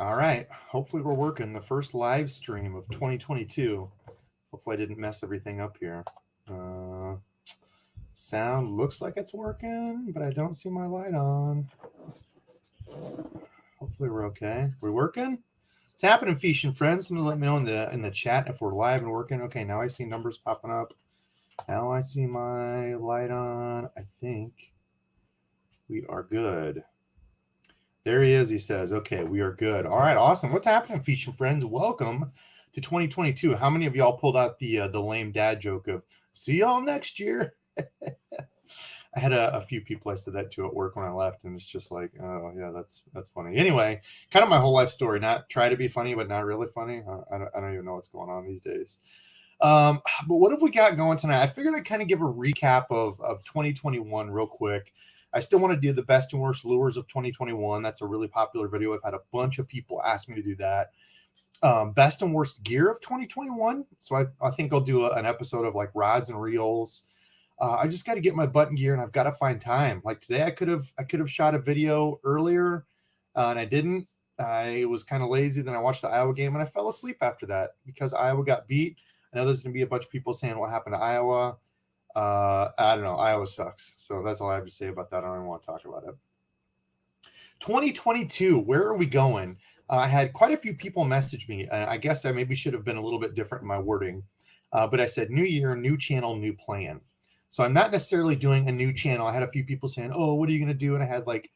All right. Hopefully we're working the first live stream of 2022. Hopefully I didn't mess everything up here. Sound looks like it's working, but I don't see my light on. Hopefully we're okay. We're working? It's happening, Fish and Friends. Somebody let me know in the chat if we're live and working. Okay, now I see numbers popping up. Now I see my light on. I think we are good. There he is. He says, okay, we are good. All right, awesome. What's happening, Fish and Friends? Welcome to 2022. How many of y'all pulled out the lame dad joke of see y'all next year? I had a few people I said that to at work when I left, and it's just like, oh yeah, that's funny. Anyway, kind of my whole life story. Not try to be funny, but not really funny. I don't even know what's going on these days. But what have we got going tonight? I figured I'd kind of give a recap of 2021 real quick. I still want to do the best and worst lures of 2021. That's a really popular video. I've had a bunch of people ask me to do that. Best and worst gear of 2021. So I think I'll do an episode of like rods and reels. I just got to get my button gear and I've got to find time. Like today, I could have shot a video earlier and I didn't. I was kind of lazy. Then I watched the Iowa game and I fell asleep after that because Iowa got beat. I know there's going to be a bunch of people saying what happened to Iowa. I don't know. Iowa sucks. So that's all I have to say about that. I don't even want to talk about it. 2022, where are we going? I had quite a few people message me. I guess I maybe should have been a little bit different in my wording. But I said, new year, new channel, new plan. So I'm not necessarily doing a new channel. I had a few people saying, oh, what are you going to do? And I had like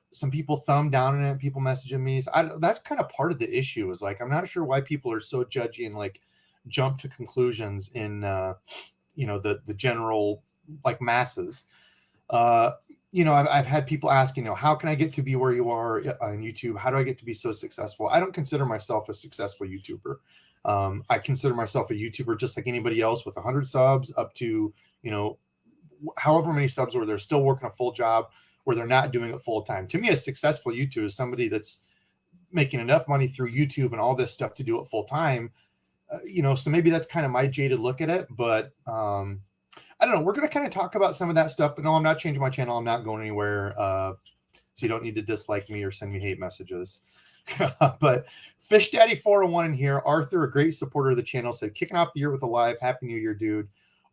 some people thumb down on it, people messaging me. So that's kind of part of the issue is like, I'm not sure why people are so judgy and like jump to conclusions in, the general like masses. I've had people ask, how can I get to be where you are on YouTube? How do I get to be so successful? I don't consider myself a successful YouTuber. I consider myself a YouTuber just like anybody else with 100 subs up to, however many subs where they're still working a full job, where they're not doing it full time. To me, a successful YouTuber is somebody that's making enough money through YouTube and all this stuff to do it full time. So maybe that's kind of my jaded look at it, but I don't know. We're going to kind of talk about some of that stuff, but no, I'm not changing my channel. I'm not going anywhere. So you don't need to dislike me or send me hate messages. But Fish Daddy 401 in here. Arthur, a great supporter of the channel, said, kicking off the year with a live. Happy New Year, dude.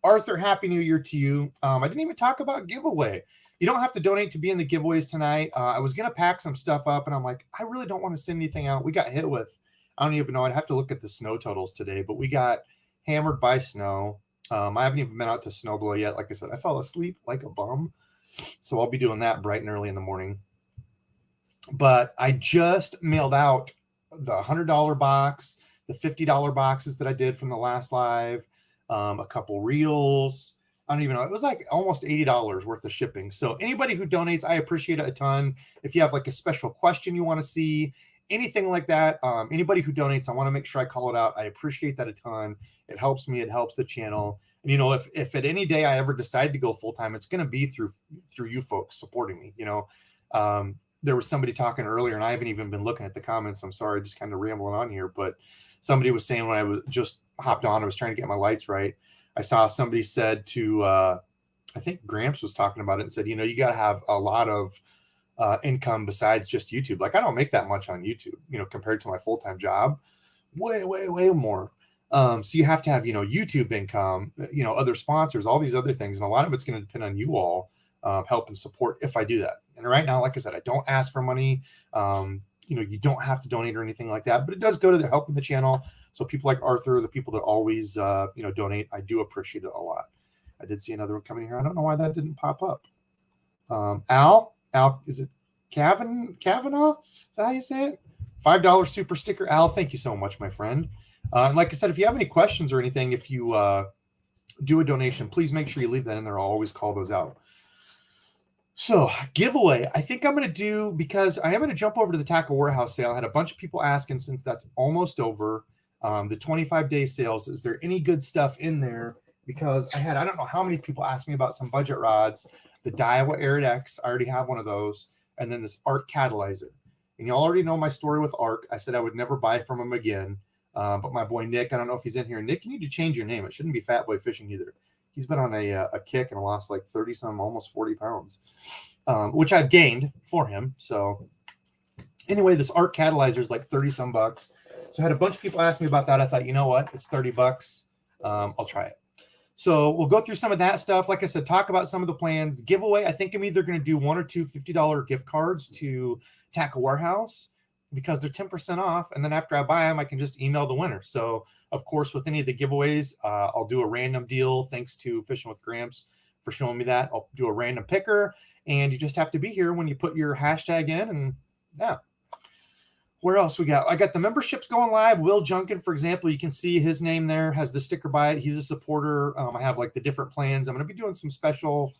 Arthur, Happy New Year to you. I didn't even talk about giveaway. You don't have to donate to be in the giveaways tonight. I was going to pack some stuff up, and I'm like, I really don't want to send anything out. We got hit with, I don't even know. I'd have to look at the snow totals today, but we got hammered by snow. I haven't even been out to snowblow yet. Like I said, I fell asleep like a bum. So I'll be doing that bright and early in the morning. But I just mailed out the $100 box, the $50 boxes that I did from the last live, a couple reels. I don't even know. It was like almost $80 worth of shipping. So anybody who donates, I appreciate it a ton. If you have like a special question you want to see, anything like that, anybody who donates, I want to make sure I call it out. I appreciate that a ton. It helps me. It helps the channel. And, if at any day I ever decide to go full-time, it's going to be through you folks supporting me. There was somebody talking earlier, and I haven't even been looking at the comments. I'm sorry, just kind of rambling on here. But somebody was saying when I was just hopped on, I was trying to get my lights right. I saw somebody said to, I think Gramps was talking about it and said, you got to have a lot of income besides just YouTube. Like I don't make that much on YouTube, compared to my full-time job, way, way, way more. So you have to have, YouTube income, other sponsors, all these other things. And a lot of it's going to depend on you all help and support if I do that. And right now, like I said, I don't ask for money. You don't have to donate or anything like that, but it does go to the helping the channel. So people like Arthur, the people that always, donate, I do appreciate it a lot. I did see another one coming here. I don't know why that didn't pop up. Al, is it Kavanaugh? Is that how you say it? $5 super sticker. Al, thank you so much, my friend. And like I said, if you have any questions or anything, if you do a donation, please make sure you leave that in there. I'll always call those out. So giveaway, I think I'm going to do, because I am going to jump over to the Tackle Warehouse sale. I had a bunch of people asking since that's almost over. The 25-day sales, is there any good stuff in there? Because I don't know how many people asked me about some budget rods, the Daiwa Arid X. I already have one of those. And then this Arc Catalyzer. And you already know my story with Arc. I said I would never buy from him again. But my boy Nick, I don't know if he's in here. Nick, you need to change your name. It shouldn't be Fat Boy Fishing either. He's been on a kick and lost like 30-some, almost 40 pounds, which I've gained for him. So Anyway, this arc catalyzer is like 30 some bucks. So I had a bunch of people ask me about that. I thought, you know what? It's 30 bucks. I'll try it. So we'll go through some of that stuff. Like I said, talk about some of the plans. Giveaway, I think I'm either going to do 1 or 2 $50 gift cards to Tackle Warehouse because they're 10% off. And then after I buy them, I can just email the winner. So, of course, with any of the giveaways, I'll do a random deal. Thanks to Fishing with Gramps for showing me that. I'll do a random picker. And you just have to be here when you put your hashtag in. And yeah. Where else we got? I got the memberships going live. Will Junkin, for example, you can see his name there, has the sticker by it. He's a supporter. I have like the different plans. I'm going to be doing some special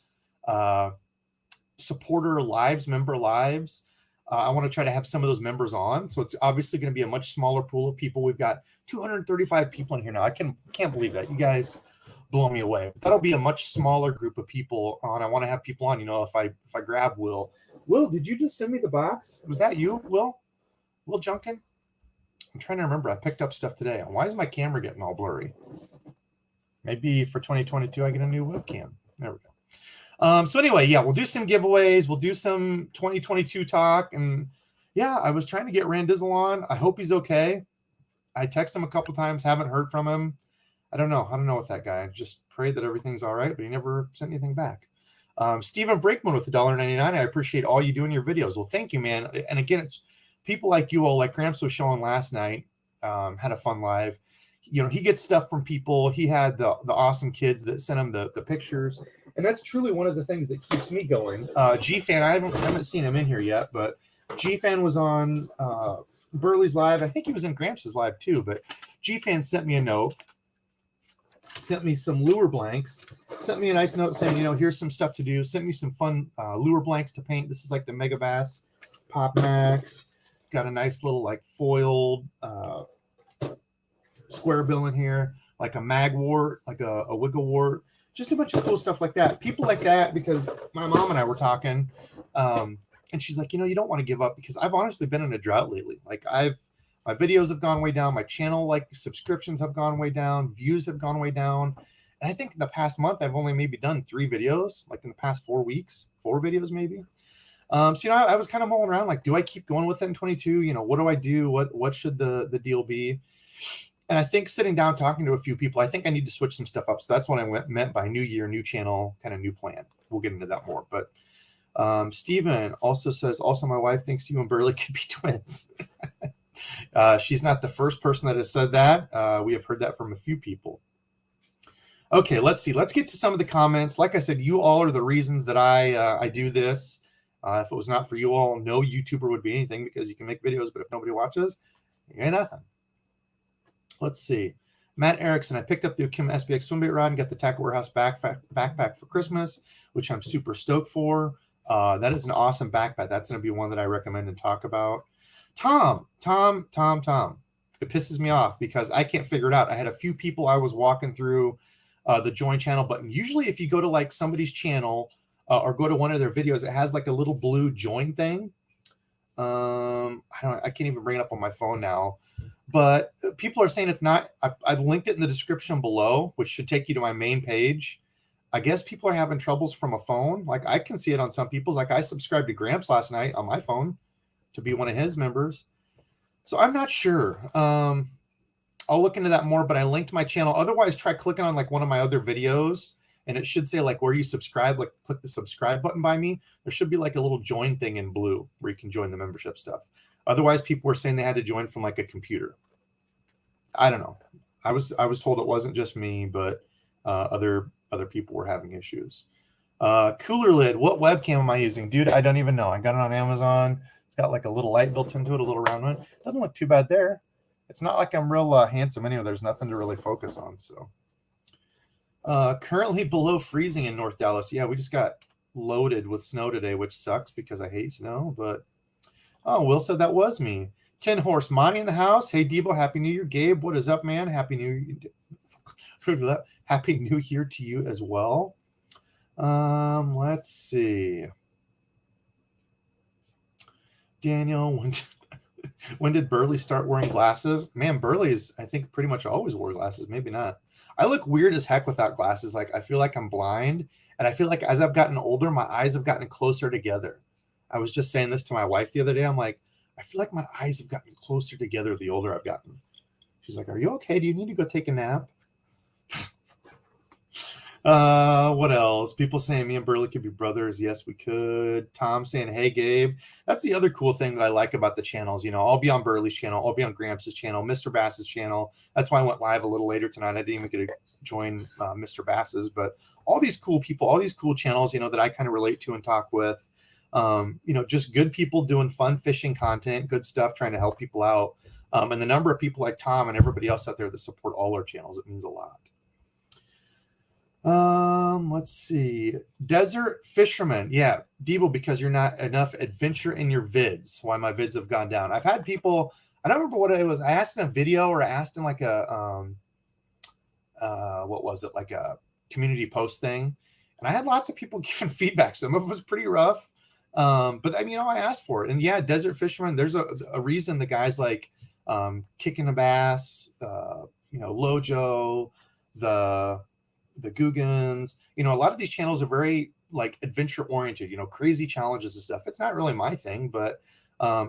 supporter lives, member lives. I want to try to have some of those members on. So it's obviously going to be a much smaller pool of people. We've got 235 people in here now. I can't believe that. You guys blow me away. That'll be a much smaller group of people on. I want to have people on, if I grab Will. Will, did you just send me the box? Was that you, Will? Will Junkin? I'm trying to remember. I picked up stuff today. Why is my camera getting all blurry? Maybe for 2022, I get a new webcam. There we go. So anyway, yeah, we'll do some giveaways. We'll do some 2022 talk. And yeah, I was trying to get Randizzle on. I hope he's okay. I texted him a couple times. Haven't heard from him. I don't know. I don't know with that guy. I just prayed that everything's all right, but he never sent anything back. Stephen Brakeman with $1.99. I appreciate all you do in your videos. Well, thank you, man. And again, it's people like you all, like Gramps was showing last night, had a fun live. He gets stuff from people. He had the awesome kids that sent him the pictures. And that's truly one of the things that keeps me going. G-Fan, I haven't seen him in here yet, but G-Fan was on Burley's live. I think he was in Gramps' live too, but G-Fan sent me a note, sent me some lure blanks, sent me a nice note saying, here's some stuff to do, sent me some fun lure blanks to paint. This is like the Mega Bass Pop Max. Got a nice little like foiled square bill in here, like a magwort, like a wigglewort, just a bunch of cool stuff like that. People like that, because my mom and I were talking, and she's like, you don't want to give up, because I've honestly been in a drought lately. Like my videos have gone way down, my channel like subscriptions have gone way down, views have gone way down, and I think in the past month I've only maybe done 3 videos, like in the past 4 weeks, 4 videos maybe. So I was kind of mulling around, like, do I keep going with it in 22? What do I do? What should the deal be? And I think sitting down, talking to a few people, I think I need to switch some stuff up. So that's what I meant by new year, new channel, kind of new plan. We'll get into that more. But Steven also says, also my wife thinks you and Burley could be twins. She's not the first person that has said that. We have heard that from a few people. Okay, let's see. Let's get to some of the comments. Like I said, you all are the reasons that I do this. If it was not for you all, no YouTuber would be anything, because you can make videos, but if nobody watches, you ain't nothing. Let's see. Matt Erickson, I picked up the Kim SBX Swimbait rod and got the Tackle Warehouse backpack for Christmas, which I'm super stoked for. That is an awesome backpack. That's going to be one that I recommend and talk about. Tom. It pisses me off because I can't figure it out. I had a few people I was walking through the join channel button. Usually if you go to like somebody's channel, or go to one of their videos, it has like a little blue join thing. I can't even bring it up on my phone now, but people are saying it's not. I've linked it in the description below, which should take you to my main page. I guess people are having troubles from a phone. Like I can see it on some people's. Like I subscribed to Gramps last night on my phone to be one of his members. So I'm not sure. I'll look into that more, but I linked my channel. Otherwise, try clicking on like one of my other videos, and it should say like where you subscribe, like click the subscribe button by me. There should be like a little join thing in blue where you can join the membership stuff. Otherwise, people were saying they had to join from like a computer. I don't know. I was told it wasn't just me, but other people were having issues. Cooler lid. What webcam am I using? Dude, I don't even know. I got it on Amazon. It's got like a little light built into it, a little round one. Doesn't look too bad there. It's not like I'm real handsome anyway. There's nothing to really focus on, so. Currently below freezing in North Dallas. Yeah, we just got loaded with snow today, which sucks because I hate snow. But Will said that was me. 10 Horse Monty in the house. Hey Debo, Happy New Year. Gabe, what is up, man? Happy New Year. Happy New Year to you as well. Let's see. Daniel, when did Burley start wearing glasses? Man, Burley's I think pretty much always wore glasses. Maybe not. I look weird as heck without glasses. Like I feel like I'm blind, and I feel like as I've gotten older, my eyes have gotten closer together. I was just saying this to my wife the other day. I'm like, I feel like my eyes have gotten closer together the older I've gotten. She's like, are you okay? Do you need to go take a nap? What else? People saying me and Burley could be brothers. Yes, we could. Tom saying, hey, Gabe. That's the other cool thing that I like about the channels. You know, I'll be on Burley's channel. I'll be on Gramps' channel, Mr. Bass's channel. That's why I went live a little later tonight. I didn't even get to join Mr. Bass's, but all these cool people, all these cool channels, you know, that I kind of relate to and talk with. You know, just good people doing fun fishing content, good stuff, trying to help people out. And the number of people like Tom and everybody else out there that support all our channels, it means a lot. Let's see. Desert Fisherman. Yeah, Debo, because you're not enough adventure in your vids. Why my vids have gone down. I've had people, I don't remember what it was. I asked in a video or I asked in like a, what was it? Like a community post thing. And I had lots of people giving feedback. Some of it was pretty rough. But I mean, you know, I asked for it. And yeah, Desert Fisherman, there's a reason the guys like, Kicking a Bass, you know, Lojo, the Googans, you know, a lot of these channels are very like adventure oriented, you know, crazy challenges and stuff. It's not really my thing, but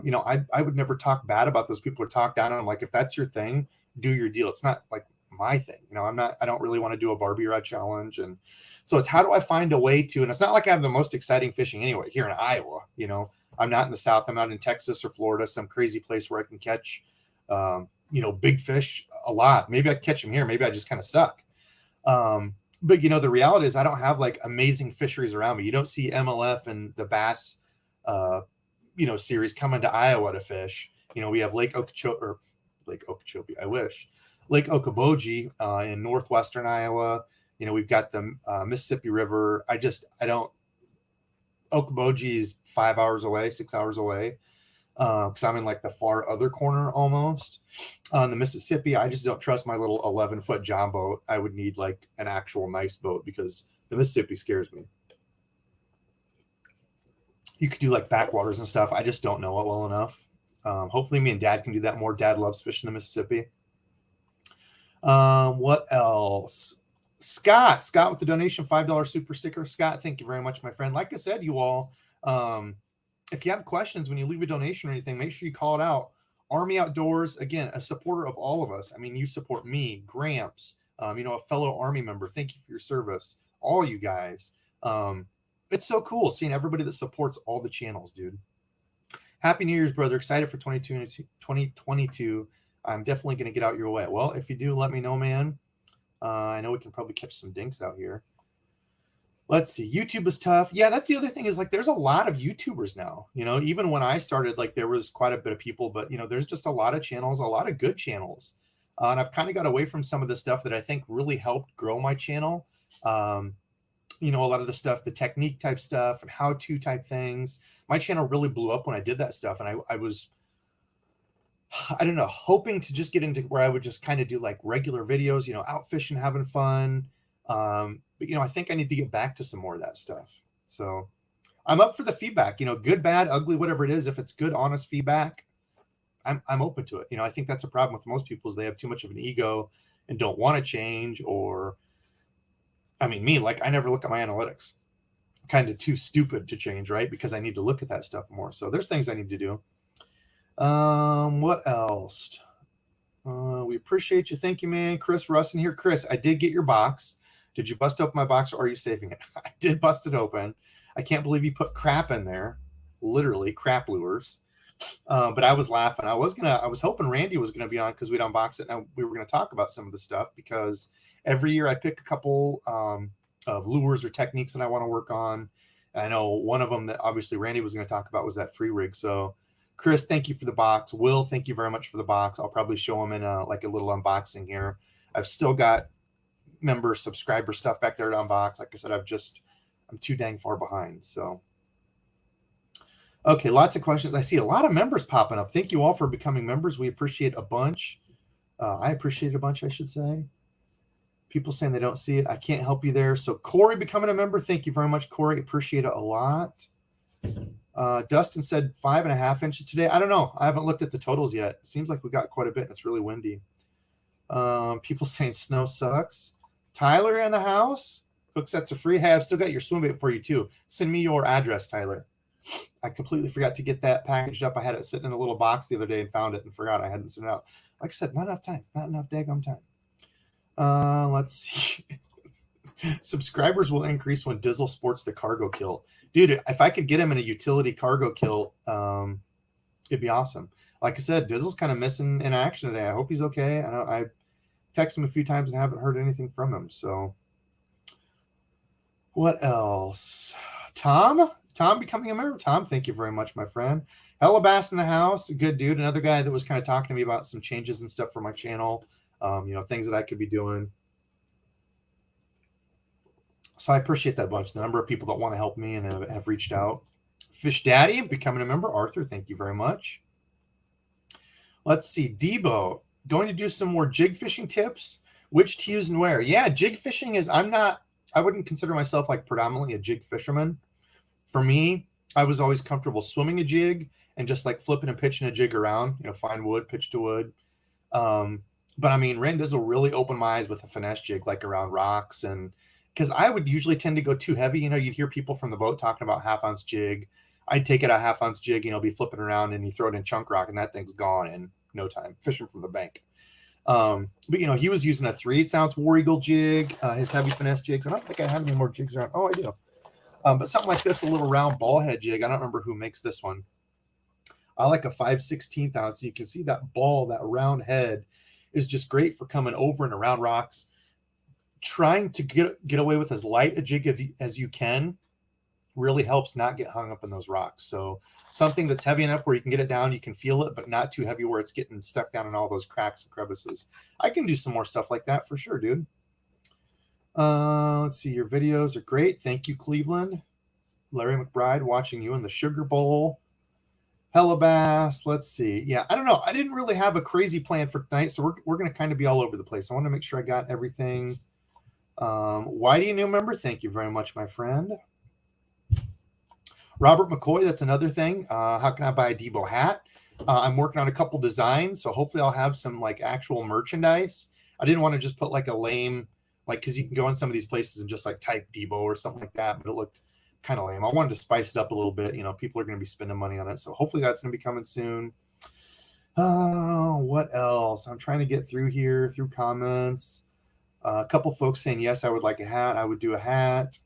you know, I would never talk bad about those people or talk down on them. Like, if that's your thing, do your deal. It's not like my thing. You know, I don't really want to do a Barbie rod challenge. And so it's how do I find a way to, and it's not like I have the most exciting fishing anyway, here in Iowa, you know, I'm not in the South. I'm not in Texas or Florida, some crazy place where I can catch, you know, big fish a lot. Maybe I catch them here. Maybe I just kind of suck. But you know, the reality is I don't have like amazing fisheries around me. You don't see MLF and the bass, you know, series coming to Iowa to fish. You know, we have Lake Okeechobee. I wish Lake Okoboji, in northwestern Iowa. You know, we've got the Mississippi River. I don't, Okoboji is 5 hours away, 6 hours away. Because I'm in like the far other corner almost. On the Mississippi, I just don't trust my little 11-foot John boat. I would need like an actual nice boat because the Mississippi scares me. You could do like backwaters and stuff. I just don't know it well enough. Hopefully me and Dad can do that more. Dad loves fishing the Mississippi. What else? Scott with the donation, $5 super sticker. Scott, thank you very much, my friend. Like I said, you all, if you have questions when you leave a donation or anything, make sure you call it out. Army Outdoors, again, a supporter of all of us. I mean, you support me, Gramps, you know, a fellow Army member. Thank you for your service. All you guys. It's so cool seeing everybody that supports all the channels, dude. Happy New Year's, brother. Excited for 2022. I'm definitely going to get out your way. Well, if you do, let me know, man. I know we can probably catch some dinks out here. Let's see. YouTube is tough. Yeah, that's the other thing is like there's a lot of YouTubers now. You know, even when I started, like there was quite a bit of people, but you know, there's just a lot of channels, a lot of good channels. And I've kind of got away from some of the stuff that I think really helped grow my channel. You know, a lot of the stuff, the technique type stuff and how-to type things. My channel really blew up when I did that stuff. And I was, I don't know, hoping to just get into where I would just kind of do like regular videos, you know, out fishing, having fun. But, you know, I think I need to get back to some more of that stuff. So I'm up for the feedback, you know, good, bad, ugly, whatever it is. If it's good, honest feedback, I'm open to it. You know, I think that's a problem with most people is they have too much of an ego and don't want to change. Or, I mean, me, like I never look at my analytics. Kind of too stupid to change, right? Because I need to look at that stuff more. So there's things I need to do. What else? We appreciate you. Thank you, man. Chris Russin here. Chris, I did get your box. Did you bust open my box or are you saving it? I did bust it open. I can't believe you put crap in there. Literally crap lures. But I was laughing. I was hoping Randy was going to be on because we'd unbox it. And we were going to talk about some of the stuff because every year I pick a couple, of lures or techniques that I want to work on. I know one of them that obviously Randy was going to talk about was that free rig. So Chris, thank you for the box. Will, thank you very much for the box. I'll probably show him in like a little unboxing here. I've still got member subscriber stuff back there to unbox. Like I said, I'm too dang far behind. So, okay. Lots of questions. I see a lot of members popping up. Thank you all for becoming members. We appreciate a bunch. I appreciate a bunch, I should say. People saying they don't see it. I can't help you there. So Corey becoming a member. Thank you very much, Corey. Appreciate it a lot. Dustin said 5.5 inches today. I don't know. I haven't looked at the totals yet. It seems like we got quite a bit and it's really windy. People saying snow sucks. Tyler in the house. Hook sets are free. Hey, I've still got your swim bait for you too. Send me your address, Tyler. I completely forgot to get that packaged up. I had it sitting in a little box the other day and found it and forgot I hadn't sent it out. Like I said, not enough time. Not enough daggum time. Let's see. Subscribers will increase when Dizzle sports the cargo kill. Dude, if I could get him in a utility cargo kill, it'd be awesome. Like I said, Dizzle's kind of missing in action today. I hope he's okay. I texted him a few times and haven't heard anything from him. So what else? Tom becoming a member. Tom, thank you very much, my friend. Hellabass in the house, a good dude. Another guy that was kind of talking to me about some changes and stuff for my channel. Things that I could be doing. So I appreciate that bunch. The number of people that want to help me and have reached out. Fish Daddy, becoming a member. Arthur, thank you very much. Let's see. Debo, going to do some more jig fishing tips. Which to use and where? Yeah, jig fishing is, I wouldn't consider myself like predominantly a jig fisherman. For me, I was always comfortable swimming a jig and just like flipping and pitching a jig around, find wood, pitch to wood. But I mean, Ren Dizzle really opened my eyes with a finesse jig, like around rocks. And because I would usually tend to go too heavy, you'd hear people from the boat talking about half-ounce jig. I'd take it a half-ounce jig, be flipping around and you throw it in chunk rock and that thing's gone in no time, fishing from the bank. But he was using a 3/8 ounce War Eagle jig, his heavy finesse jigs. I don't think I have any more jigs around. Oh, I do. But something like this, a little round ball head jig. I don't remember who makes this one. I like a 5/16 ounce. So you can see that ball, that round head is just great for coming over and around rocks. Trying to get away with as light a jig as you can really helps not get hung up in those rocks. So something that's heavy enough where you can get it down, you can feel it, but not too heavy where it's getting stuck down in all those cracks and crevices. I can do some more stuff like that for sure, dude. Let's see. Your videos are great. Thank you, Cleveland. Larry McBride, watching you in the Sugar Bowl. Hellabass. Let's see. Yeah, I don't know. I didn't really have a crazy plan for tonight, so we're going to kind of be all over the place. I want to make sure I got everything. Whitey, new member. Thank you very much, my friend. Robert McCoy, that's another thing. How can I buy a Debo hat? I'm working on a couple designs, so hopefully I'll have some like actual merchandise. I didn't want to just put like a lame, because you can go in some of these places and just like type Debo or something like that, but it looked kind of lame. I wanted to spice it up a little bit. People are going to be spending money on it, so hopefully that's going to be coming soon. What else? I'm trying to get through here, through comments. A couple folks saying, yes, I would like a hat. I would do a hat.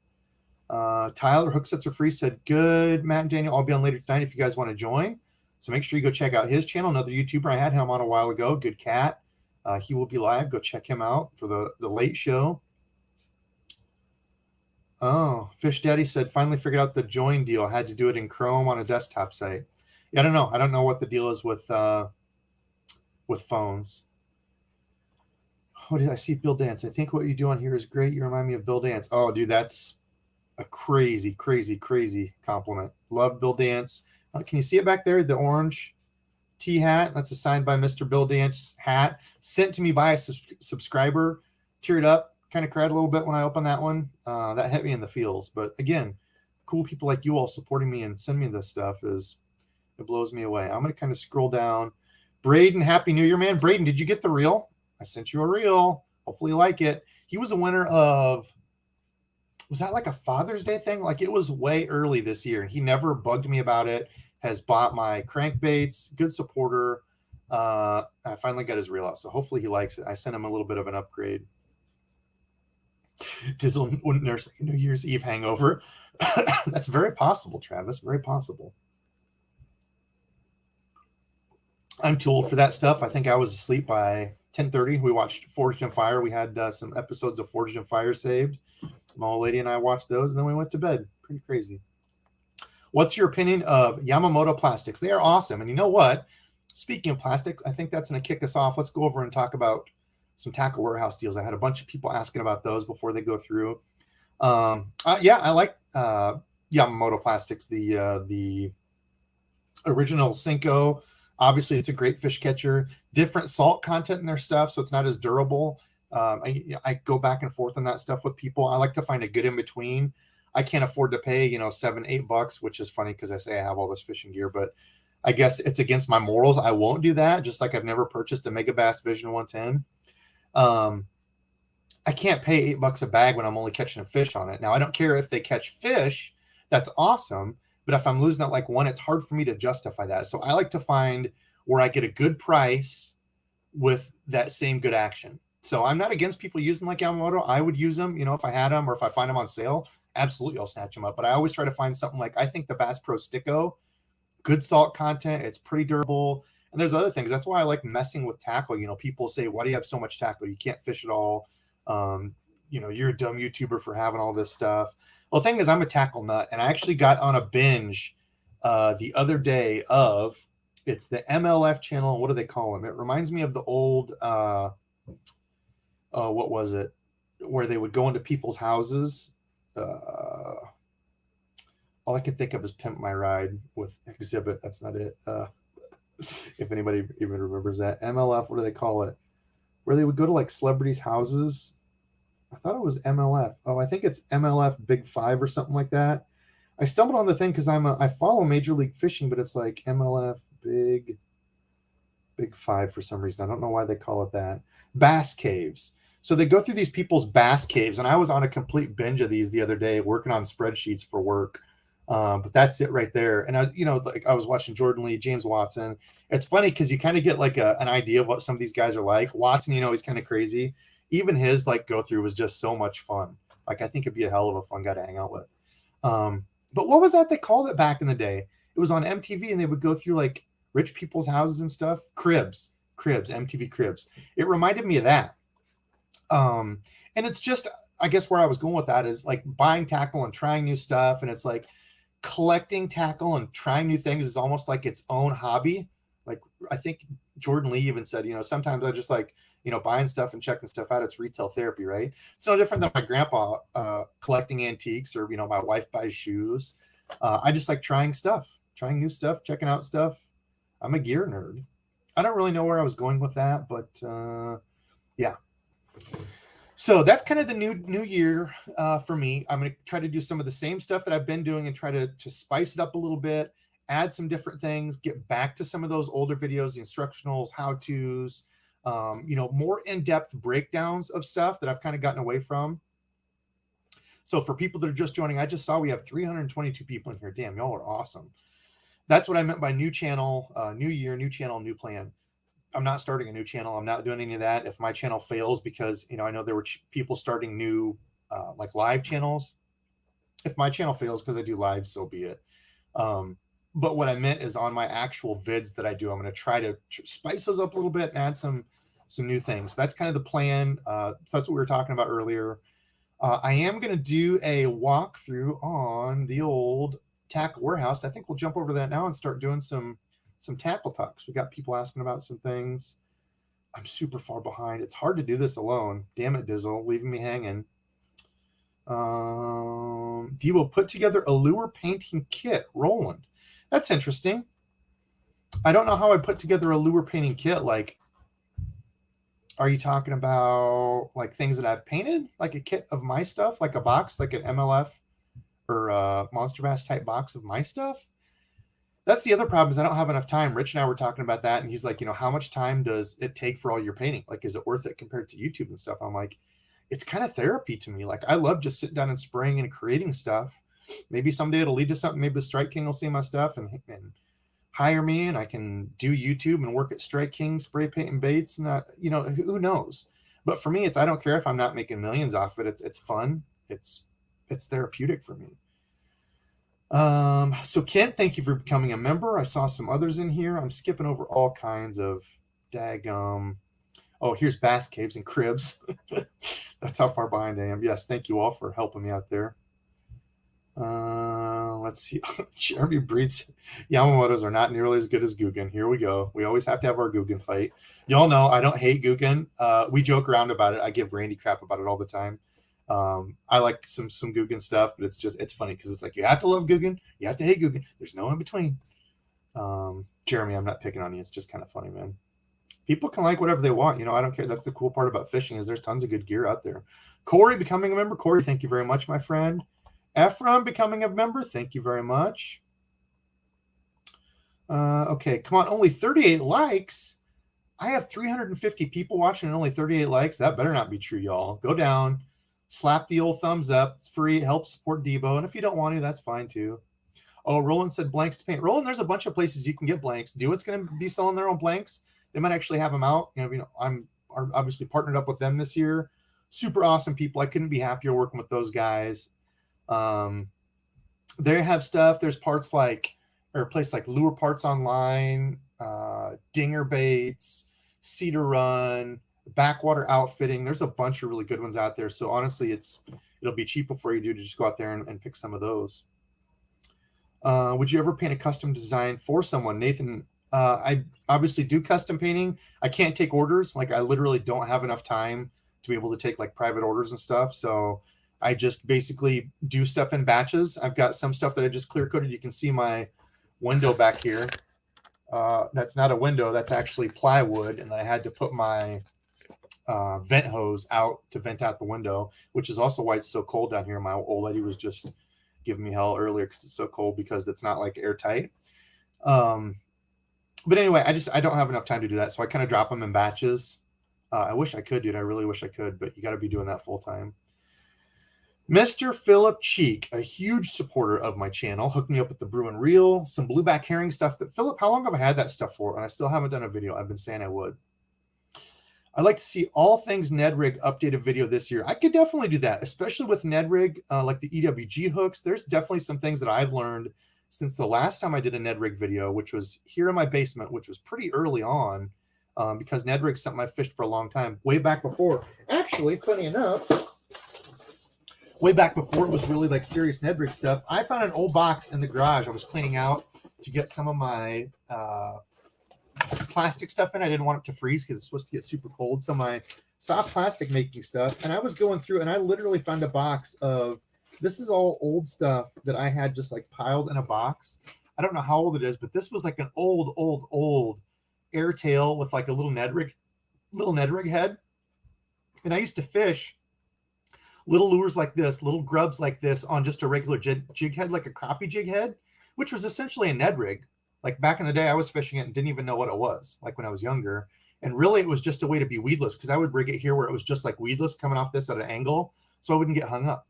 Tyler, hook sets are free, said, good. Matt and Daniel, I'll be on later tonight if you guys want to join. So make sure you go check out his channel. Another YouTuber, I had him on a while ago. Good cat. He will be live. Go check him out for the late show. Oh, Fish Daddy said, finally figured out the join deal. I had to do it in Chrome on a desktop site. Yeah, I don't know. I don't know what the deal is with phones. What did I see? Bill Dance. I think what you do on here is great. You remind me of Bill Dance. Oh, dude, that's a crazy, crazy, crazy compliment. Love Bill Dance. Can you see it back there? The orange T hat. That's a signed by Mr. Bill Dance hat. Sent to me by a subscriber. Teared up. Kind of cried a little bit when I opened that one. That hit me in the feels. But again, cool people like you all supporting me and sending me this stuff it blows me away. I'm going to kind of scroll down. Braden, Happy New Year, man. Braden, did you get the reel? I sent you a reel. Hopefully you like it. He was a winner of, was that like a Father's Day thing? Like it was way early this year. And he never bugged me about it. Has bought my crankbaits. Good supporter. I finally got his reel out. So hopefully he likes it. I sent him a little bit of an upgrade. Dizzle wouldn't nurse New Year's Eve hangover. That's very possible, Travis. Very possible. I'm too old for that stuff. I think I was asleep by 10:30. We watched Forged in Fire. We had some episodes of Forged in Fire saved. My old lady and I watched those, and then we went to bed. Pretty crazy. What's your opinion of Yamamoto plastics? They are awesome. And you know what? Speaking of plastics, I think that's going to kick us off. Let's go over and talk about some tackle warehouse deals. I had a bunch of people asking about those before they go through. Yeah, I like Yamamoto plastics. The original Cinco. Obviously, it's a great fish catcher. Different salt content in their stuff, so it's not as durable. I go back and forth on that stuff with people. I like to find a good in between. I can't afford to pay, $7-8, which is funny because I say I have all this fishing gear, but I guess it's against my morals. I won't do that. Just like I've never purchased a Mega Bass Vision 110. I can't pay $8 a bag when I'm only catching a fish on it. Now I don't care if they catch fish. That's awesome. But But if I'm losing at like 1, it's hard for me to justify that. So I like to find where I get a good price with that same good action. So I'm not against people using like Yamamoto. I would use them, you know, if I had them, or if I find them on sale, absolutely I'll snatch them up. But I always try to find something like, I think the Bass Pro Sticko, good salt content, it's pretty durable. And there's other things. That's why I like messing with tackle. You know, people say, why do you have so much tackle? You can't fish at all. You know, you're a dumb YouTuber for having all this stuff. Well, the thing is, I'm a tackle nut, and I actually got on a binge the other day of, it's the MLF channel. What do they call them? It reminds me of the old, what was it? Where they would go into people's houses. All I can think of is Pimp My Ride with Exhibit. That's not it. If anybody even remembers that. MLF, what do they call it? Where they would go to like celebrities' houses. I thought it was MLF. Oh, I think it's MLF Big Five or something like that. I stumbled on the thing because I follow Major League Fishing, but it's like MLF Big Five for some reason. I don't know why they call it that. Bass caves. So they go through these people's bass caves, and I was on a complete binge of these the other day, working on spreadsheets for work. But that's it right there. And I was watching Jordan Lee, James Watson. It's funny because you kind of get like an idea of what some of these guys are like. Watson, he's kind of crazy. Even his like go through was just so much fun. Like, I think it'd be a hell of a fun guy to hang out with. But what was that they called it back in the day? It was on MTV, and they would go through like rich people's houses and stuff. Cribs, MTV Cribs. It reminded me of that. And it's just, I guess where I was going with that is like buying tackle and trying new stuff. And it's like collecting tackle and trying new things is almost like its own hobby. Like, I think Jordan Lee even said, sometimes I just like, buying stuff and checking stuff out. It's retail therapy, right? It's no different than my grandpa collecting antiques, or, my wife buys shoes. I just like trying new stuff, checking out stuff. I'm a gear nerd. I don't really know where I was going with that, but yeah. So that's kind of the new year for me. I'm going to try to do some of the same stuff that I've been doing and try to spice it up a little bit, add some different things, get back to some of those older videos, the instructionals, how-tos, more in-depth breakdowns of stuff that I've kind of gotten away from. So for people that are just joining, I just saw we have 322 people in here. Damn, y'all are awesome. That's what I meant by new channel, new year, new channel, new plan. I'm not starting a new channel. I'm not doing any of that. If my channel fails, because, I know there were people starting new, like live channels. If my channel fails because I do live, so be it. But what I meant is on my actual vids that I do, I'm going to try to spice those up a little bit and add some new things. That's kind of the plan. So that's what we were talking about earlier. I am going to do a walkthrough on the old tackle warehouse. I think we'll jump over to that now and start doing some tackle talks. We got people asking about some things. I'm super far behind. It's hard to do this alone. Damn it, Dizzle, leaving me hanging. Debo, put together a lure painting kit. Roland. That's interesting. I don't know how I put together a lure painting kit. Like, are you talking about like things that I've painted? Like a kit of my stuff? Like a box, like an MLF or Monster Bass type box of my stuff? That's the other problem, is I don't have enough time. Rich and I were talking about that, and he's like, how much time does it take for all your painting? Like, is it worth it compared to YouTube and stuff? I'm like, it's kind of therapy to me. Like, I love just sitting down and spraying and creating stuff. Maybe someday it'll lead to something. Maybe the Strike King will see my stuff and hire me, and I can do YouTube and work at Strike King, spray painting baits. And who knows? But for me, I don't care if I'm not making millions off it. It's fun. It's therapeutic for me. So Kent, thank you for becoming a member. I saw some others in here. I'm skipping over all kinds of daggum. Oh, here's Bass Caves and Cribs. That's how far behind I am. Yes, thank you all for helping me out there. Let's see. Jeremy breeds Yamamotos are not nearly as good as Guggen. Here we go. We always have to have our Guggen fight. Y'all know I don't hate Guggen. We joke around about it. I give Randy crap about it all the time. I like some Guggen stuff, but it's funny because it's like, you have to love Guggen, you have to hate Guggen. There's no in between. Jeremy, I'm not picking on you. It's just kind of funny, man. People can like whatever they want. I don't care. That's the cool part about fishing, is there's tons of good gear out there. Corey becoming a member. Corey, thank you very much, my friend. Ephraim becoming a member. Thank you very much. Okay, come on. Only 38 likes. I have 350 people watching and only 38 likes. That better not be true, y'all. Go down. Slap the old thumbs up. It's free. It helps support Debo. And if you don't want to, that's fine too. Oh, Roland said blanks to paint. Roland, there's a bunch of places you can get blanks. DeWitt's going to be selling their own blanks. They might actually have them out. I'm obviously partnered up with them this year. Super awesome people. I couldn't be happier working with those guys. They have stuff. There's parts like, or a place like Lure Parts Online, Dinger Baits, Cedar Run, Backwater Outfitting. There's a bunch of really good ones out there. So honestly, it'll be cheaper for you to just go out there and pick some of those. Would you ever paint a custom design for someone? Nathan, I obviously do custom painting. I can't take orders. Like, I literally don't have enough time to be able to take like private orders and stuff. So I just basically do stuff in batches. I've got some stuff that I just clear coated. You can see my window back here. That's not a window. That's actually plywood. And then I had to put my vent hose out to vent out the window, which is also why it's so cold down here. My old lady was just giving me hell earlier because it's so cold, because it's not like airtight. But anyway, I don't have enough time to do that. So I kind of drop them in batches. I wish I could, dude. I really wish I could, but you got to be doing that full time. Mr. Philip Cheek, a huge supporter of my channel, hooked me up with the Brew and Reel, some blueback herring stuff. That Philip, how long have I had that stuff for? And I still haven't done a video. I've been saying I would. I'd like to see all things Ned Rig updated video this year. I could definitely do that, especially with Ned Rig, like the EWG hooks. There's definitely some things that I've learned since the last time I did a Ned Rig video, which was here in my basement, which was pretty early on, because Ned Rig's something I fished for a long time, way back before. Actually, funny enough, way back before it was really like serious Ned Rig stuff, I found an old box in the garage I was cleaning out to get some of my plastic stuff in. I didn't want it to freeze because it's supposed to get super cold. So my soft plastic making stuff, and I was going through and I literally found a box of, this is all old stuff that I had just like piled in a box. I don't know how old it is, but this was like an old airtail with like a little Ned Rig head. And I used to fish little lures like this, little grubs like this on just a regular jig head, like a crappie jig head, which was essentially a Ned Rig. Like back in the day, I was fishing it and didn't even know what it was, like when I was younger. And really, it was just a way to be weedless, because I would rig it here where it was just like weedless coming off this at an angle, so I wouldn't get hung up,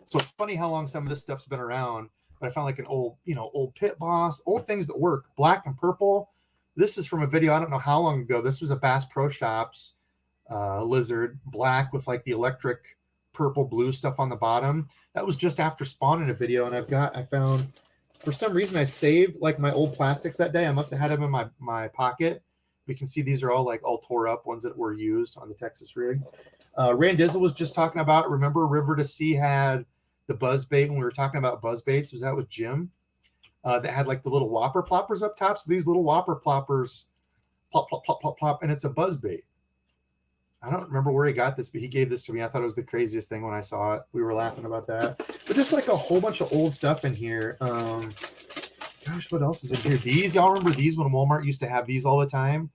So it's funny how long some of this stuff's been around. But I found like an old, old Pit Boss, old things that work, black and purple. This is from a video I don't know how long ago. This was a Bass Pro Shops lizard, black with like the electric purple blue stuff on the bottom. That was just after spawning a video, and I found, for some reason, I saved like my old plastics that day. I must have had them in my pocket. We can see these are all like all tore up ones that were used on the Texas rig. Randizzle was just talking about, remember River to Sea had the buzz bait when we were talking about buzz baits? Was that with Jim? That had like the little whopper ploppers up top. So these little whopper ploppers plop, plop, plop, plop, plop, and it's a buzz bait. I don't remember where he got this, but he gave this to me. I thought it was the craziest thing when I saw it. We were laughing about that. But just like a whole bunch of old stuff in here. Gosh, what else is in here? These, y'all remember these when Walmart used to have these all the time?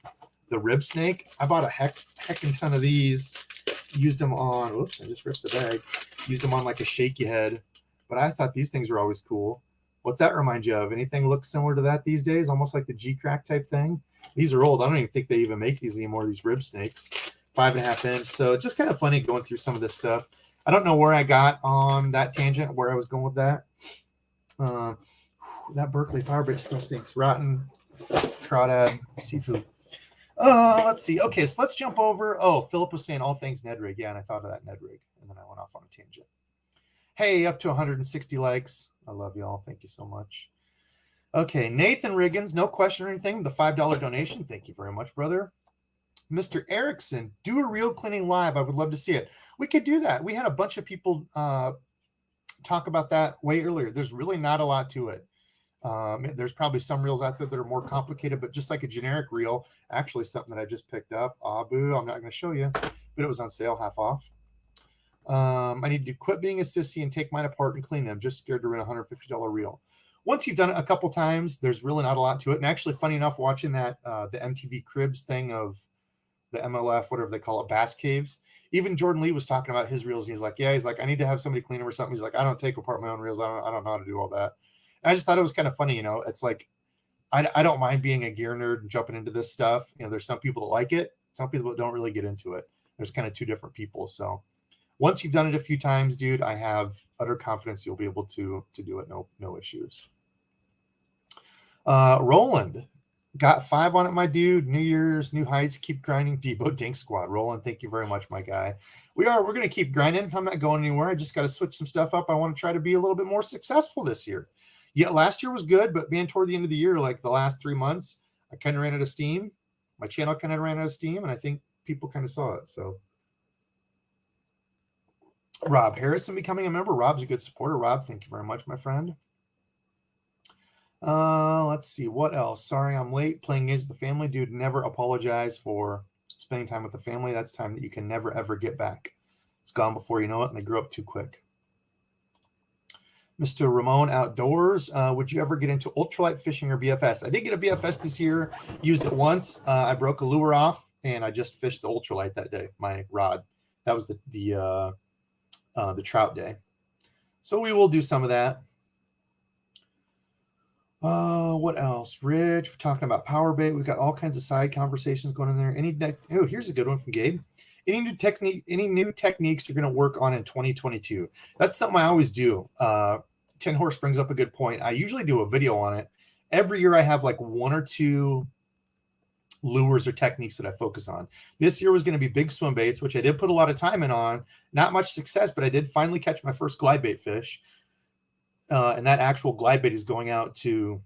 The rib snake. I bought a heckin' ton of these. Used them on, oops, I just ripped the bag. Used them on like a shaky head. But I thought these things were always cool. What's that remind you of? Anything look similar to that these days? Almost like the G-Crack type thing? These are old. I don't even think they even make these anymore, these rib snakes. 5.5 inch. So it's just kind of funny going through some of this stuff. I don't know where I got on that tangent, where I was going with that. That Berkeley power bait still sinks. Rotten crawdad seafood. Let's see. Okay, so let's jump over. Oh, Philip was saying all things Ned Rig. Yeah, and I thought of that Ned Rig, and then I went off on a tangent. Hey, up to 160 likes. I love y'all. Thank you so much. Okay, Nathan Riggins, no question or anything. The $5 donation. Thank you very much, brother. Mr. Erickson, do a reel cleaning live. I would love to see it. We could do that. We had a bunch of people talk about that way earlier. There's really not a lot to it. There's probably some reels out there that are more complicated, but just like a generic reel, actually something that I just picked up. Abu, I'm not going to show you, but it was on sale, half off. I need to quit being a sissy and take mine apart and clean them. Just scared to rent a $150 reel. Once you've done it a couple times, there's really not a lot to it. And actually, funny enough, watching that the MTV Cribs thing of the MLF, whatever they call it, Bass Caves. Even Jordan Lee was talking about his reels. And he's like, I need to have somebody clean them or something. He's like, I don't take apart my own reels. I don't know how to do all that. And I just thought it was kind of funny. It's like, I don't mind being a gear nerd and jumping into this stuff. There's some people that like it. Some people that don't really get into it. There's kind of two different people. So once you've done it a few times, dude, I have utter confidence you'll be able to do it. No issues. Roland, got 5 on it, my dude. New Year's, new heights. Keep grinding. Debo Dink Squad. Roland, thank you very much, my guy. We're going to keep grinding. I'm not going anywhere. I just got to switch some stuff up. I want to try to be a little bit more successful this year. Yeah, last year was good, but being toward the end of the year, like the last 3 months, I kind of ran out of steam. My channel kind of ran out of steam, and I think people kind of saw it. So, Rob Harrison becoming a member. Rob's a good supporter. Rob, thank you very much, my friend. Let's see what else. Sorry, I'm late playing games with the family. Dude, never apologize for spending time with the family. That's time that you can never ever get back. It's gone before you know it, and they grew up too quick. Mr. Ramon Outdoors, would you ever get into ultralight fishing or BFS? I did get a BFS this year, used it once. I broke a lure off, and I just fished the ultralight that day, my rod. That was the trout day. So we will do some of that. What else? Rich, we're talking about power bait. We've got all kinds of side conversations going on there. Here's a good one from Gabe. Any new techniques you're going to work on in 2022? That's something I always do. 10 Horse brings up a good point. I usually do a video on it. Every year I have like 1 or 2 lures or techniques that I focus on. This year was going to be big swim baits, which I did put a lot of time in on. Not much success, but I did finally catch my first glide bait fish. And that actual glide bait is going out to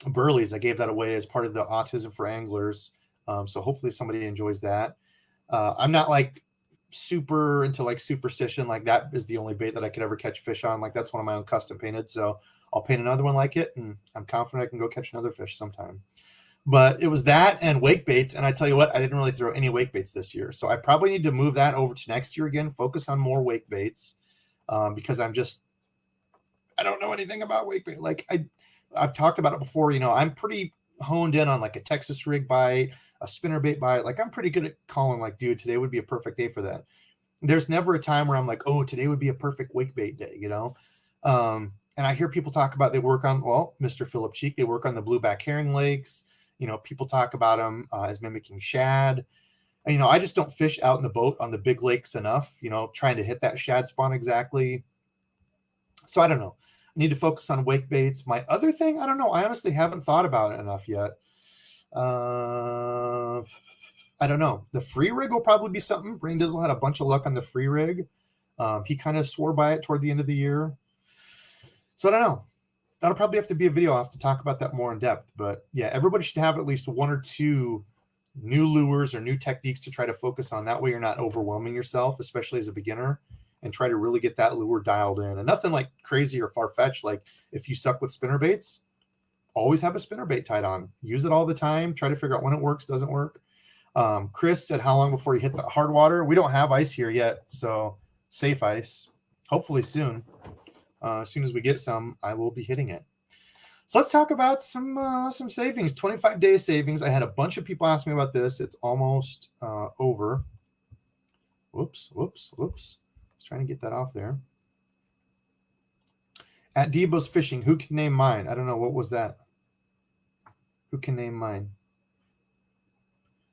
Burley's. I gave that away as part of the Autism for Anglers. So hopefully somebody enjoys that. I'm not like super into like superstition. Like that is the only bait that I could ever catch fish on. Like that's one of my own custom painted. So I'll paint another one like it, and I'm confident I can go catch another fish sometime. But it was that and wake baits. And I tell you what, I didn't really throw any wake baits this year. So I probably need to move that over to next year again, focus on more wake baits, because I don't know anything about wake bait. Like I've talked about it before. I'm pretty honed in on like a Texas rig bite, a spinnerbait bite. Like I'm pretty good at calling like, dude, today would be a perfect day for that. There's never a time where I'm like, oh, today would be a perfect wake bait day, And I hear people talk about, they work on, Mr. Philip Cheek, they work on the blueback herring lakes. People talk about them as mimicking shad. And, I just don't fish out in the boat on the big lakes enough, trying to hit that shad spawn exactly. So I don't know. I need to focus on wake baits. My other thing, I don't know. I honestly haven't thought about it enough yet. I don't know. The free rig will probably be something. Brain Dizzle had a bunch of luck on the free rig. He kind of swore by it toward the end of the year. So I don't know. That'll probably have to be a video. I'll have to talk about that more in depth. But yeah, everybody should have at least 1 or 2 new lures or new techniques to try to focus on. That way you're not overwhelming yourself, especially as a beginner, and try to really get that lure dialed in. And nothing like crazy or far-fetched. Like if you suck with spinner baits, always have a spinner bait tied on. Use it all the time. Try to figure out when it works, doesn't work. Chris said, how long before you hit the hard water? We don't have ice here yet, so safe ice. Hopefully soon. As soon as we get some, I will be hitting it. So let's talk about some savings. 25 days savings. I had a bunch of people ask me about this. It's almost over. Whoops. Let's try to get that off there. At DEBO'S Fishing, who can name mine? I don't know. What was that? Who can name mine?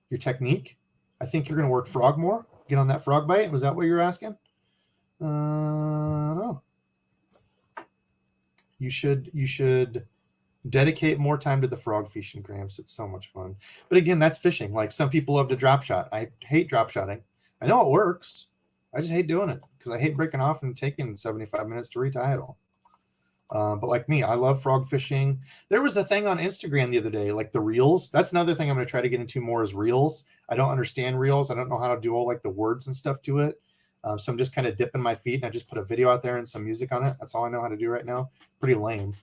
Your technique? I think you're going to work frog more. Get on that frog bite. Was that what you're asking? No. You should dedicate more time to the frog fishing, Gramps. It's so much fun. But again, that's fishing. Like some people love to drop shot. I hate drop shotting. I know it works. I just hate doing it because I hate breaking off and taking 75 minutes to retie it all. But like me, I love frog fishing. There was a thing on Instagram the other day, like the reels. That's another thing I'm going to try to get into more is reels. I don't understand reels. I don't know how to do all like the words and stuff to it. So I'm just kind of dipping my feet, and I just put a video out there and some music on it. That's all I know how to do right now. Pretty lame.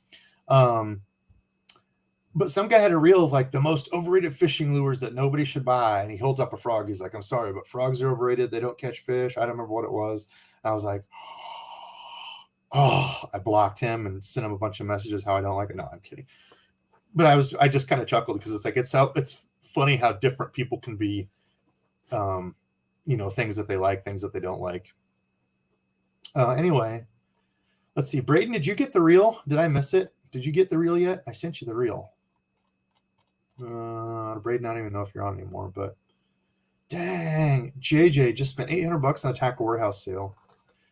But some guy had a reel of like the most overrated fishing lures that nobody should buy. And he holds up a frog. He's like, I'm sorry, but frogs are overrated. They don't catch fish. I don't remember what it was. And I was like, I blocked him and sent him a bunch of messages how I don't like it. No, I'm kidding. But I just kind of chuckled because it's like, it's funny how different people can be, things that they like, things that they don't like. Anyway, let's see. Braden, did you get the reel? Did I miss it? Did you get the reel yet? I sent you the reel. Braden, I don't even know if you're on anymore, but dang, JJ just spent $800 on a tackle warehouse sale.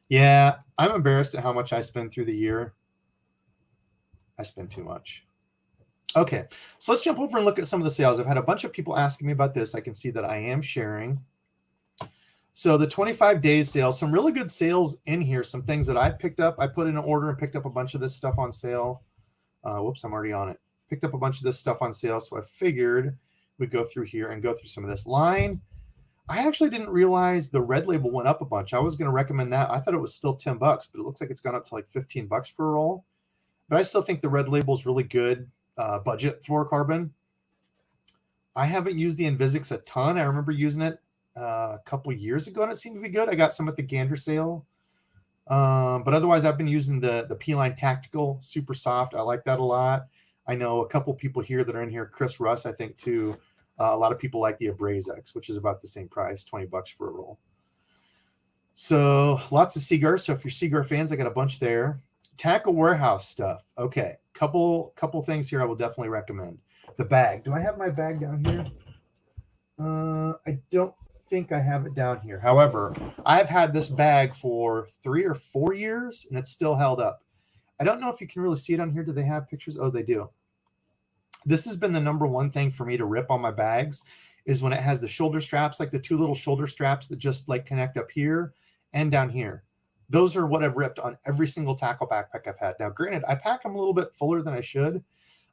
Yeah, I'm embarrassed at how much I spend through the year. I spend too much. Okay, so let's jump over and look at some of the sales. I've had a bunch of people asking me about this. I can see that I am sharing. So the 25 days sale, some really good sales in here, some things that I've picked up. I put in an order and picked up a bunch of this stuff on sale. Whoops, I'm already on it. Picked up a bunch of this stuff on sale, so I figured we'd go through here and go through some of this line. I actually didn't realize the red label went up a bunch. I was going to recommend that. I thought it was still $10, but it looks like it's gone up to like $15 for a roll. But I still think the red label is really good budget fluorocarbon. I haven't used the Invisix a ton. I remember using it a couple years ago, and it seemed to be good. I got some at the Gander sale. But otherwise, I've been using the P-Line Tactical, super soft. I like that a lot. I know a couple people here that are in here, Chris Russ, I think, too. A lot of people like the AbrazeX, which is about the same price, $20 for a roll. So lots of Seagar. So if you're Seagar fans, I got a bunch there. Tackle warehouse stuff. Okay, couple things here I will definitely recommend. The bag. Do I have my bag down here? I don't think I have it down here. However, I've had this bag for 3 or 4 years, and it's still held up. I don't know if you can really see it on here. Do they have pictures? Oh, they do. This has been the number one thing for me to rip on my bags is when it has the shoulder straps, like the 2 little shoulder straps that just like connect up here and down here. Those are what I've ripped on every single tackle backpack I've had. Now, granted, I pack them a little bit fuller than I should,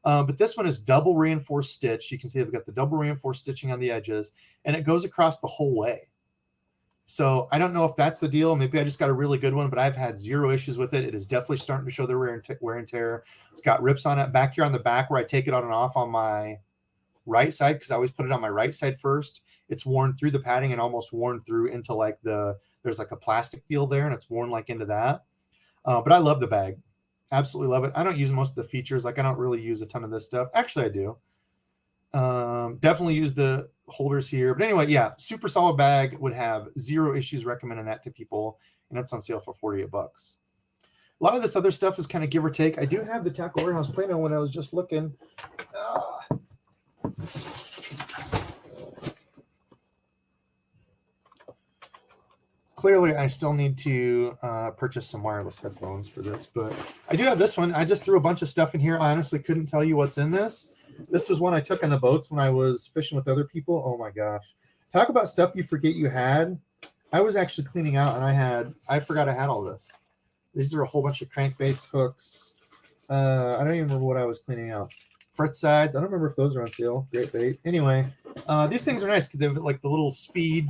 but this one is double reinforced stitch. You can see I've got the double reinforced stitching on the edges, and it goes across the whole way. So I don't know if that's the deal. Maybe I just got a really good one, but I've had 0 issues with it. It is definitely starting to show the wear and tear. It's got rips on it. Back here on the back where I take it on and off on my right side, because I always put it on my right side first, it's worn through the padding and almost worn through into like there's like a plastic deal there, and it's worn like into that. But I love the bag. Absolutely love it. I don't use most of the features. Like I don't really use a ton of this stuff. Actually, I do. Definitely use the holders here. But anyway, yeah, super solid bag. Would have 0 issues recommending that to people. And that's on sale for $48. A lot of this other stuff is kind of give or take. I do have the Tackle Warehouse Plano when I was just looking. Clearly, I still need to purchase some wireless headphones for this, but I do have this one. I just threw a bunch of stuff in here. I honestly couldn't tell you what's in this. This was one I took on the boats when I was fishing with other people. Oh my gosh. Talk about stuff you forget you had. I was actually cleaning out, and I forgot I had all this. These are a whole bunch of crankbaits, hooks. I don't even remember what I was cleaning out. Fret sides. I don't remember if those are on sale. Great bait. Anyway, these things are nice because they have like the little speed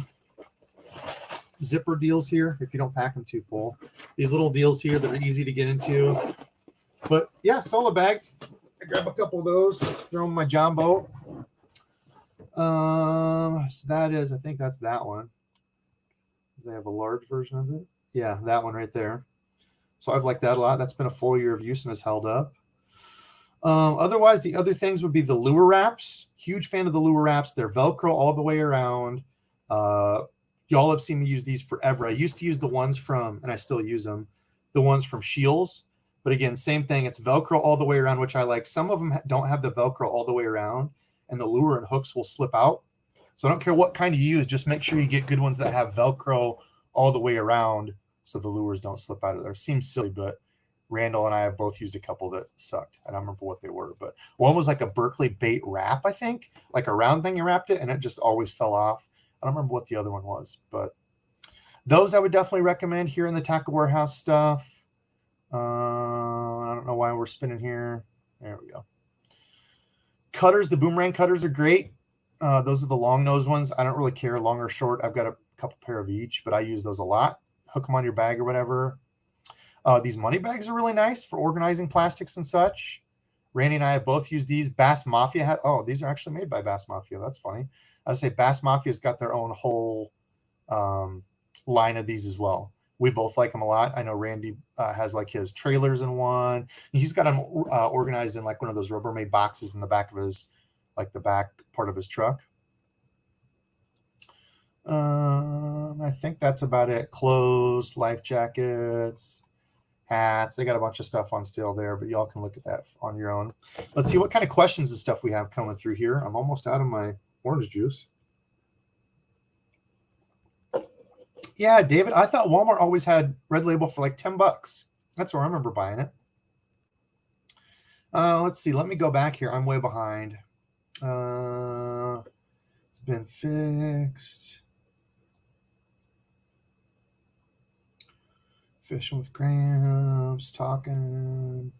zipper deals here if you don't pack them too full. These little deals here that are easy to get into. But yeah, solid bag. I grab a couple of those, throw them in my John boat. So that is, I think that's that one. They have a large version of it. Yeah, that one right there. So I've liked that a lot. That's been a full year of use and has held up. Otherwise, the other things would be the lure wraps. Huge fan of the lure wraps. They're Velcro all the way around. Y'all have seen me use these forever. I used to use the ones from, and I still use them, the ones from Shields. But again, same thing. It's Velcro all the way around, which I like. Some of them don't have the Velcro all the way around, and the lure and hooks will slip out. So I don't care what kind you use. Just make sure you get good ones that have Velcro all the way around so the lures don't slip out of there. Seems silly, but Randall and I have both used a couple that sucked. I don't remember what they were, but one was like a Berkeley bait wrap, I think. Like a round thing you wrapped it, and it just always fell off. I don't remember what the other one was, but those I would definitely recommend here in the Tackle Warehouse stuff. I don't know why we're spinning here. There we go. Cutters, the boomerang cutters are great. Those are the long nose ones. I don't really care long or short. I've got a couple pair of each, but I use those a lot. Hook them on your bag or whatever. These money bags are really nice for organizing plastics and such. Randy and I have both used these. Bass Mafia. These are actually made by Bass Mafia. That's funny. I would say Bass Mafia's got their own whole line of these as well. We both like them a lot. I know Randy has like his trailers in one. He's got them organized in like one of those Rubbermaid boxes in the back of his, like the back part of his truck. I think that's about it. Clothes, life jackets, hats. They got a bunch of stuff on sale there, but y'all can look at that on your own. Let's see what kind of questions and stuff we have coming through here. I'm almost out of my orange juice. Yeah, David, I thought Walmart always had Red Label for like $10. That's where I remember buying it. Let's see. Let me go back here. I'm way behind. It's been fixed. Fishing with Gramps, talking.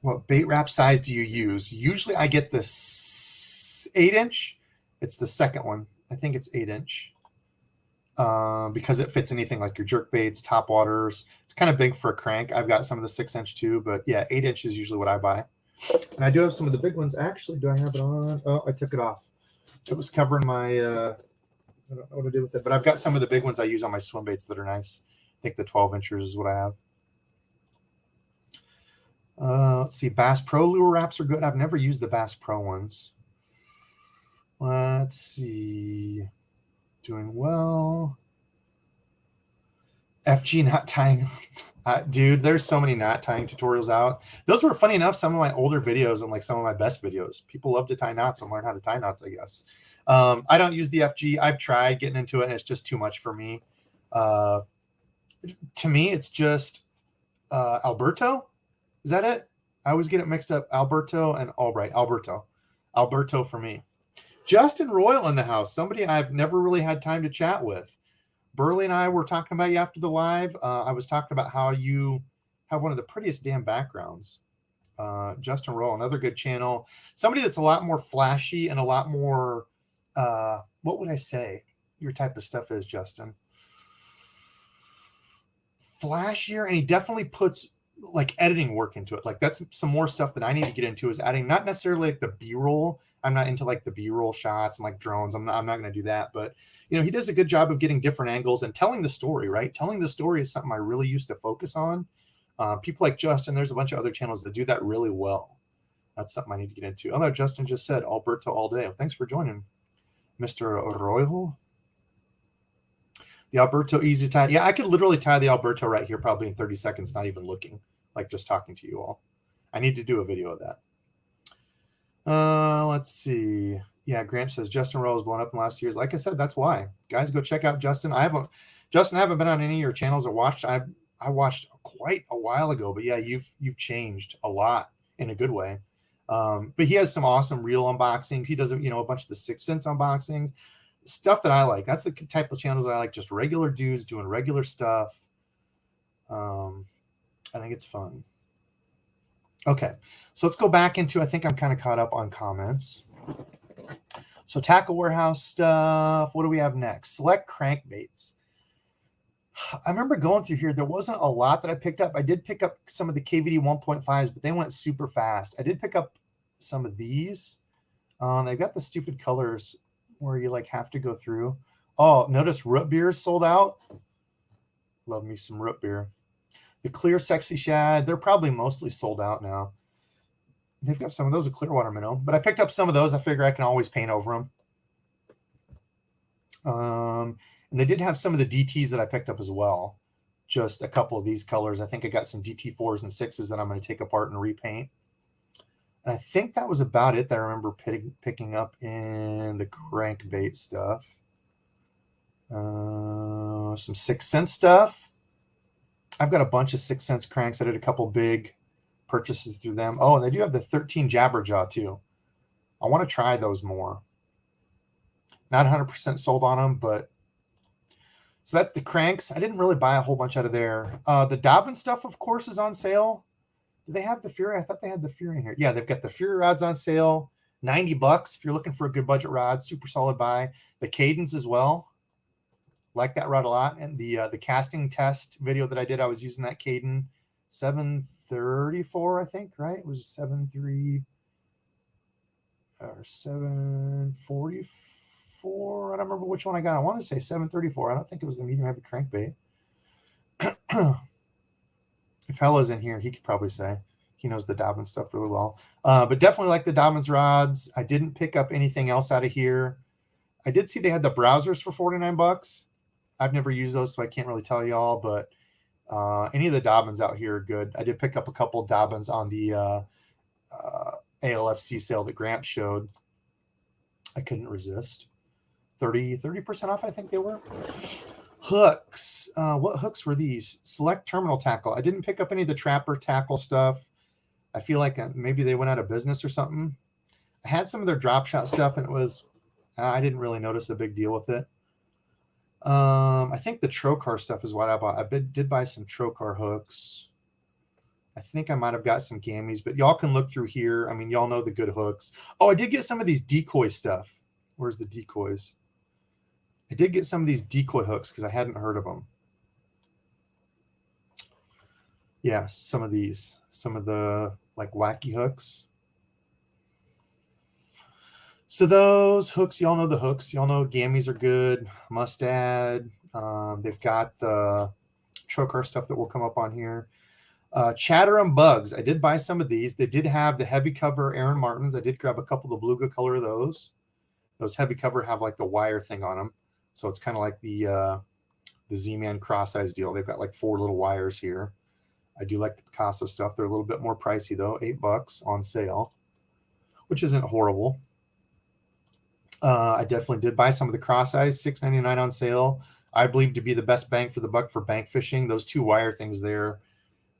What bait wrap size do you use? Usually I get this 8-inch. It's the second one. I think it's 8-inch. Because it fits anything like your jerk baits, top waters. It's kind of big for a crank. I've got some of the 6-inch too, but yeah, 8-inch is usually what I buy. And I do have some of the big ones. Actually, do I have it on? Oh, I took it off. It was covering my, I don't know what to do with it, but I've got some of the big ones I use on my swim baits that are nice. I think the 12-inchers is what I have. Let's see. Bass Pro lure wraps are good. I've never used the Bass Pro ones. Let's see. Doing well. FG knot tying. Dude, there's so many knot tying tutorials out. Those were, funny enough, some of my older videos and like some of my best videos. People love to tie knots and learn how to tie knots, I guess. I don't use the FG. I've tried getting into it, and it's just too much for me. To me, it's just Alberto. Is that it? I always get it mixed up. Alberto and Albright. Alberto for me. Justin Royal in the house. Somebody I've never really had time to chat with. Burley and I were talking about you after the live. I was talking about how you have one of the prettiest damn backgrounds. Justin Royal, another good channel. Somebody that's a lot more flashy and a lot more, what would I say your type of stuff is, Justin? Flashier, and he definitely puts like editing work into it. Like that's some more stuff that I need to get into, is adding not necessarily like the B-roll. I'm not into like the B-roll shots and like drones. I'm not going to do that, but you know, he does a good job of getting different angles and telling the story, right? Telling the story is something I really used to focus on. People like Justin, there's a bunch of other channels that do that really well. That's something I need to get into. Although Justin just said Alberto all day. Well, thanks for joining, Mr. Arroyo. The Alberto easy tie. Yeah, I could literally tie the Alberto right here probably in 30 seconds, not even looking, like just talking to you all. I need to do a video of that. Let's see. Yeah, Grant says Justin Rowe has blown up in the last years. Like I said, that's why. Guys, go check out Justin. I haven't been on any of your channels or watched. I watched quite a while ago, but yeah, you've changed a lot in a good way. But he has some awesome reel unboxings. He does a bunch of the 6 cents unboxings. Stuff that I like. That's the type of channels that I like, just regular dudes doing regular stuff. I think it's fun. Okay, so let's go back into, I think I'm kind of caught up on comments. So tackle warehouse stuff. What do we have next? Select crankbaits. I remember going through here. There wasn't a lot that I picked up. I did pick up some of the KVD 1.5s, but they went super fast. I did pick up some of these. They've got the stupid colors where you like have to go through. Oh, notice root beer is sold out. Love me some root beer. The clear sexy shad, they're probably mostly sold out now. They've got some of those at Clearwater minnow, but I picked up some of those. I figure I can always paint over them. And they did have some of the DTs that I picked up as well. Just a couple of these colors. I think I got some DT4s and 6s that I'm going to take apart and repaint. And I think that was about it that I remember picking up in the crankbait stuff. Some 6 cent stuff. I've got a bunch of 6 cents cranks. I did a couple big purchases through them. Oh, and they do have the 13 Jabberjaw too. I want to try those more. Not 100% sold on them, but so that's the cranks. I didn't really buy a whole bunch out of there. The Dobbin stuff, of course, is on sale. Do they have the Fury? I thought they had the Fury in here. Yeah, they've got the Fury rods on sale. $90 if you're looking for a good budget rod. Super solid buy. The Cadence as well. Like that rod a lot. And the casting test video that I did, I was using that Caden 734, I think, right? It was 73 or 744. I don't remember which one I got. I want to say 734. I don't think it was the medium heavy crankbait. If Hella's in here, he could probably say. He knows the Dobbin stuff really well. But definitely like the Dobbin's rods. I didn't pick up anything else out of here. I did see they had the browsers for $49. I've never used those, so I can't really tell y'all, but any of the Dobbins out here are good. I did pick up a couple of Dobbins on the ALFC sale that Gramps showed. I couldn't resist. 30% off, I think they were. Hooks. What hooks were these? Select terminal tackle. I didn't pick up any of the trapper tackle stuff. I feel like maybe they went out of business or something. I had some of their drop shot stuff, and it was, I didn't really notice a big deal with it. I think the Trocar stuff is what I bought. I did buy some Trocar hooks. I think I might have got some gammies, but y'all can look through here. I mean, y'all know the good hooks. Oh, I did get some of these decoy stuff. Where's the decoys? I did get some of these decoy hooks because I hadn't heard of them. Yeah, some of these. Some of the like wacky hooks. So those hooks, y'all know the hooks. Y'all know gammies are good. Mustad. They've got the Trocar stuff that will come up on here. Chatter and Bugs. I did buy some of these. They did have the heavy cover Aaron Martins. I did grab a couple of the beluga color of those. Those heavy cover have like the wire thing on them. So it's kind of like the Z-Man cross-eyes deal. They've got like 4 little wires here. I do like the Picasso stuff. They're a little bit more pricey though. $8 on sale, which isn't horrible. I definitely did buy some of the cross-eyes, $6.99 on sale. I believe to be the best bang for the buck for bank fishing. Those 2 wire things there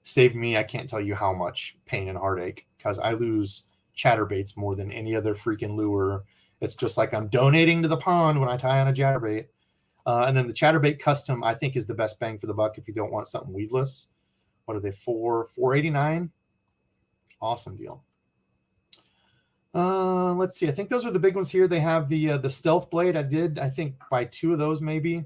saved me, I can't tell you how much pain and heartache, because I lose chatterbaits more than any other freaking lure. It's just like I'm donating to the pond when I tie on a chatterbait. And then the chatterbait custom, I think, is the best bang for the buck if you don't want something weedless. What are they for? $4.89? Awesome deal. Let's see. I think those are the big ones here. They have the stealth blade. I think, buy 2 of those maybe.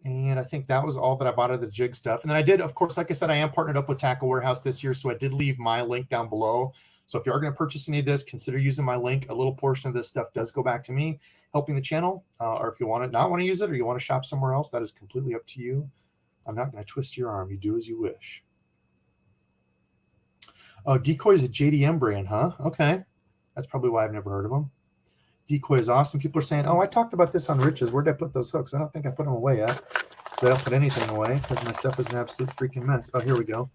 And I think that was all that I bought of the jig stuff. And then I did, of course, like I said, I am partnered up with Tackle Warehouse this year. So I did leave my link down below. So if you are going to purchase any of this, consider using my link. A little portion of this stuff does go back to me, helping the channel. Or if you not want to use it, or you want to shop somewhere else, that is completely up to you. I'm not going to twist your arm. You do as you wish. Oh, Decoy is a JDM brand, huh? Okay. That's probably why I've never heard of them. Decoy is awesome. People are saying, oh, I talked about this on Rich's. Where did I put those hooks? I don't think I put them away yet, because I don't put anything away because my stuff is an absolute freaking mess. Oh, here we go.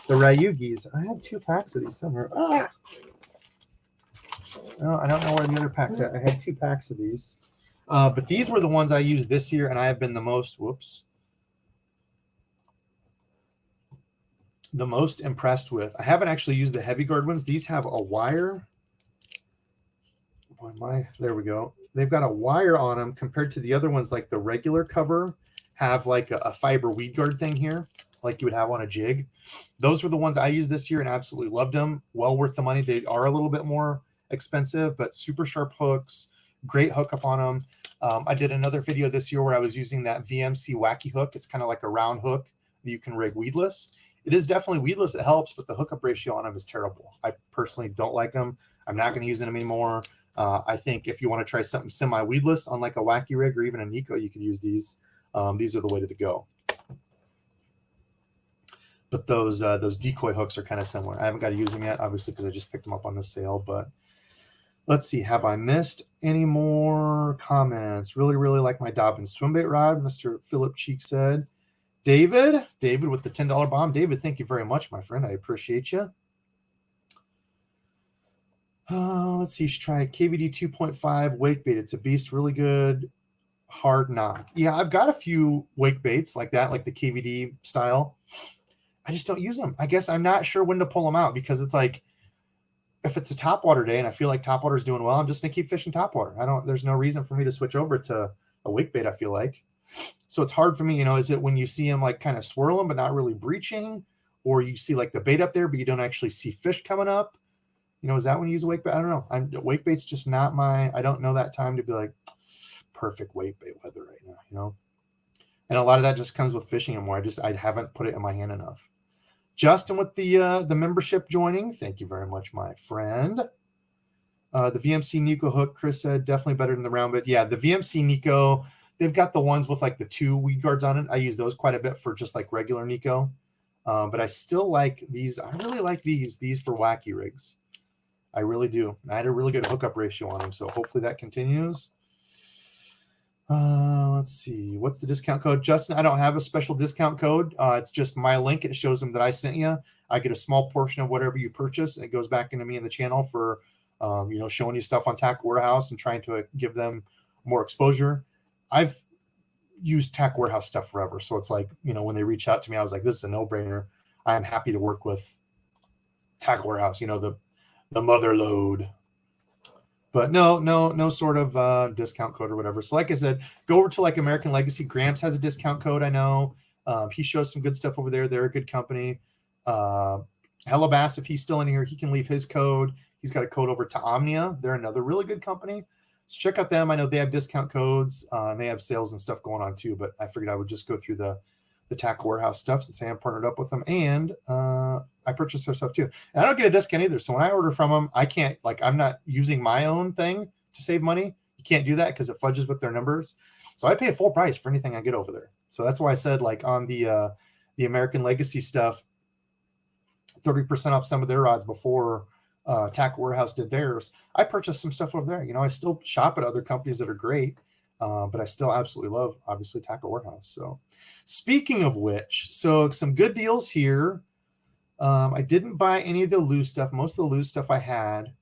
The Ryugis. I had 2 packs of these somewhere. Ah! Oh, I don't know where the other packs are. I had 2 packs of these. But these were the ones I used this year, and I have been the most, the most impressed with. I haven't actually used the heavy guard ones. These have a wire. There we go. They've got a wire on them compared to the other ones, like the regular cover have like a fiber weed guard thing here, like you would have on a jig. Those were the ones I used this year and absolutely loved them. Well worth the money. They are a little bit more expensive, but super sharp hooks, great hookup on them. I did another video this year where I was using that VMC wacky hook. It's kind of like a round hook that you can rig weedless. It is definitely weedless. It helps, but the hookup ratio on them is terrible. I personally don't like them. I'm not going to use them anymore. I think if you want to try something semi-weedless on like a wacky rig or even a Nico, you could use these. These are the way to go. But those decoy hooks are kind of similar. I haven't got to use them yet, obviously, because I just picked them up on the sale. But let's see. Have I missed any more comments? Really, really like my Dobbins Swimbait rod, Mr. Philip Cheek said. David with the $10 bomb. David, thank you very much, my friend. I appreciate you. Let's see. You should try KVD 2.5 wake bait. It's a beast. Really good. Hard knock. Yeah, I've got a few wake baits like that, like the KVD style. I just don't use them. I guess I'm not sure when to pull them out, because it's like, if it's a topwater day and I feel like topwater is doing well, I'm just going to keep fishing topwater. There's no reason for me to switch over to a wake bait, I feel like. So it's hard for me, is it when you see them like kind of swirling but not really breaching, or you see like the bait up there but you don't actually see fish coming up? Is that when you use a wake bait? I don't know. Wake bait's just not I don't know that time to be like perfect wake bait weather right now, And a lot of that just comes with fishing more. I haven't put it in my hand enough. Justin with the membership joining. Thank you very much, my friend. The VMC Nico hook, Chris said, definitely better than the round bait. Yeah, the VMC Nico, they've got the ones with like the 2 weed guards on it. I use those quite a bit for just like regular Nico. But I still like these. I really like these for wacky rigs. I really do. I had a really good hookup ratio on them, so hopefully that continues. Let's see. What's the discount code? Justin, I don't have a special discount code. It's just my link. It shows them that I sent you. I get a small portion of whatever you purchase, and it goes back into me in the channel for, showing you stuff on Tackle Warehouse and trying to give them more exposure. I've used Tack Warehouse stuff forever. So it's like, you know, when they reach out to me, I was like, this is a no-brainer. I am happy to work with Tack Warehouse, you know, the mother load. But no sort of discount code or whatever. So like I said, go over to like American Legacy. Gramps has a discount code, I know. He shows some good stuff over there. They're a good company. Hello Bass, if he's still in here, he can leave his code. He's got a code over to Omnia. They're another really good company. So check out them. I know they have discount codes and they have sales and stuff going on too, but I figured I would just go through the Tack Warehouse stuff since I am partnered up with them, and I purchased their stuff too. And I don't get a discount either. So when I order from them, I can't, like, I'm not using my own thing to save money. You can't do that because it fudges with their numbers. So I pay a full price for anything I get over there. So that's why I said, like, on the American Legacy stuff, 30% off some of their rods before Tack Warehouse did theirs. I purchased some stuff over there. You know, I still shop at other companies that are great, but I still absolutely love, obviously, Tack Warehouse. So speaking of which, so some good deals here. I didn't buy any of the loose stuff. Most of the loose stuff I had.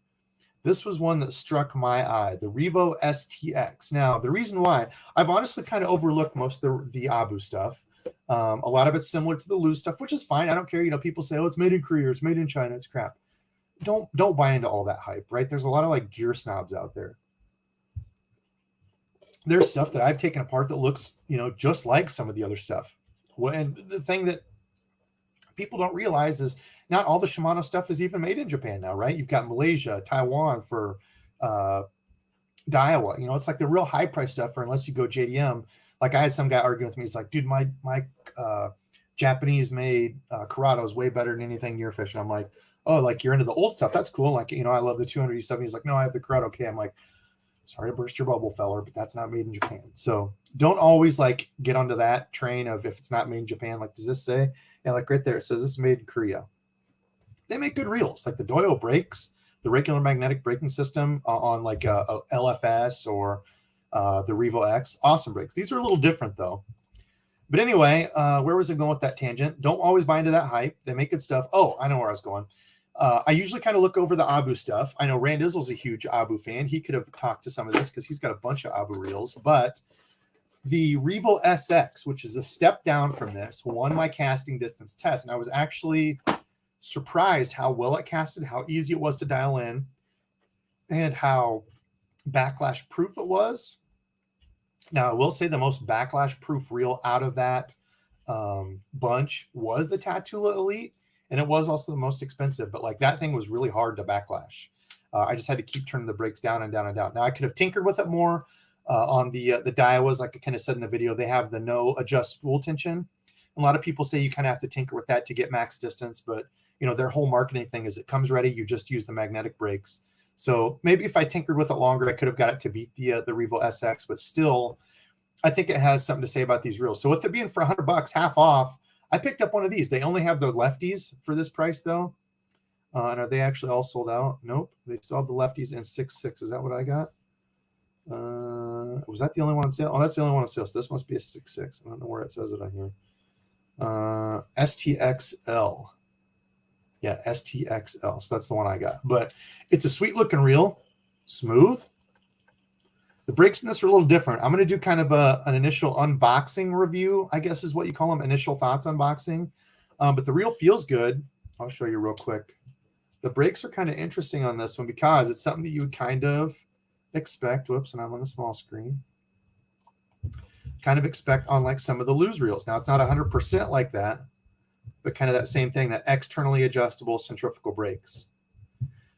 This was one that struck my eye, the Revo STX. Now, the reason why, I've honestly kind of overlooked most of the Abu stuff. A lot of it's similar to the loose stuff, which is fine. I don't care. You know, people say, oh, it's made in Korea, it's made in China, it's crap. Don't buy into all that hype, right? There's a lot of like gear snobs out there. There's stuff that I've taken apart that looks, you know, just like some of the other stuff. And the thing that people don't realize is not all the Shimano stuff is even made in Japan now, right? You've got Malaysia, Taiwan for Daiwa. You know, it's like the real high price stuff, or unless you go JDM. Like I had some guy arguing with me. He's like, dude, my Japanese made Corrado is way better than anything you're fishing. I'm like, oh, like you're into the old stuff. That's cool. Like, you know, I love the 200E7. He's like, no, I have the Corrado. Okay. I'm like, sorry to burst your bubble, feller, but that's not made in Japan. So don't always like get onto that train of if it's not made in Japan. Like, does this say? Yeah, like right there, it says this is made in Korea. They make good reels, like the Doyo brakes, the regular magnetic braking system on like a LFS or the Revo X. Awesome brakes. These are a little different though. But anyway, where was I going with that tangent? Don't always buy into that hype. They make good stuff. Oh, I know where I was going. I usually kind of look over the Abu stuff. I know Rand Izzle's a huge Abu fan. He could have talked to some of this because he's got a bunch of Abu reels. But the Revo SX, which is a step down from this, won my casting distance test. And I was actually surprised how well it casted, how easy it was to dial in, and how backlash proof it was. Now, I will say the most backlash proof reel out of that bunch was the Tatula Elite. And it was also the most expensive, but like that thing was really hard to backlash. I just had to keep turning the brakes down and down and down. Now I could have tinkered with it more on the Daiwas, like I kind of said in the video. They have the no adjust spool tension. A lot of people say you kind of have to tinker with that to get max distance, but you know their whole marketing thing is it comes ready. You just use the magnetic brakes. So maybe if I tinkered with it longer, I could have got it to beat the Revo SX. But still, I think it has something to say about these reels. So with it being for $100, half off. I picked up one of these. They only have the lefties for this price, though. And are they actually all sold out? Nope. They still have the lefties in 6.6. Is that what I got? Was that the only one on sale? Oh, that's the only one on sale. So this must be a 6.6. I don't know where it says it on here. STXL. Yeah, STXL. So that's the one I got. But it's a sweet-looking reel. Smooth. The brakes in this are a little different. I'm going to do kind of an initial unboxing review, I guess is what you call them, initial thoughts unboxing. But the reel feels good. I'll show you real quick. The brakes are kind of interesting on this one because it's something that you would kind of expect. Whoops, and I'm on the small screen. Kind of expect on like some of the loose reels. Now, it's not 100% like that, but kind of that same thing, that externally adjustable centrifugal brakes.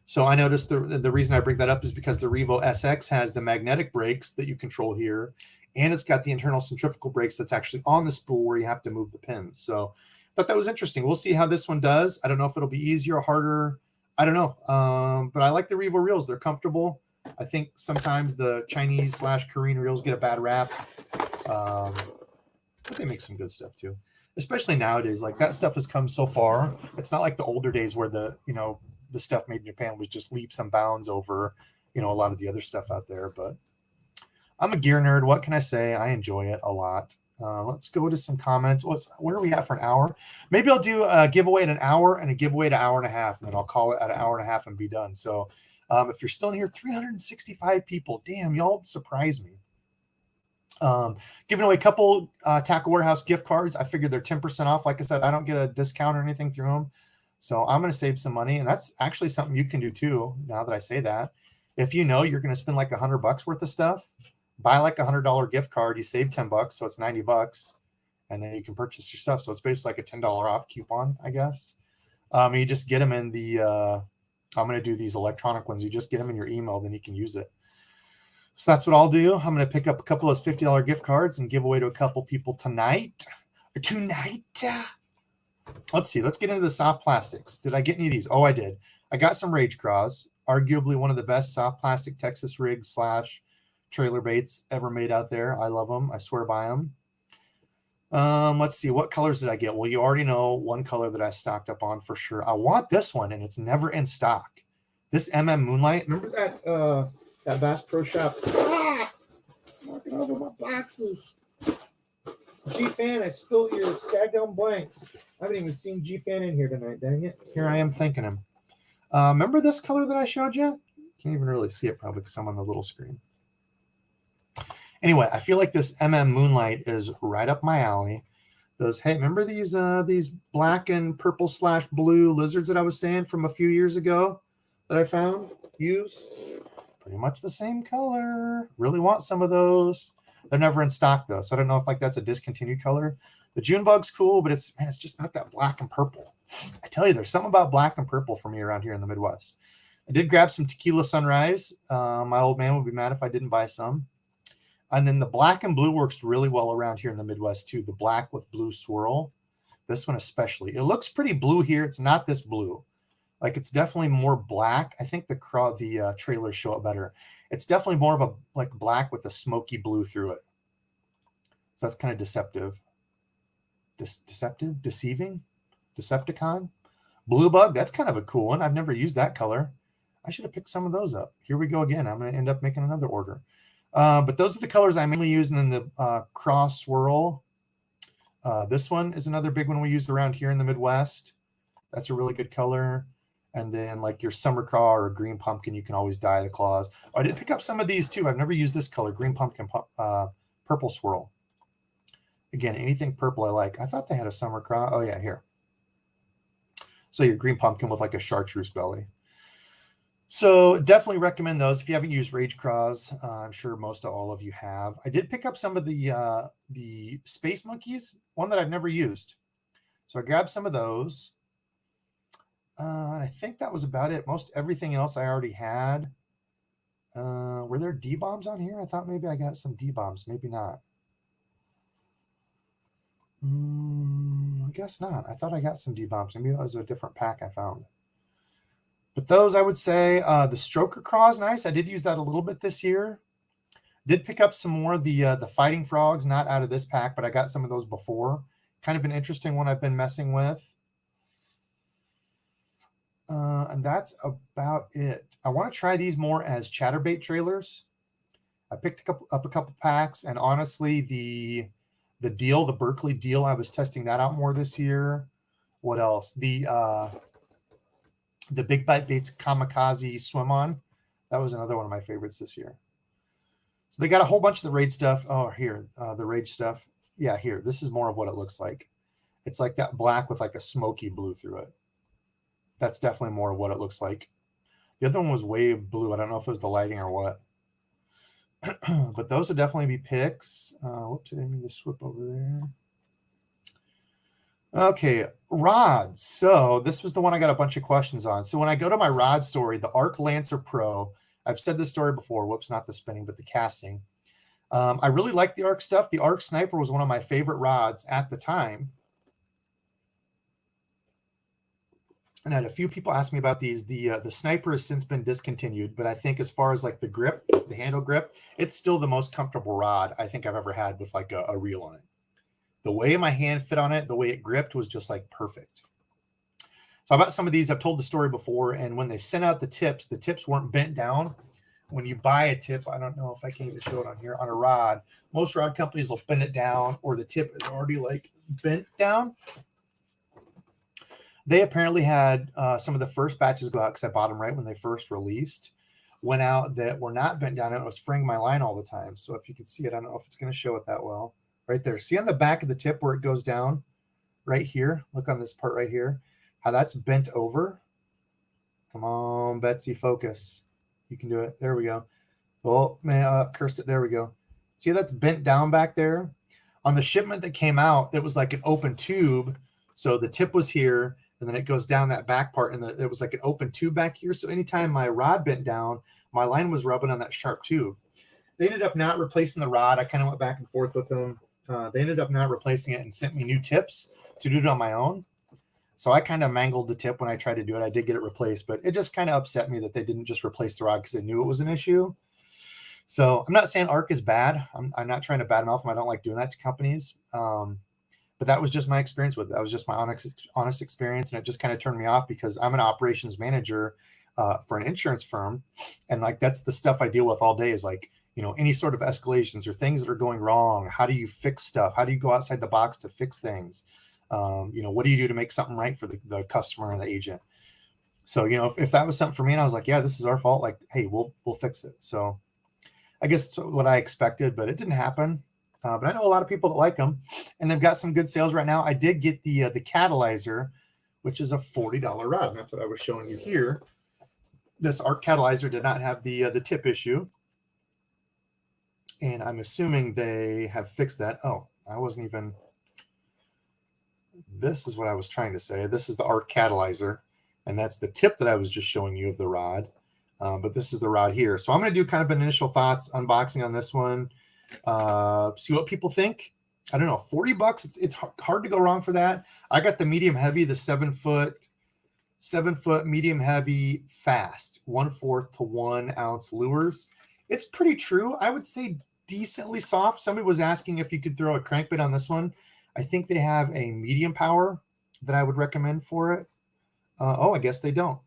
So I noticed the reason I bring that up is because the Revo SX has the magnetic brakes that you control here, and it's got the internal centrifugal brakes that's actually on the spool where you have to move the pins. So I thought that was interesting. We'll see how this one does. I don't know if it'll be easier or harder. I don't know. But I like the Revo reels. They're comfortable. I think sometimes the Chinese/Korean reels get a bad rap. But they make some good stuff too. Especially nowadays. Like that stuff has come so far. It's not like the older days where the stuff made in Japan was just leaps and bounds over, a lot of the other stuff out there. But I'm a gear nerd. What can I say? I enjoy it a lot. Let's go to some comments. Where are we at for an hour? Maybe I'll do a giveaway at an hour and a giveaway at an hour and a half, and then I'll call it at an hour and a half and be done. So if you're still in here, 365 people. Damn, y'all surprise me. Giving away a couple Tackle Warehouse gift cards. I figured they're 10% off. Like I said, I don't get a discount or anything through them. So I'm going to save some money. And that's actually something you can do too, now that I say that. If you know you're going to spend like $100 worth of stuff, buy like $100 gift card. You save $10, so it's $90. And then you can purchase your stuff. So it's basically like a $10 off coupon, I guess. You just get them in the, I'm going to do these electronic ones. You just get them in your email, then you can use it. So that's what I'll do. I'm going to pick up a couple of those $50 gift cards and give away to a couple people tonight. Let's see. Let's get into the soft plastics. Did I get any of these? Oh, I did. I got some Rage Craws, arguably one of the best soft plastic Texas rig / trailer baits ever made out there. I love them. I swear by them. Let's see. What colors did I get? Well, you already know one color that I stocked up on for sure. I want this one, and it's never in stock. This Moonlight. Remember that Bass Pro Shop? Knocking over my boxes. G-Fan, I spilled your daggum blanks. I haven't even seen G-Fan in here tonight, dang it. Here I am thanking him. Remember this color that I showed you? Can't even really see it probably because I'm on the little screen. Anyway, I feel like this Moonlight is right up my alley. Those, hey, remember these black and purple / blue lizards that I was saying from a few years ago that I found? Used? Pretty much the same color. Really want some of those. They're never in stock though, so I don't know if like that's a discontinued color. The June Bug's cool, but it's just not that black and purple. I tell you, there's something about black and purple for me around here in the Midwest. I did grab some Tequila Sunrise. My old man would be mad if I didn't buy some. And then the black and blue works really well around here in the Midwest too. The black with blue swirl. This one especially. It looks pretty blue here. It's not this blue. Like it's definitely more black. I think the trailers show it better. It's definitely more of a like black with a smoky blue through it. So that's kind of deceptive. Deceiving? Decepticon? Blue Bug, that's kind of a cool one. I've never used that color. I should have picked some of those up. Here we go again. I'm going to end up making another order. But those are the colors I mainly use. And then the Cross Swirl. This one is another big one we use around here in the Midwest. That's a really good color. And then like your Summer Craw or Green Pumpkin, you can always dye the claws. Oh, I did pick up some of these too. I've never used this color, Green Pumpkin, Purple Swirl. Again, anything purple I like. I thought they had a Summer Craw. Oh yeah, here. So your Green Pumpkin with like a chartreuse belly. So definitely recommend those. If you haven't used Rage Craws, I'm sure most of all of you have. I did pick up some of the Space Monkeys, one that I've never used. So I grabbed some of those. And I think that was about it. Most everything else I already had. Were there D-bombs on here? I thought maybe I got some D-bombs. Maybe not. I guess not. I thought I got some D-bombs. Maybe it was a different pack I found. But those, I would say, the Stroker Craw is nice. I did use that a little bit this year. Did pick up some more of the Fighting Frogs, not out of this pack, but I got some of those before. Kind of an interesting one I've been messing with. And that's about it. I want to try these more as chatterbait trailers. I picked up a couple packs, and honestly, the Berkeley deal, I was testing that out more this year. What else? The Big Bite Baits Kamikaze Swim On. That was another one of my favorites this year. So they got a whole bunch of the Rage stuff. Oh, here, the Rage stuff. Yeah, here. This is more of what it looks like. It's like that black with like a smoky blue through it. That's definitely more of what it looks like. The other one was way blue. I don't know if it was the lighting or what. But those would definitely be picks. Whoops, I didn't mean to swip over there. Okay, rods. So this was the one I got a bunch of questions on. So when I go to my rod story, the Arc Lancer Pro, I've said this story before. Whoops, not the spinning, but the casting. I really like the Arc stuff. The Arc Sniper was one of my favorite rods at the time. And I had a few people ask me about these. The Sniper has since been discontinued, but I think as far as like the grip, the handle grip, it's still the most comfortable rod I think I've ever had with like a reel on it. The way my hand fit on it, the way it gripped was just like perfect. So about some of these, I've told the story before, and when they sent out the tips weren't bent down. When you buy a tip, I don't know if I can even show it on here, on a rod, most rod companies will bend it down, or the tip is already like bent down. They apparently had some of the first batches go out because I bought them right when they first released went out that were not bent down, and it was fraying my line all the time. So if you can see it, I don't know if it's going to show it that well. Right there. See on the back of the tip where it goes down right here? Look on this part right here, how that's bent over. Come on, Betsy, focus. You can do it. There we go. Oh, man, cursed it. There we go. See, that's bent down back there. On the shipment that came out, it was like an open tube. So the tip was here, and then it goes down that back part, and it was like an open tube back here. So anytime my rod bent down, my line was rubbing on that sharp tube. They ended up not replacing the rod. I kind of went back and forth with them. They ended up not replacing it and sent me new tips to do it on my own. So I kind of mangled the tip when I tried to do it. I did get it replaced, but it just kind of upset me that they didn't just replace the rod because they knew it was an issue. So I'm not saying ARC is bad. I'm not trying to badmouth them. I don't like doing that to companies. But that was just my experience with it. That was just my honest experience. And it just kind of turned me off because I'm an operations manager for an insurance firm. And like, that's the stuff I deal with all day is like, you know, any sort of escalations or things that are going wrong. How do you fix stuff? How do you go outside the box to fix things? You know, what do you do to make something right for the customer and the agent? So, you know, if that was something for me and I was like, yeah, this is our fault. Like, hey, we'll fix it. So I guess it's what I expected, but it didn't happen. But I know a lot of people that like them, and they've got some good sales right now. I did get the catalyzer, which is a $40 rod. And that's what I was showing you here. This ARC catalyzer did not have the tip issue. And I'm assuming they have fixed that. Oh, I wasn't even. This is what I was trying to say. This is the ARC catalyzer, and that's the tip that I was just showing you of the rod. But this is the rod here. So I'm going to do kind of an initial thoughts unboxing on this one. See what people think. I don't know, $40. It's hard to go wrong for that. I got the medium heavy, the 7 foot medium heavy fast 1/4 to 1 ounce lures. It's pretty true. I would say decently soft. Somebody was asking if you could throw a crankbait on this one. I think they have a medium power that I would recommend for it. Oh, I guess they don't.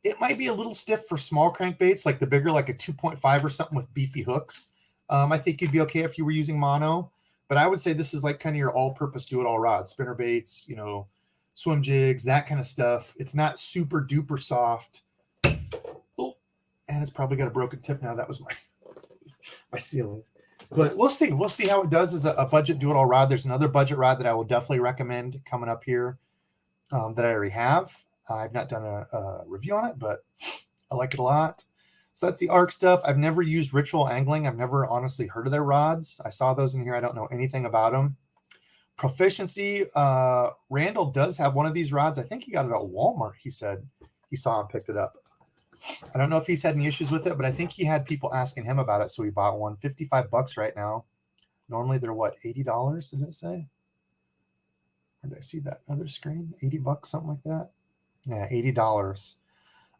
It might be a little stiff for small crankbaits, like the bigger, like a 2.5 or something with beefy hooks. I think you'd be okay if you were using mono, but I would say this is like kind of your all-purpose do-it-all rod, spinner baits, you know, swim jigs, that kind of stuff. It's not super duper soft. Oh, and it's probably got a broken tip now. That was my ceiling. But we'll see. We'll see how it does as a budget do-it-all rod. There's another budget rod that I will definitely recommend coming up here that I already have. I've not done a review on it, but I like it a lot. So that's the ARC stuff. I've never used Ritual Angling. I've never honestly heard of their rods. I saw those in here. I don't know anything about them. Proficiency. Randall does have one of these rods. I think he got it at Walmart. He said he saw and picked it up. I don't know if he's had any issues with it, but I think he had people asking him about it, so he bought one. $55 right now. Normally they're what, $80? Did it say? Where did I see that other screen? $80, something like that. Yeah, $80.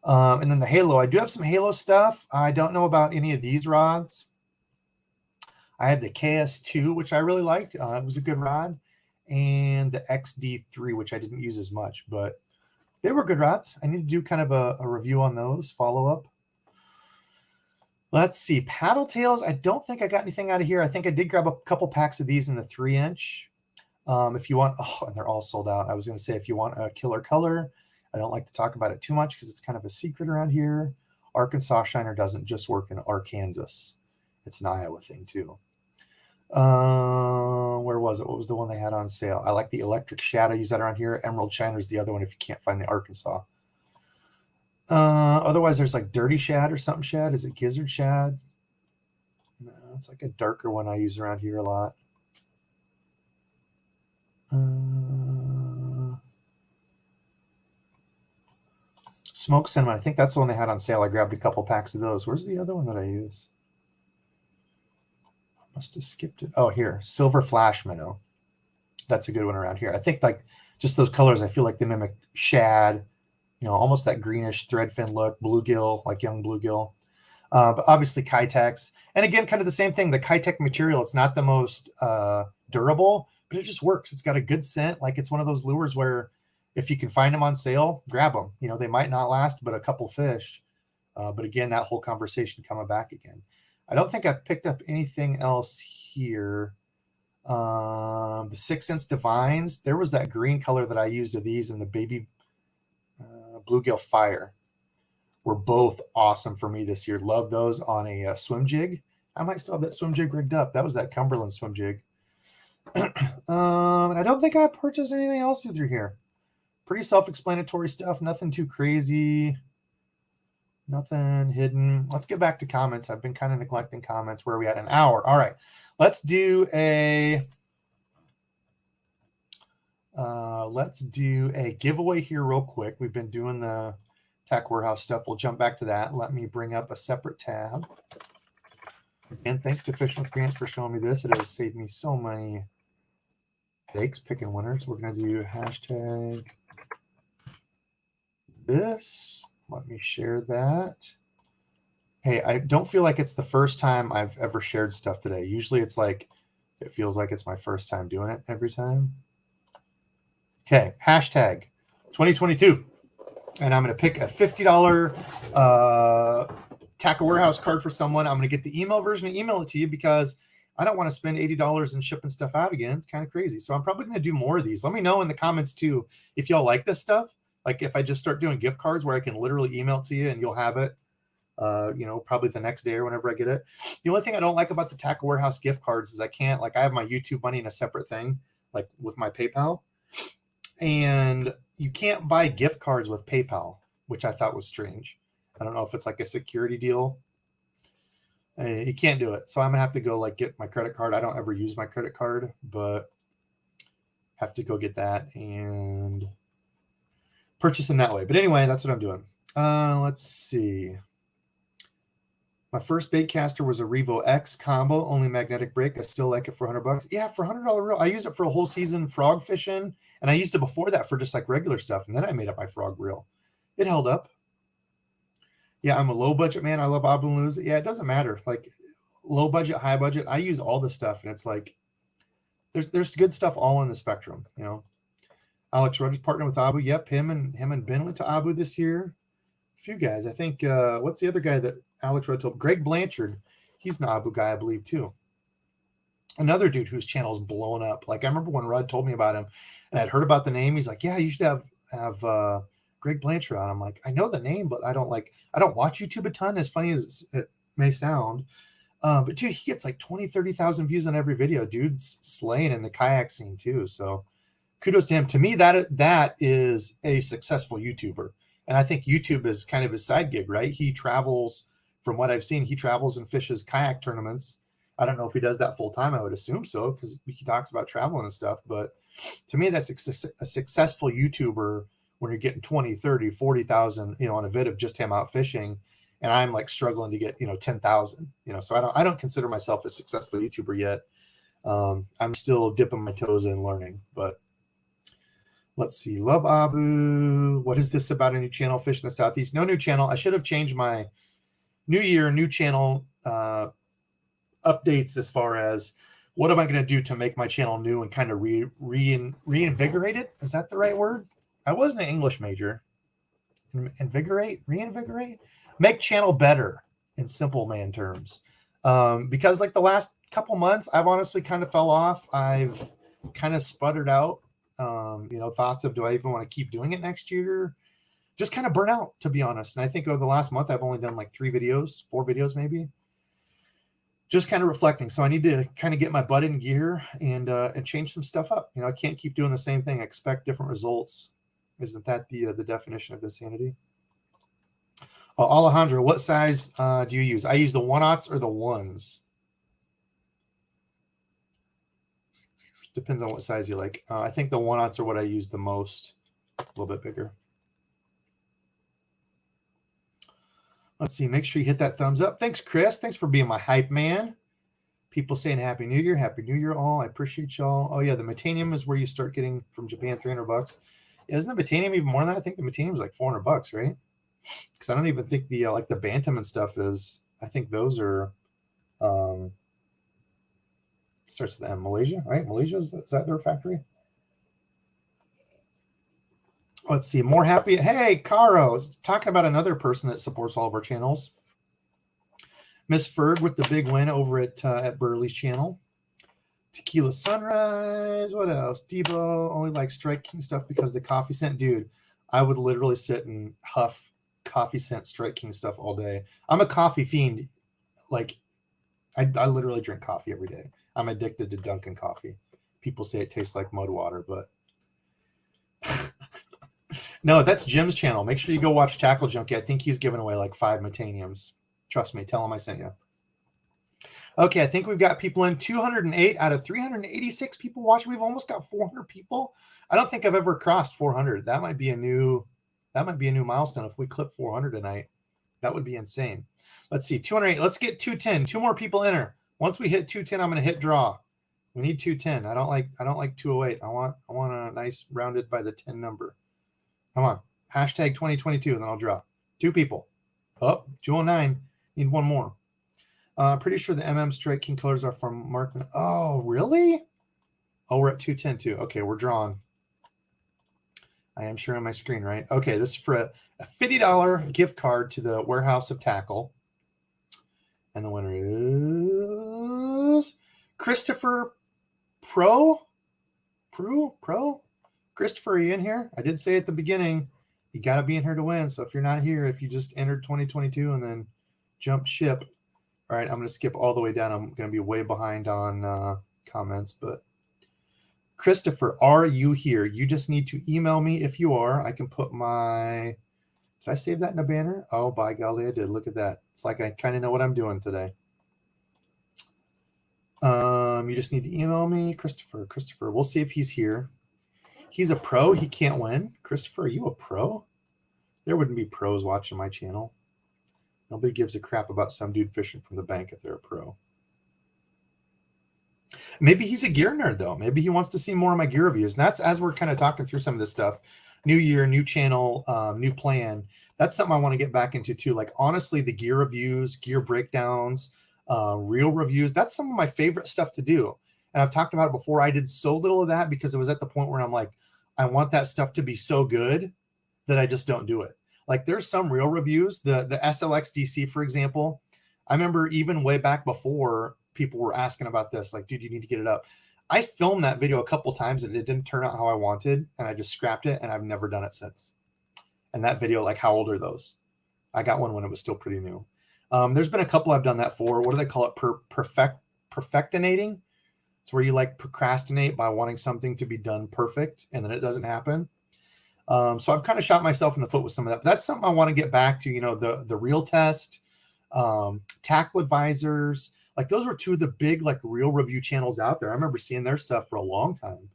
And then the Halo. I do have some Halo stuff. I don't know about any of these rods. I have the KS2, which I really liked. It was a good rod. And the XD3, which I didn't use as much, but they were good rods. I need to do kind of a review on those, follow-up. Let's see. Paddle tails. I don't think I got anything out of here. I think I did grab a couple packs of these in the 3-inch. If you want, oh, and they're all sold out. I was going to say, if you want a killer color, I don't like to talk about it too much because it's kind of a secret around here. Arkansas Shiner doesn't just work in Arkansas. It's an Iowa thing too. Where was it? What was the one they had on sale? I like the Electric Shadow. Use that around here. Emerald Shiner is the other one if you can't find the Arkansas. Otherwise, there's like Dirty Shad or something shad. Is it Gizzard Shad? No, it's like a darker one I use around here a lot. Smoked Cinnamon. I think that's the one they had on sale. I grabbed a couple packs of those. Where's the other one that I use? Must have skipped it. Oh, here. Silver Flash Minnow. That's a good one around here. I think like just those colors, I feel like they mimic shad, you know, almost that greenish threadfin look, bluegill, like young bluegill. But obviously Kitex. And again, kind of the same thing. The Kitex material, it's not the most durable, but it just works. It's got a good scent. Like it's one of those lures where if you can find them on sale, grab them. You know, they might not last, but a couple fish. But again, that whole conversation coming back again. I don't think I've picked up anything else here. The 6 Sense Divines. There was that green color that I used of these in the baby bluegill fire. were both awesome for me this year. Love those on a swim jig. I might still have that swim jig rigged up. That was that Cumberland swim jig. And I don't think I purchased anything else through here. Pretty self-explanatory stuff. Nothing too crazy. Nothing hidden. Let's get back to comments. I've been kind of neglecting comments. Where are we at? An hour. All right. Let's do a giveaway here real quick. We've been doing the Tackle Warehouse stuff. We'll jump back to that. Let me bring up a separate tab. And thanks to Fishing with Grant for showing me this. It has saved me so many headaches picking winners. We're going to do hashtag this. Let me share that. Hey, I don't feel like it's the first time I've ever shared stuff today. Usually it's like, it feels like it's my first time doing it every time. Okay, hashtag 2022. And I'm going to pick a $50 Tackle Warehouse card for someone. I'm going to get the email version and email it to you because I don't want to spend $80 in shipping stuff out again. It's kind of crazy. So I'm probably going to do more of these. Let me know in the comments too if y'all like this stuff. Like if I just start doing gift cards where I can literally email it to you and you'll have it, probably the next day or whenever I get it. The only thing I don't like about the Tackle Warehouse gift cards is I have my YouTube money in a separate thing, like with my PayPal. And you can't buy gift cards with PayPal, which I thought was strange. I don't know if it's like a security deal. You can't do it. So I'm going to have to go like get my credit card. I don't ever use my credit card, but have to go get that and purchase them that way. But anyway, that's what I'm doing. Let's see. My first bait caster was a Revo X combo, only magnetic break. I still like it for $100. Yeah, for $100 reel. I used it for a whole season frog fishing, and I used it before that for just like regular stuff, and then I made up my frog reel. It held up. Yeah, I'm a low budget man. I love Abulus. Yeah, it doesn't matter. Like low budget, high budget. I use all this stuff, and it's like there's good stuff all in the spectrum. Alex Rogers partnered with Abu. Yep, him and Ben went to Abu this year. A few guys. I think what's the other guy that Alex Rogers told? Greg Blanchard. He's an Abu guy, I believe, too. Another dude whose channel's blown up. Like I remember when Rudd told me about him, and I'd heard about the name. He's like, "Yeah, you should have Greg Blanchard on." I'm like, I know the name, but I don't watch YouTube a ton. As funny as it may sound, but dude, he gets like 20, 30,000 views on every video. Dude's slaying in the kayak scene too. So kudos to him. To me, that is a successful YouTuber. And I think YouTube is kind of his side gig, right? He travels, from what I've seen, he travels and fishes kayak tournaments. I don't know if he does that full time. I would assume so because he talks about traveling and stuff. But to me, that's a successful YouTuber when you're getting 20, 30, 40,000, on a vid of just him out fishing. And I'm like struggling to get, 10,000, so I don't consider myself a successful YouTuber yet. I'm still dipping my toes in learning, but let's see. Love Abu. What is this about a new channel? Fish in the Southeast? No new channel. I should have changed my new year, new channel updates as far as what am I going to do to make my channel new and kind of reinvigorate it? Is that the right word? I wasn't an English major. Reinvigorate? Make channel better in simple man terms. Because like the last couple months, I've honestly kind of fell off. I've kind of sputtered out. Thoughts of, do I even want to keep doing it next year? Just kind of burn out, to be honest. And I think over the last month, I've only done like 4 videos maybe. Just kind of reflecting. So I need to kind of get my butt in gear and change some stuff up. I can't keep doing the same thing. Expect different results. Isn't that the definition of insanity? Alejandro, what size do you use? I use the 1/0 or the 1s. Depends on what size you like. I think the 1/0 are what I use the most. A little bit bigger. Let's see. Make sure you hit that thumbs up. Thanks, Chris. Thanks for being my hype man. People saying Happy New Year. Happy New Year all. I appreciate y'all. Oh, yeah. The Metanium is where you start getting from Japan, $300. Isn't the Metanium even more than that? I think the Metanium is like $400, right? Because I don't even think the like the Bantam and stuff is. I think those are starts with M. Malaysia, right? Malaysia, is that their factory? Let's see. More happy. Hey, Caro, talking about another person that supports all of our channels. Miss Ferg with the big win over at Burley's channel. Tequila Sunrise. What else? Debo only likes Strike King stuff because the coffee scent. Dude, I would literally sit and huff coffee scent Strike King stuff all day. I'm a coffee fiend. Like, I literally drink coffee every day. I'm addicted to Dunkin' coffee. People say it tastes like mud water, but no, that's Jim's channel. Make sure you go watch Tackle Junkie. I think he's giving away like 5 metaniums. Trust me, tell him I sent you. Okay, I think we've got people in. 208 out of 386 people watching. We've almost got 400 people. I don't think I've ever crossed 400. That might be a new milestone if we clip 400 tonight. That would be insane. Let's see, 208. Let's get 210. 2 more people enter. Once we hit 210, I'm going to hit draw. We need 210. I don't like 208. I want a nice rounded by the 10 number. Come on. Hashtag 2022, and then I'll draw. 2 people. Oh, 209. Need 1 more. Pretty sure the MM Strike King colors are from Mark. Oh, really? Oh, we're at 210 too. Okay, we're drawn. I am sharing my screen, right? Okay, this is for a $50 gift card to the Warehouse of Tackle. And the winner is Christopher Pro. Christopher, are you in here? I did say at the beginning, you got to be in here to win. So if you're not here, if you just entered 2022 and then jump ship. All right, I'm going to skip all the way down. I'm going to be way behind on comments, but Christopher, are you here? You just need to email me if you are. I can put my, did I save that in a banner? Oh, by golly, I did. Look at that. It's like I kind of know what I'm doing today. You just need to email me, Christopher. Christopher, we'll see if he's here. He's a pro. He can't win. Christopher, are you a pro? There wouldn't be pros watching my channel. Nobody gives a crap about some dude fishing from the bank if they're a pro. Maybe he's a gear nerd, though. Maybe he wants to see more of my gear reviews. And that's as we're kind of talking through some of this stuff. New year, new channel, new plan. That's something I want to get back into, too. Like, honestly, the gear reviews, gear breakdowns, reel reviews, that's some of my favorite stuff to do. And I've talked about it before. I did so little of that because it was at the point where I'm like, I want that stuff to be so good that I just don't do it. Like, there's some reel reviews, the SLX DC, for example. I remember even way back before people were asking about this, like, dude, you need to get it up. I filmed that video a couple times and it didn't turn out how I wanted, and I just scrapped it, and I've never done it since. And that video, like, how old are those? I got one when it was still pretty new. There's been a couple I've done that for. What do they call it? Perfectinating. It's where you like procrastinate by wanting something to be done perfect, and then it doesn't happen. So I've kind of shot myself in the foot with some of that. That's something I want to get back to, you know, the reel test, Tackle Advisors. Like, those were 2 of the big, like, reel review channels out there. I remember seeing their stuff for a long time.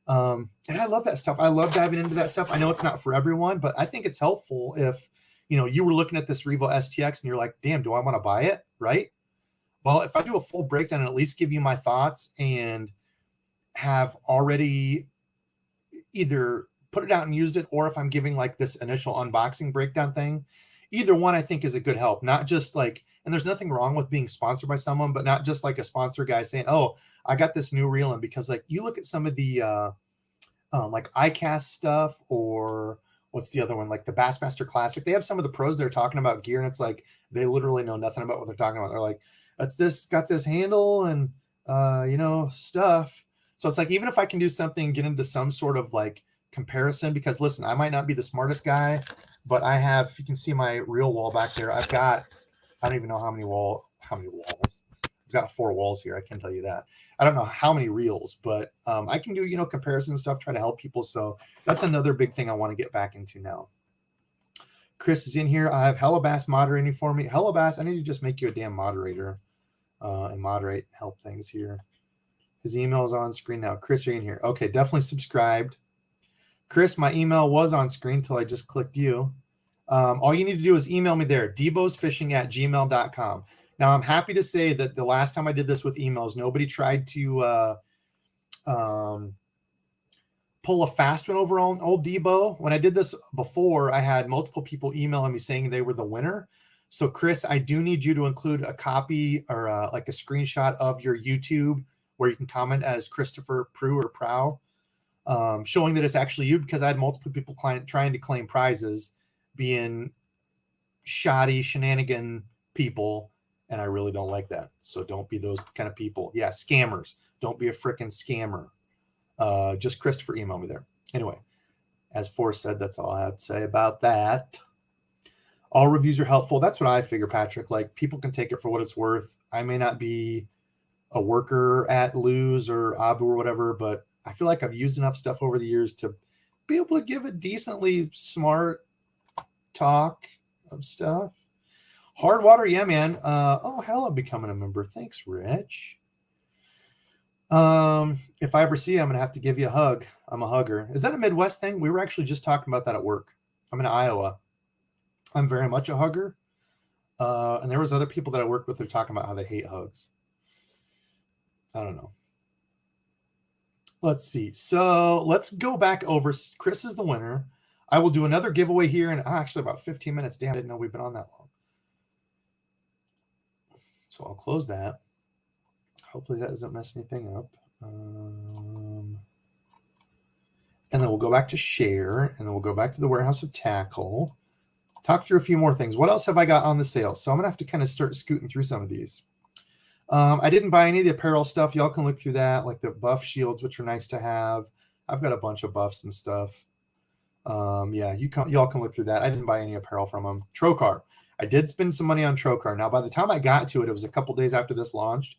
And I love that stuff. I love diving into that stuff. I know it's not for everyone, but I think it's helpful if, you know, you were looking at this Revo STX and you're like, damn, do I want to buy it? Right? Well, if I do a full breakdown and at least give you my thoughts and have already either put it out and used it, or if I'm giving like this initial unboxing breakdown thing, either one I think is a good help. Not just like, and there's nothing wrong with being sponsored by someone, but not just like a sponsor guy saying, oh, I got this new reel in, because like you look at some of the like iCast stuff, or what's the other one, like the Bassmaster Classic, they have some of the pros there talking about gear, and it's like they literally know nothing about what they're talking about. They're like, that's this, got this handle and you know, stuff. So it's like, even if I can do something, get into some sort of like comparison, because listen, I might not be the smartest guy, but I have, you can see my reel wall back there. I've got, I don't even know how many walls. I've got 4 walls here. I can tell you that. I don't know how many reels, but I can do, you know, comparison stuff, try to help people. So that's another big thing I want to get back into now. Chris is in here. I have Hello Bass moderating for me. Hello Bass, I need to just make you a damn moderator and moderate, help things here. His email is on screen now. Chris, are you in here? Okay, definitely subscribed. Chris, my email was on screen until I just clicked you. All you need to do is email me there, debosfishing@gmail.com. Now, I'm happy to say that the last time I did this with emails, nobody tried to pull a fast one over on old Debo. When I did this before, I had multiple people emailing me saying they were the winner. So, Chris, I do need you to include a copy or like a screenshot of your YouTube where you can comment as Christopher Prue or Prow, showing that it's actually you, because I had multiple people trying to claim prizes, being shoddy shenanigan people, and I really don't like that. So don't be those kind of people. Yeah, scammers. Don't be a freaking scammer. Just Christopher, email me there. Anyway, as Forrest said, that's all I have to say about that. All reviews are helpful. That's what I figure, Patrick. Like, people can take it for what it's worth. I may not be a worker at Lose or Abu or whatever, but I feel like I've used enough stuff over the years to be able to give a decently smart talk of stuff. Hard water, yeah, man. Oh, hell, I'm becoming a member. Thanks, Rich. If I ever see you, I'm going to have to give you a hug. I'm a hugger. Is that a Midwest thing? We were actually just talking about that at work. I'm in Iowa. I'm very much a hugger. And there was other people that I worked with that are talking about how they hate hugs. I don't know. Let's see. So let's go back over. Chris is the winner. I will do another giveaway here in actually about 15 minutes. Damn, I didn't know we've been on that long. So I'll close that. Hopefully that doesn't mess anything up. And then we'll go back to share, and then we'll go back to the warehouse of tackle. Talk through a few more things. What else have I got on the sale? So I'm going to have to kind of start scooting through some of these. I didn't buy any of the apparel stuff. Y'all can look through that, like the buff shields, which are nice to have. I've got a bunch of buffs and stuff. Yeah, y'all can look through that. I didn't buy any apparel from them. Trocar. I did spend some money on Trocar. Now, by the time I got to it, it was a couple days after this launched.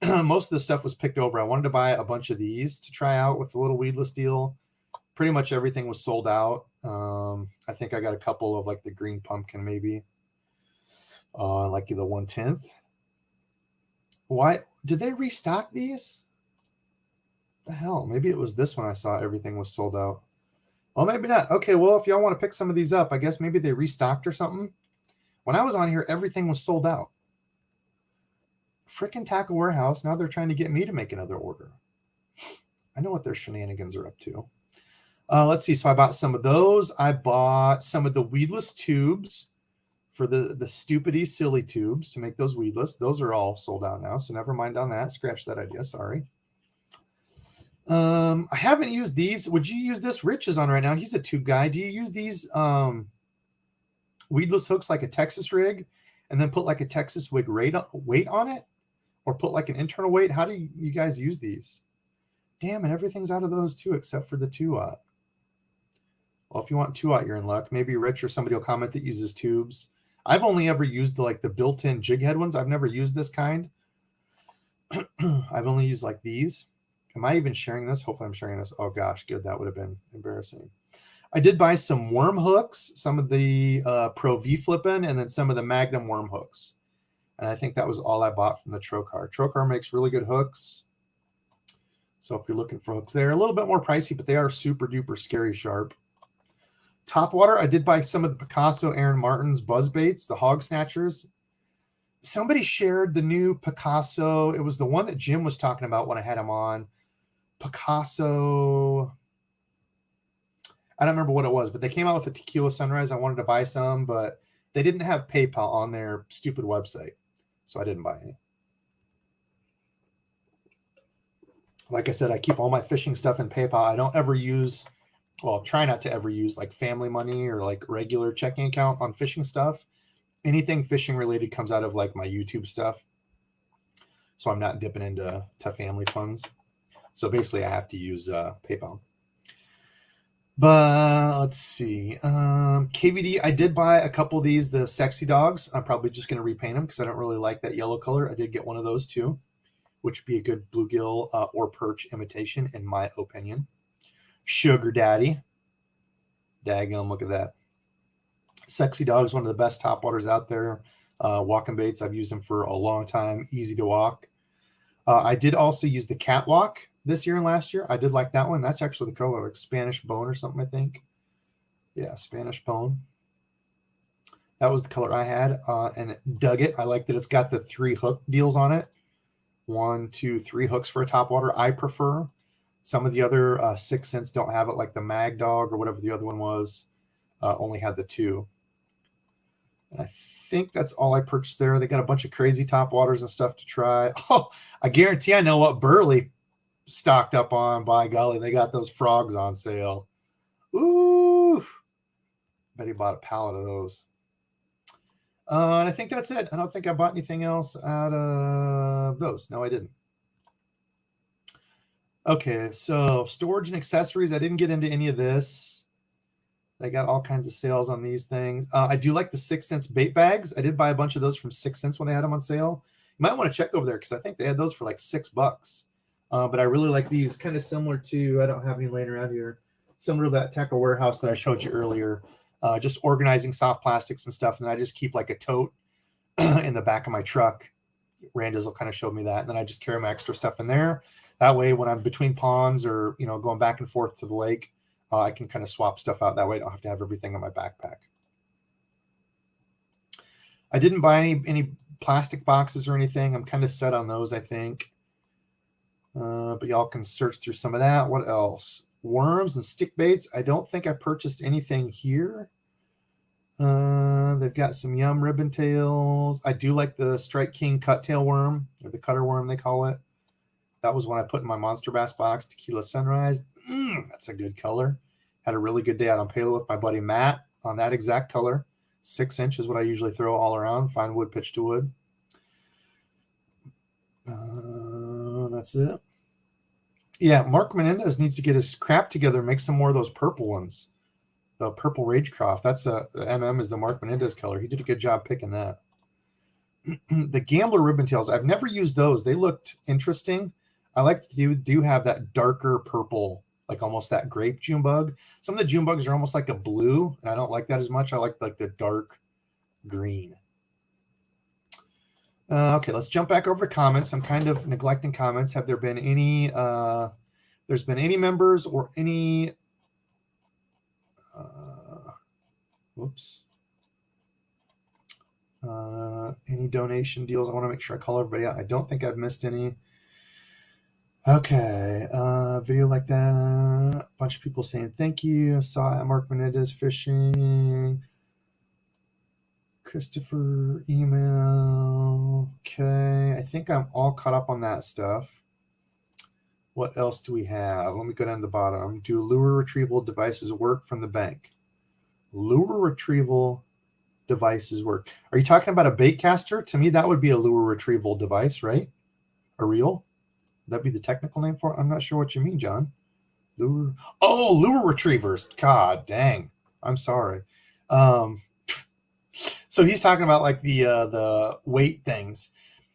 Most of the stuff was picked over. I wanted to buy a bunch of these to try out with the little weedless deal. Pretty much everything was sold out. I think I got a couple of like the green pumpkin, maybe. Like the 1/10. Why did they restock these? The hell, maybe it was this one I saw everything was sold out. Oh, maybe not. Okay, well, if y'all want to pick some of these up, I guess maybe they restocked or something. When I was on here, everything was sold out. Frickin' Tackle Warehouse. Now they're trying to get me to make another order. I know what their shenanigans are up to. Let's see. So I bought some of those. I bought some of the weedless tubes for the stupidy silly tubes to make those weedless. Those are all sold out now, so never mind on that. Scratch that idea. Sorry. I haven't used these. Would you use this? Rich is on right now. He's a tube guy. Do you use these weedless hooks like a Texas rig and then put like a Texas wig weight on it? Or put like an internal weight? How do you guys use these? Damn, and everything's out of those too, except for the 2-aught. Well, if you want 2-aught, you're in luck. Maybe Rich or somebody will comment that uses tubes. I've only ever used the built-in jig head ones. I've never used this kind. I've only used like these. Am I even sharing this? Hopefully I'm sharing this. Oh gosh, good. That would have been embarrassing. I did buy some worm hooks, some of the Pro V flipping, and then some of the Magnum worm hooks. And I think that was all I bought from the Trocar. Trocar makes really good hooks. So if you're looking for hooks, they're a little bit more pricey, but they are super duper scary sharp. Top water, I did buy some of the Picasso Aaron Martin's buzz baits, the hog snatchers. Somebody shared the new Picasso. It was the one that Jim was talking about when I had him on. Picasso. I don't remember what it was, but they came out with a tequila sunrise. I wanted to buy some, but they didn't have PayPal on their stupid website. So I didn't buy any. Like I said, I keep all my fishing stuff in PayPal. I don't ever use, well, try not to ever use like family money or like regular checking account on fishing stuff. Anything fishing related comes out of like my YouTube stuff. So I'm not dipping into family funds. So basically I have to use PayPal. But let's see. KVD, I did buy a couple of these, the sexy dogs. I'm probably just going to repaint them because I don't really like that yellow color. I did get one of those too, which would be a good bluegill or perch imitation in my opinion. Sugar Daddy. Daggum, look at that. Sexy Dog's one of the best topwaters out there. Walking baits, I've used them for a long time. Easy to walk. I did also use the Catwalk this year and last year. I did like that one. That's actually the color, like Spanish bone or something, I think. Yeah, Spanish bone. That was the color I had, and dug it. I like that it's got the 3 hook deals on it. 1, 2, 3 hooks for a topwater. I prefer. Some of the other 6 cents don't have it, like the Mag Dog or whatever the other one was. Only had the 2. And I think that's all I purchased there. They got a bunch of crazy topwaters and stuff to try. Oh, I guarantee I know what Burley stocked up on. By golly, they got those frogs on sale. Ooh, bet he bought a pallet of those. And I think that's it. I don't think I bought anything else out of those. No, I didn't. Okay, so storage and accessories. I didn't get into any of this. They got all kinds of sales on these things. I do like the 6 cents bait bags. I did buy a bunch of those from 6 cents when they had them on sale. You might want to check over there because I think they had those for like $6. But I really like these, kind of similar to, I don't have any laying around here, similar to that tackle warehouse that I showed you earlier. Just organizing soft plastics and stuff. And I just keep like a tote in the back of my truck. Randa's will kind of show me that. And then I just carry my extra stuff in there. That way, when I'm between ponds or, you know, going back and forth to the lake, I can kind of swap stuff out. That way I don't have to have everything in my backpack. I didn't buy any plastic boxes or anything. I'm kind of set on those, I think. But y'all can search through some of that. What else? Worms and stick baits. I don't think I purchased anything here. They've got some Yum ribbon tails. I do like the Strike King cut tail worm, or the cutter worm they call it. That was one I put in my Monster Bass box, Tequila Sunrise. That's a good color. Had a really good day out on Palo with my buddy Matt on that exact color. 6 inch is what I usually throw all around. Fine wood, pitch to wood. That's it. Yeah, Mark Menendez needs to get his crap together and make some more of those purple ones. The purple Ragecroft. That's the MM is the Mark Menendez color. He did a good job picking that. The Gambler ribbon tails. I've never used those. They looked interesting. I like you do have that darker purple, like almost that grape June bug. Some of the June bugs are almost like a blue, and I don't like that as much. I like the dark green. Okay, let's jump back over to comments. I'm kind of neglecting comments. Have there been any there's been any members or any any donation deals? I want to make sure I call everybody out. I don't think I've missed any. Okay, video like that. A bunch of people saying thank you. I saw Mark Menendez fishing. Christopher email. Okay, I think I'm all caught up on that stuff. What else do we have? Let me go down to the bottom. Do lure retrieval devices work from the bank? Lure retrieval devices work. Are you talking about a bait caster? To me, that would be a lure retrieval device, right? A reel? That'd be the technical name for it? I'm not sure what you mean, John. Lure. Oh, lure retrievers. God dang. I'm sorry. So he's talking about like the weight things.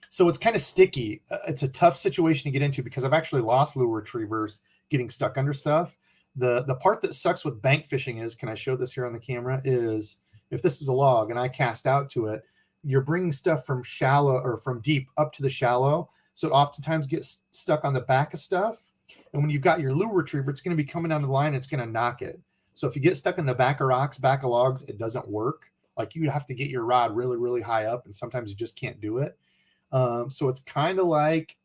So it's kind of sticky. It's a tough situation to get into because I've actually lost lure retrievers getting stuck under stuff. The part that sucks with bank fishing is, can I show this here on the camera, is if this is a log and I cast out to it, you're bringing stuff from shallow or from deep up to the shallow. So it oftentimes gets stuck on the back of stuff. And when you've got your lure retriever, it's going to be coming down the line. And it's going to knock it. So if you get stuck in the back of rocks, back of logs, it doesn't work. Like you have to get your rod really, really high up. And sometimes you just can't do it. So it's kind of like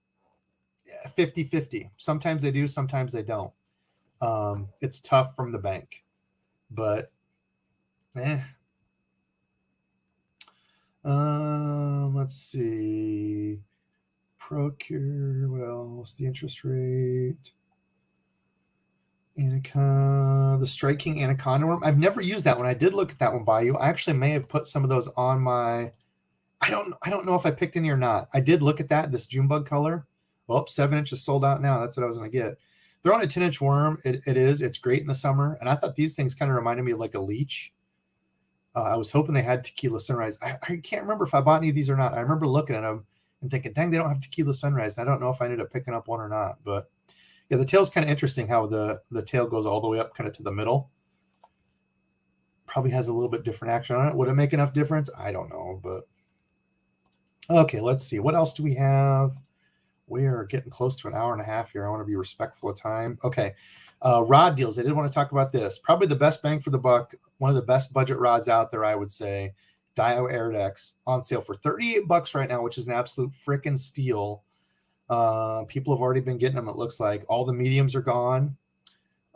50-50. Sometimes they do, sometimes they don't. It's tough from the bank. But, let's see. Procure, what else? The interest rate. Anaconda, the Strike King Anaconda worm. I've never used that one. I did look at that one by you. I actually may have put some of those on my, I don't know if I picked any or not. I did look at that, this June bug color. Well, 7 inches sold out now. That's what I was going to get. They're on a 10-inch worm. It's great in the summer. And I thought these things kind of reminded me of like a leech. I was hoping they had Tequila Sunrise. I can't remember if I bought any of these or not. I remember looking at them and thinking, dang, they don't have Tequila Sunrise. And I don't know if I ended up picking up one or not. But yeah, the tail's kind of interesting how the tail goes all the way up kind of to the middle. Probably has a little bit different action on it. Would it make enough difference? I don't know. But okay, let's see. What else do we have? We are getting close to an hour and a half here. I want to be respectful of time. Okay. Rod deals. I did want to talk about this. Probably the best bang for the buck. One of the best budget rods out there, I would say. Dio Airdex on sale for $38 right now, which is an absolute freaking steal. People have already been getting them. It looks like all the mediums are gone.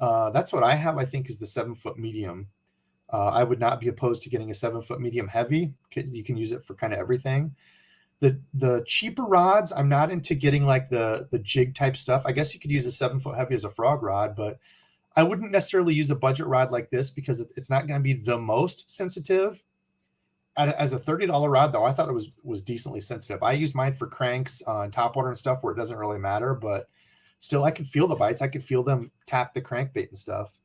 That's what I have. I think is the 7-foot medium. I would not be opposed to getting a 7-foot medium heavy. You can use it for kind of everything. The cheaper rods, I'm not into getting like the jig type stuff. I guess you could use a 7-foot heavy as a frog rod, but I wouldn't necessarily use a budget rod like this because it's not going to be the most sensitive. As a $30 rod, though, I thought it was decently sensitive. I used mine for cranks on topwater and stuff where it doesn't really matter, but still I could feel the bites. I could feel them tap the crankbait and stuff.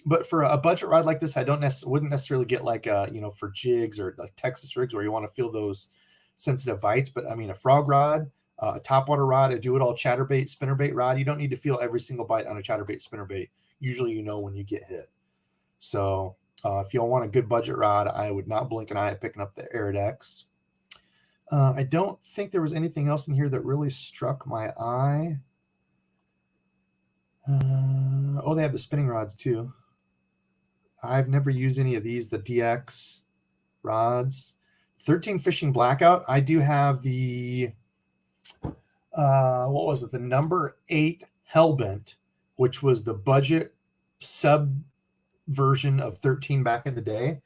But for a budget rod like this, I wouldn't necessarily get like for jigs or like Texas rigs where you want to feel those sensitive bites. But I mean, a frog rod, a topwater rod, a do-it-all chatterbait, spinnerbait rod, you don't need to feel every single bite on a chatterbait, spinnerbait. Usually, you know when you get hit. So if you want a good budget rod, I would not blink an eye at picking up the Iridex. I don't think there was anything else in here that really struck my eye. Oh, they have the spinning rods too. I've never used any of these, the DX rods. 13 Fishing Blackout. I do have the, what was it? The number 8 Hellbent, which was the budget sub version of 13 back in the day.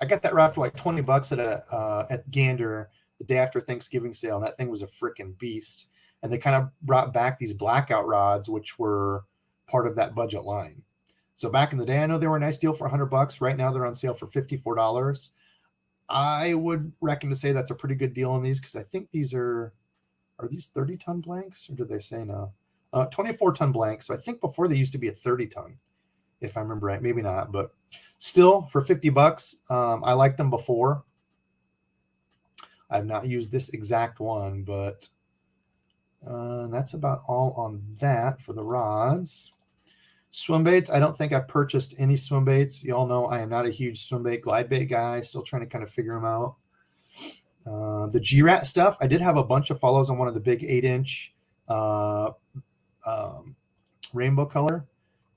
I got that rod for like $20 at Gander the day after Thanksgiving sale, and that thing was a freaking beast. And they kind of brought back these blackout rods, which were part of that budget line. So back in the day, I know they were a nice deal for $100. Right now, they're on sale for $54. I would reckon to say that's a pretty good deal on these because I think these are these 30-ton blanks, or did they say no? 24-ton blanks. So I think before they used to be a 30-ton, if I remember right. Maybe not, but still for $50, I liked them before. I've not used this exact one, but that's about all on that for the rods. Swim baits. I don't think I've purchased any swim baits. You all know I am not a huge swim bait, glide bait guy. Still trying to kind of figure them out. The G-Rat stuff. I did have a bunch of follows on one of the big 8-inch rainbow color.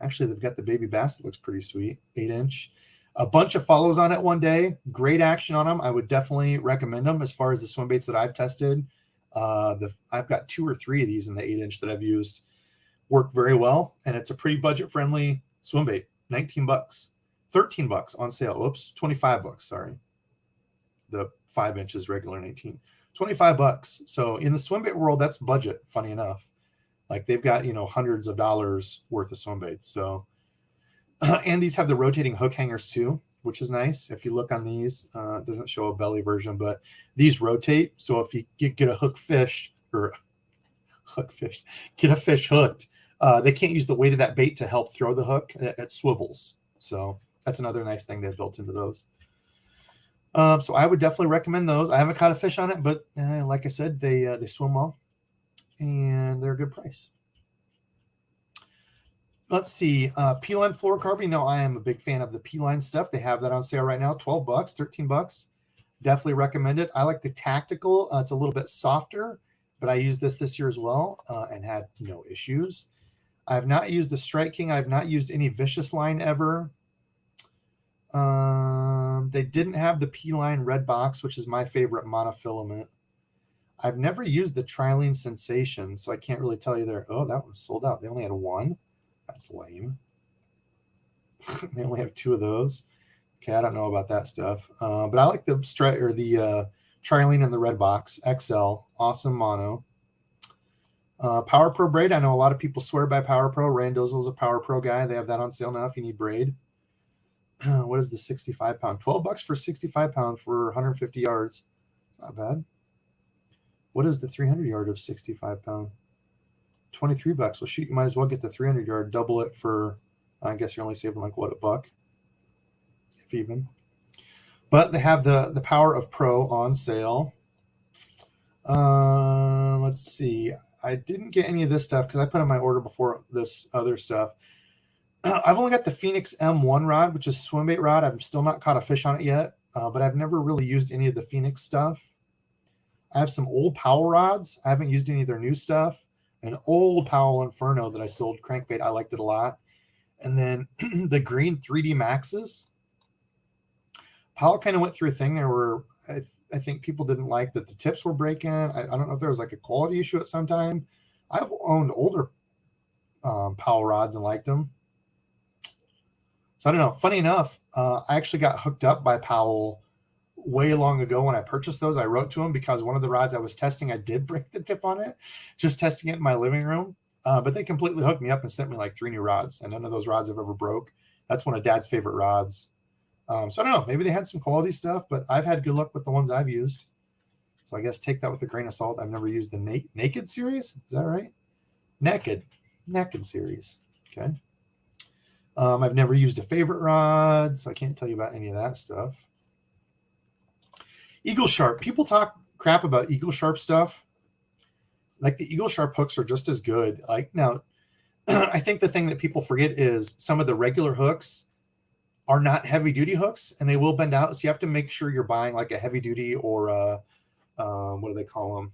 Actually, they've got the baby bass that looks pretty sweet. 8-inch. A bunch of follows on it one day. Great action on them. I would definitely recommend them as far as the swim baits that I've tested. I've got 2 or 3 of these in the 8-inch that I've used. Work very well, and it's a pretty budget-friendly swim bait. $19, $13 on sale. Oops, $25. Sorry, the 5 inches regular 19, $25. So in the swim bait world, that's budget. Funny enough, like they've got hundreds of dollars worth of swim baits. So and these have the rotating hook hangers too, which is nice. If you look on these, it doesn't show a belly version, but these rotate. So if you get a get a fish hooked. They can't use the weight of that bait to help throw the hook. It swivels. So that's another nice thing they've built into those. So I would definitely recommend those. I haven't caught a fish on it, but like I said, they swim well, and they're a good price. Let's see. P-line fluorocarbon. No, I am a big fan of the P-line stuff. They have that on sale right now. $12, $13. Definitely recommend it. I like the tactical. It's a little bit softer, but I used this year as well and had no issues. I have not used the Strike King. I have not used any Vicious line ever. They didn't have the P-line red box, which is my favorite monofilament. I've never used the Trilene Sensation, so I can't really tell you there. Oh, that was sold out. They only had 1. That's lame. They only have 2 of those. Okay, I don't know about that stuff. But I like the Trilene in the red box. XL. Awesome mono. Power Pro braid. I know a lot of people swear by Power Pro. Rand Dizzle's a Power Pro guy. They have that on sale now if you need braid. What is the 65-pound? $12 for 65-pound for 150 yards. It's not bad. What is the 300-yard of 65-pound? $23. Well, shoot, you might as well get the 300-yard. Double it for, I guess you're only saving like, what, $1? If even. But they have the Power of Pro on sale. Let's see. I didn't get any of this stuff because I put in my order before this other stuff. I've only got the Phoenix M1 rod, which is a swim bait rod. I've still not caught a fish on it yet, but I've never really used any of the Phoenix stuff. I have some old Powell rods. I haven't used any of their new stuff. An old Powell Inferno that I sold, Crankbait. I liked it a lot. And then the green 3D Maxes. Powell kind of went through a thing there where I think people didn't like that the tips were breaking. I don't know if there was like a quality issue at some time. I've owned older Powell rods and liked them. So I don't know. Funny enough, I actually got hooked up by Powell way long ago when I purchased those. I wrote to him because one of the rods I was testing, I did break the tip on it, just testing it in my living room. But they completely hooked me up and sent me like 3 new rods, and none of those rods have ever broke. That's one of Dad's favorite rods. So I don't know. Maybe they had some quality stuff, but I've had good luck with the ones I've used. So I guess take that with a grain of salt. I've never used the Naked series. Is that right? Naked series. Okay. I've never used a favorite rod, so I can't tell you about any of that stuff. Eagle Sharp. People talk crap about Eagle Sharp stuff. Like the Eagle Sharp hooks are just as good. Like now, I think the thing that people forget is some of the regular hooks are not heavy duty hooks, and they will bend out. So you have to make sure you're buying like a heavy duty or what do they call them?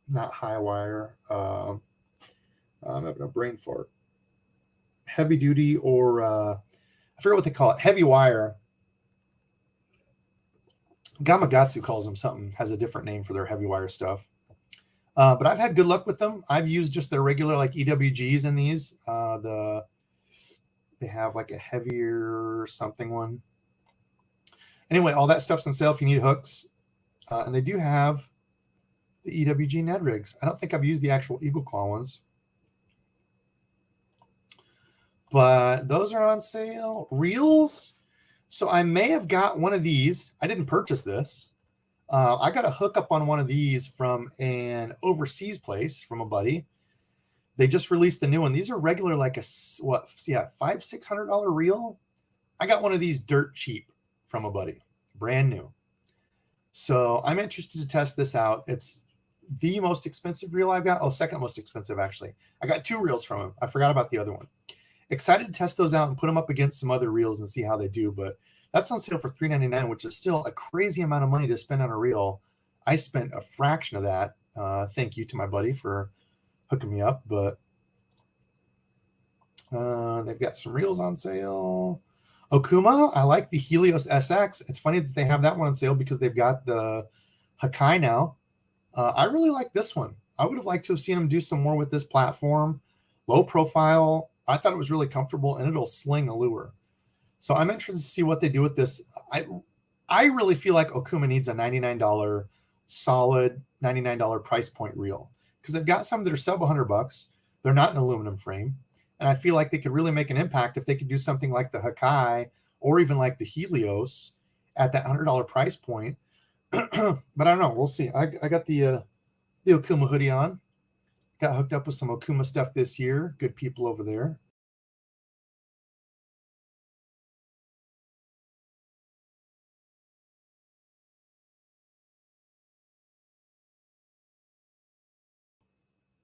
Not high wire. I'm having a brain fart. Heavy duty or I forget what they call it. Heavy wire. Gamakatsu calls them something, has a different name for their heavy wire stuff. But I've had good luck with them. I've used just their regular like EWGs in these. They have like a heavier something one. Anyway, all that stuff's on sale if you need hooks. And they do have the EWG Ned rigs. I don't think I've used the actual Eagle Claw ones. But those are on sale. Reels. So I may have got one of these. I didn't purchase this. I got a hookup on one of these from an overseas place from a buddy. They just released the new one. These are regular, like a $500-$600 reel. I got one of these dirt cheap from a buddy, brand new. So I'm interested to test this out. It's the most expensive reel I've got. Oh, second most expensive actually. I got 2 reels from him. I forgot about the other one. Excited to test those out and put them up against some other reels and see how they do. But that's on sale for $3.99, which is still a crazy amount of money to spend on a reel. I spent a fraction of that. Thank you to my buddy for hooking me up. But they've got some reels on sale. Okuma, I like the Helios SX. It's funny that they have that one on sale because they've got the Hakai now. I really like this one. I would have liked to have seen them do some more with this platform. Low profile. I thought it was really comfortable, and it'll sling a lure. So I'm interested to see what they do with this. I really feel like Okuma needs a $99 solid $99 price point reel because they've got some that are sub $100. They're not an aluminum frame. And I feel like they could really make an impact if they could do something like the Hakai or even like the Helios at that $100 price point. But I don't know. We'll see. I got the Okuma hoodie on. Got hooked up with some Okuma stuff this year. Good people over there.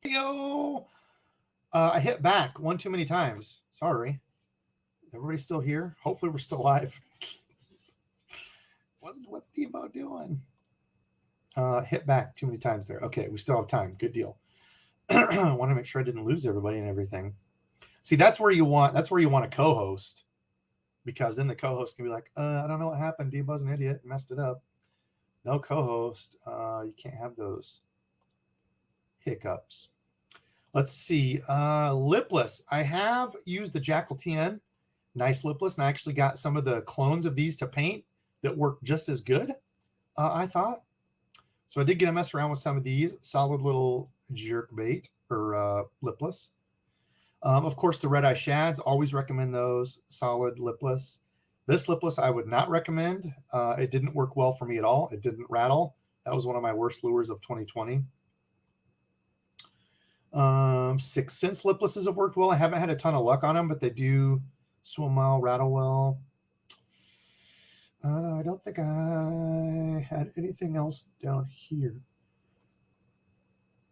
Yo! I hit back one too many times. Sorry. Everybody's still here? Hopefully we're still live. What's Debo doing? Hit back too many times there. Okay, we still have time. Good deal. I want to make sure I didn't lose everybody and everything. See, that's where you want a co-host, because then the co-host can be like, I don't know what happened. Debo's an idiot, messed it up. No co-host. You can't have those hiccups. Let's see. Lipless. I have used the Jackal TN. Nice lipless, and I actually got some of the clones of these to paint that work just as good, I thought. So I did get to mess around with some of these. Solid little jerkbait or lipless. Of course, the red eye shads, always recommend those. Solid lipless. This lipless I would not recommend. It didn't work well for me at all. It didn't rattle. That was one of my worst lures of 2020. 6 Sense liplesses have worked well. I haven't had a ton of luck on them, but they do swim well, rattle well. I don't think I had anything else down here.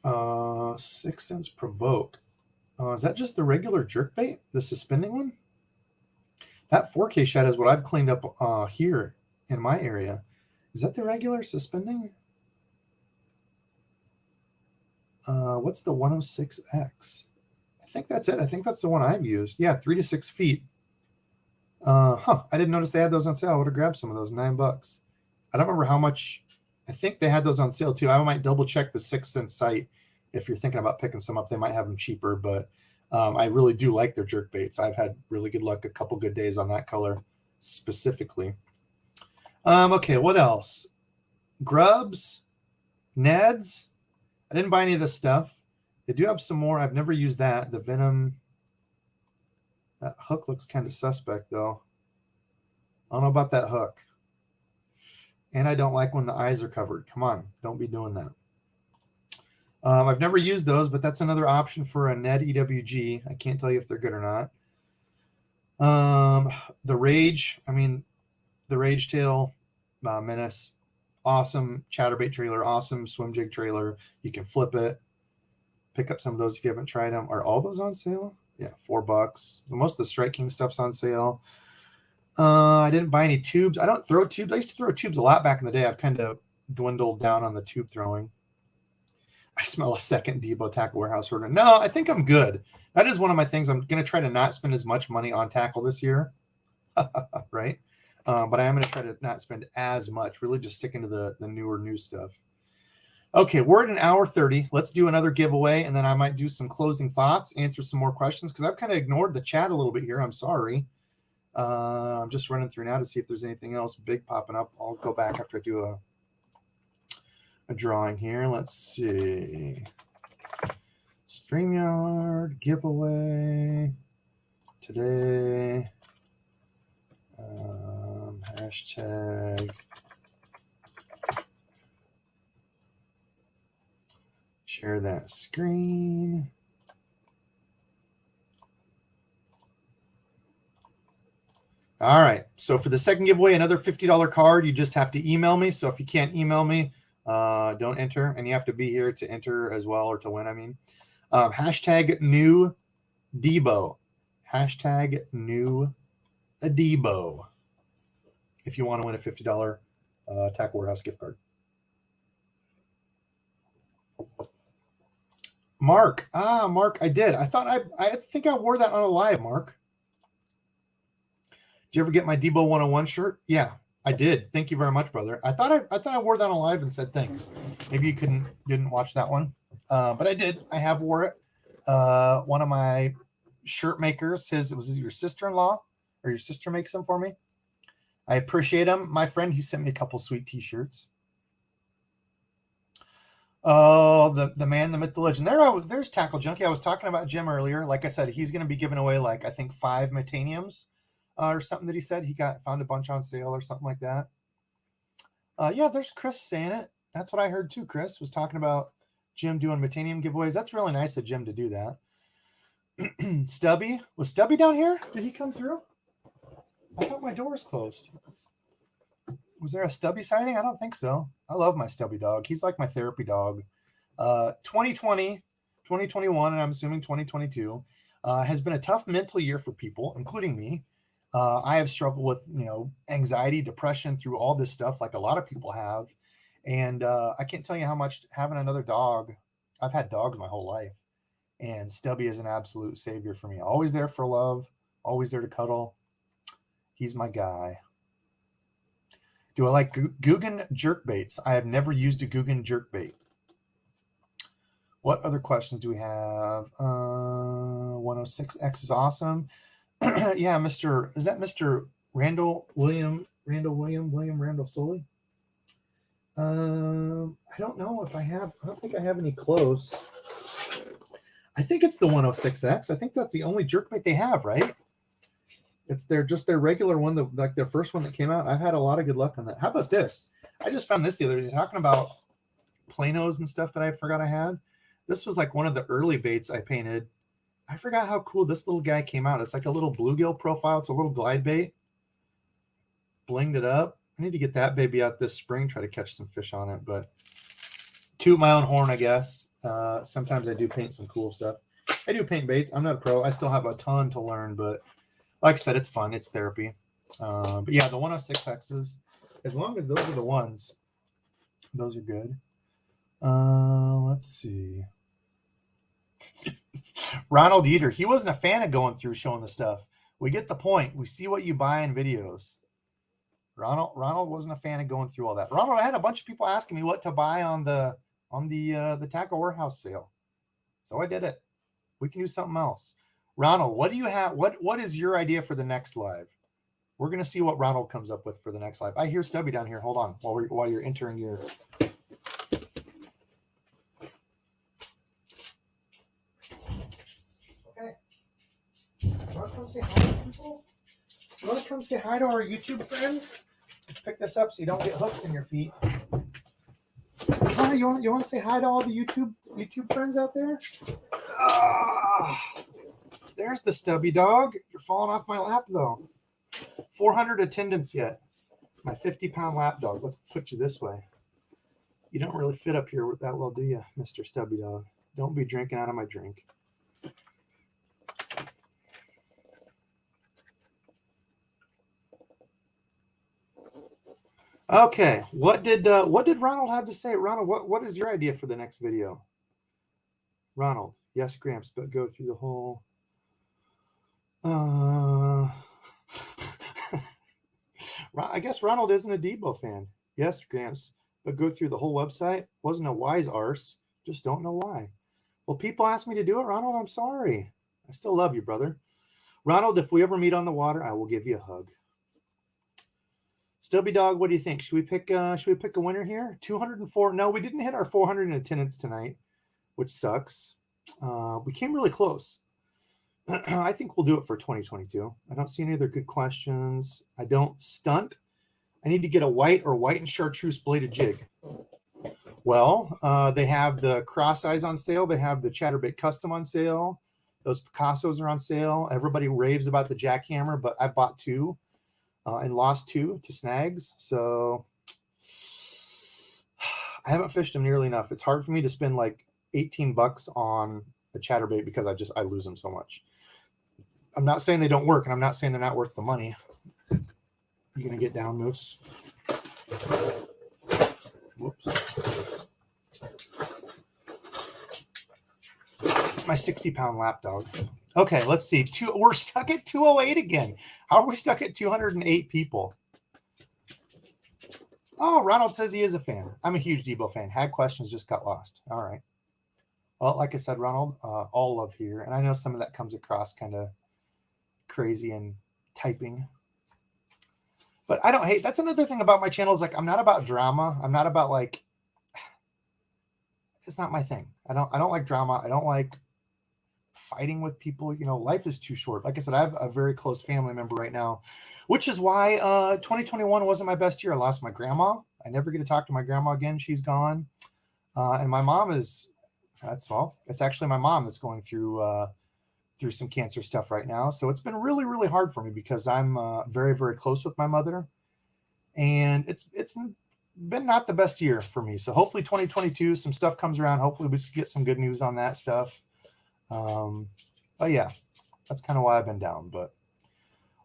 6 Sense Provoke. Is that just the regular jerkbait, the suspending one? That 4K shad is what I've cleaned up here in my area. Is that the regular suspending? What's the 106X? I think that's it. I think that's the one I've used. Yeah, 3 to 6 feet. I didn't notice they had those on sale. I would have grabbed some of those, $9. I don't remember how much. I think they had those on sale too. I might double check the 6 Sense site if you're thinking about picking some up. They might have them cheaper, but I really do like their jerk baits. I've had really good luck, a couple good days on that color specifically. Okay, what else? Grubs, Neds. I didn't buy any of this stuff. They do have some more. I've never used that. The Venom. That hook looks kind of suspect, though. I don't know about that hook. And I don't like when the eyes are covered. Come on, don't be doing that. I've never used those, but that's another option for a Ned EWG. I can't tell you if they're good or not. The Rage, the Rage Tail Menace, awesome chatterbait trailer, awesome swim jig trailer. You can flip it. Pick up some of those if you haven't tried them. Are all those on sale? Yeah, $4. Most of the Strike King stuff's on sale. I didn't buy any tubes. I don't throw tubes. I used to throw tubes a lot back in the day. I've kind of dwindled down on the tube throwing. I smell a second Debo tackle warehouse order. No, I think I'm good. That is one of my things. I'm going to try to not spend as much money on tackle this year. Right? But I am going to try to not spend as much, really just sticking to the new stuff. Okay, we're at an hour 30. Let's do another giveaway, and then I might do some closing thoughts, answer some more questions, because I've kind of ignored the chat a little bit here. I'm sorry. I'm just running through now to see if there's anything else big popping up. I'll go back after I do a drawing here. Let's see. StreamYard giveaway today. Hashtag share that screen. All right. So for the second giveaway, another $50 card. You just have to email me. So if you can't email me, don't enter. And you have to be here to enter as well, or to win, Hashtag new Debo. Hashtag new Debo. If you want to win a $50 Tackle Warehouse gift card. Mark. Mark, I did. I think I wore that on a live, Mark. Did you ever get my Debo 101 shirt? Yeah, I did. Thank you very much, brother. I thought I wore that on live and said thanks. Maybe you didn't watch that one. But I did. I have wore it. One of my shirt makers, was it your sister-in-law, or your sister makes them for me? I appreciate him. My friend, he sent me a couple sweet t-shirts. Oh, the man, the myth, the legend. There's Tackle Junkie. I was talking about Jim earlier. Like I said, he's going to be giving away, I think 5 Metaniums or something that he said. He found a bunch on sale or something like that. Yeah, there's Chris saying it. That's what I heard too. Chris was talking about Jim doing Metanium giveaways. That's really nice of Jim to do that. Stubby. Was Stubby down here? Did he come through? I thought my door was closed. Was there a Stubby signing? I don't think so. I love my Stubby dog. He's like my therapy dog. 2020, 2021, and I'm assuming 2022 has been a tough mental year for people, including me. I have struggled with, anxiety, depression through all this stuff like a lot of people have. And I can't tell you how much having another dog. I've had dogs my whole life. And Stubby is an absolute savior for me. Always there for love. Always there to cuddle. He's my guy. Do I like Guggen jerkbaits? I have never used a Guggen jerkbait. What other questions do we have? 106X is awesome. Yeah, is that Mr. Randall Soley? I don't know if I have. I don't think I have any close. I think it's the 106X. I think that's the only jerkbait they have, right? It's their regular one, their first one that came out. I've had a lot of good luck on that. How about this? I just found this the other day, talking about planos and stuff that I forgot I had. This was like one of the early baits I painted. I forgot how cool this little guy came out. It's like a little bluegill profile. It's a little glide bait. Blinged it up. I need to get that baby out this spring, try to catch some fish on it, but toot my own horn, I guess. Sometimes I do paint some cool stuff. I do paint baits. I'm not a pro. I still have a ton to learn, but like I said, it's fun. It's therapy. But yeah, the 106Xs, as long as those are the ones, those are good. Let's see. Ronald Eater, he wasn't a fan of going through showing the stuff. We get the point. We see what you buy in videos. Ronald wasn't a fan of going through all that. Ronald, I had a bunch of people asking me what to buy on the Tackle Warehouse sale, so I did it. We can do something else. Ronald, what do you have? What is your idea for the next live? We're gonna see what Ronald comes up with for the next live. I hear Stubby down here. Hold on, while you're entering your. Okay. You want to come say hi to people? You want to come say hi to our YouTube friends? Let's pick this up so you don't get hooks in your feet. Hi, you want to say hi to all the YouTube YouTube friends out there? There's the stubby dog. You're falling off my lap, though. 400 attendance yet. My 50-pound lap dog. Let's put you this way. You don't really fit up here that well, do you, Mr. Stubby Dog? Don't be drinking out of my drink. Okay, what did Ronald have to say? Ronald, what is your idea for the next video? Ronald, yes, Gramps, but go through the whole. I guess Ronald isn't a Debo fan. Yes, Gramps, but go through the whole website. Wasn't a wise arse. Just don't know why. Well, people asked me to do it, Ronald. I'm sorry. I still love you, brother. Ronald, if we ever meet on the water, I will give you a hug. Stubby Dog, what do you think? Should we pick a winner here? 204. No, we didn't hit our 400 in attendance tonight, which sucks. We came really close. I think we'll do it for 2022. I don't see any other good questions. I don't stunt. I need to get a white or white and chartreuse bladed jig. Well, they have the cross eyes on sale. They have the Chatterbait Custom on sale. Those Picassos are on sale. Everybody raves about the jackhammer, but I bought 2 and lost 2 to snags. So I haven't fished them nearly enough. It's hard for me to spend like $18 on a Chatterbait because I lose them so much. I'm not saying they don't work, and I'm not saying they're not worth the money. You're going to get down, Moose. Whoops. My 60-pound lap dog. Okay, let's see. We're stuck at 208 again. How are we stuck at 208 people? Oh, Ronald says he is a fan. I'm a huge Debo fan. Had questions, just got lost. All right. Well, like I said, Ronald, all love here. And I know some of that comes across kind of crazy and typing. But I don't hate. That's another thing about my channel is like I'm not about drama. I'm not about like. It's not my thing. I don't like drama. I don't like fighting with people. You know, life is too short. Like I said, I have a very close family member right now, which is why 2021 wasn't my best year. I lost my grandma. I never get to talk to my grandma again. She's gone. And my mom is. It's actually my mom that's going through some cancer stuff right now. So it's been really, really hard for me because I'm very, very close with my mother, and it's been not the best year for me. So hopefully 2022, some stuff comes around. Hopefully we get some good news on that stuff. But yeah, that's kind of why I've been down. But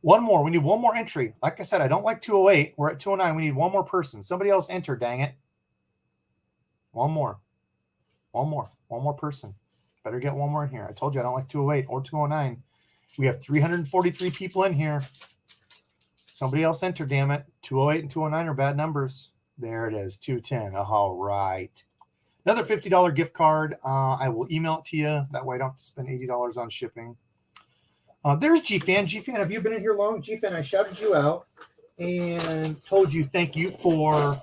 one more, we need one more entry. Like I said, I don't like 208. We're at 209. We need one more person. Somebody else enter, dang it. One more person. Better get one more in here. I told you I don't like 208 or 209. We have 343 people in here. Somebody else enter, damn it. 208 and 209 are bad numbers. There it is, 210. All right. Another $50 gift card. I will email it to you. That way I don't have to spend $80 on shipping. There's G-Fan. G-Fan, have you been in here long? G-Fan, I shouted you out and told you thank you for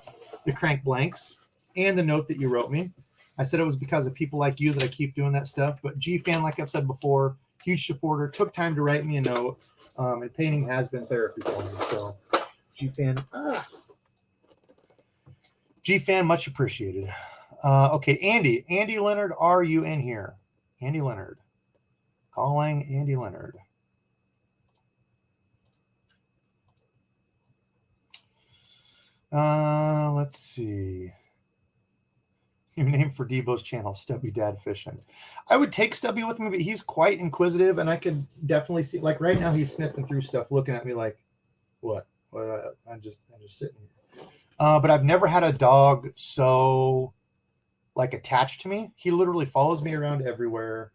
the crank blanks and the note that you wrote me. I said it was because of people like you that I keep doing that stuff. But G-Fan, like I've said before, huge supporter, took time to write me a note. And painting has been therapy for me. So G-Fan, G-Fan, much appreciated. Okay, Andy Leonard, are you in here? Andy Leonard. Calling Andy Leonard. Let's see. New name for Debo's channel, Stubby Dad Fishing. I would take Stubby with me, but he's quite inquisitive, and I could definitely see, like right now, he's sniffing through stuff, looking at me like, what? I'm just sitting here. But I've never had a dog so like attached to me. He literally follows me around everywhere.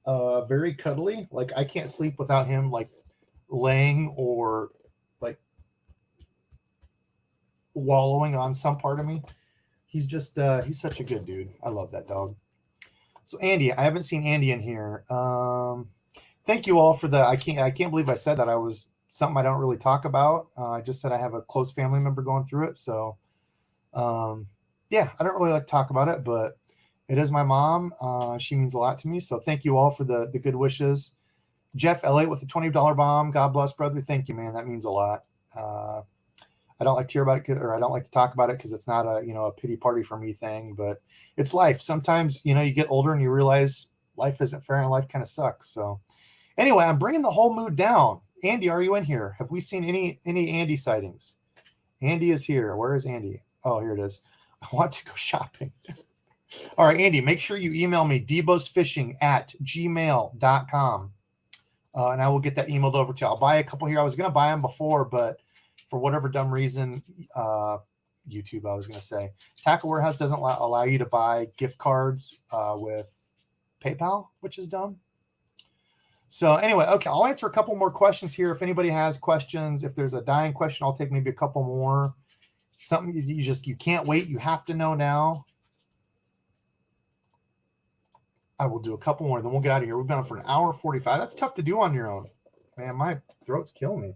Very cuddly. Like I can't sleep without him like laying or like wallowing on some part of me. He's just he's such a good dude. I love that dog. So Andy, I haven't seen Andy in here. Thank you all for the I can't believe I said that. I was something I don't really talk about. I just said I have a close family member going through it. So yeah, I don't really like to talk about it, but it is my mom. She means a lot to me. So thank you all for the good wishes. Jeff Elliott with the $20 bomb. God bless, brother. Thank you, man. That means a lot. I don't like to hear about it, or I don't like to talk about it because it's not a, a pity party for me thing, but it's life. Sometimes, you get older and you realize life isn't fair and life kind of sucks. So anyway, I'm bringing the whole mood down. Andy, are you in here? Have we seen any Andy sightings? Andy is here. Where is Andy? Oh, here it is. I want to go shopping. All right, Andy, make sure you email me, debosfishing@gmail.com. And I will get that emailed over to you. I'll buy a couple here. I was going to buy them before, but for whatever dumb reason, YouTube, I was going to say, Tackle Warehouse doesn't allow you to buy gift cards with PayPal, which is dumb. So anyway, okay, I'll answer a couple more questions here. If anybody has questions, if there's a dying question, I'll take maybe a couple more. Something you can't wait. You have to know now. I will do a couple more, then we'll get out of here. We've been on for an hour 45. That's tough to do on your own. Man, my throat's killing me.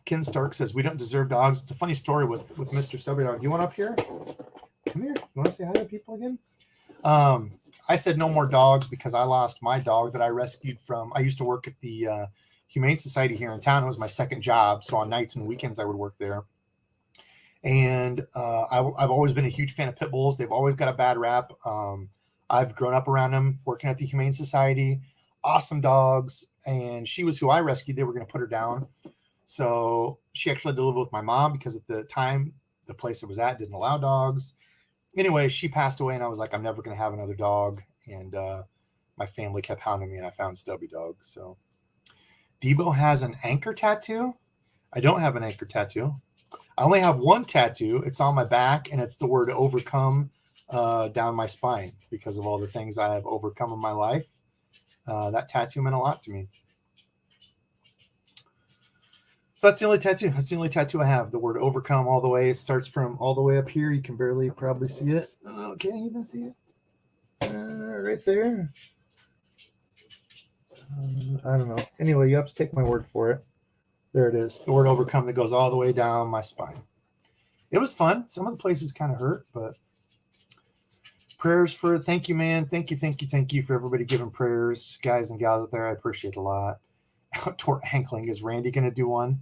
Ken Stark says, we don't deserve dogs. It's a funny story with Mr. Stubby Dog. You want up here? Come here. You want to say hi to people again? I said no more dogs because I lost my dog that I rescued from. I used to work at the Humane Society here in town. It was my second job. So on nights and weekends, I would work there. And I've always been a huge fan of pit bulls. They've always got a bad rap. I've grown up around them, working at the Humane Society. Awesome dogs. And she was who I rescued. They were going to put her down. So she actually had to live with my mom because at the time, the place it was at didn't allow dogs. Anyway, she passed away, and I was like, I'm never going to have another dog. And my family kept hounding me, and I found Stubby Dog. So Debo has an anchor tattoo. I don't have an anchor tattoo. I only have one tattoo. It's on my back, and it's the word overcome down my spine because of all the things I have overcome in my life. That tattoo meant a lot to me. So that's the only tattoo. That's the only tattoo I have. The word overcome all the way. It starts from all the way up here. You can barely probably see it. Oh, can't you even see it? Right there. I don't know. Anyway, you have to take my word for it. There it is. The word overcome that goes all the way down my spine. It was fun. Some of the places kind of hurt, but prayers for, thank you, man. Thank you for everybody giving prayers, guys and gals out there. I appreciate it a lot. Outdoor angling. Is Randy going to do one?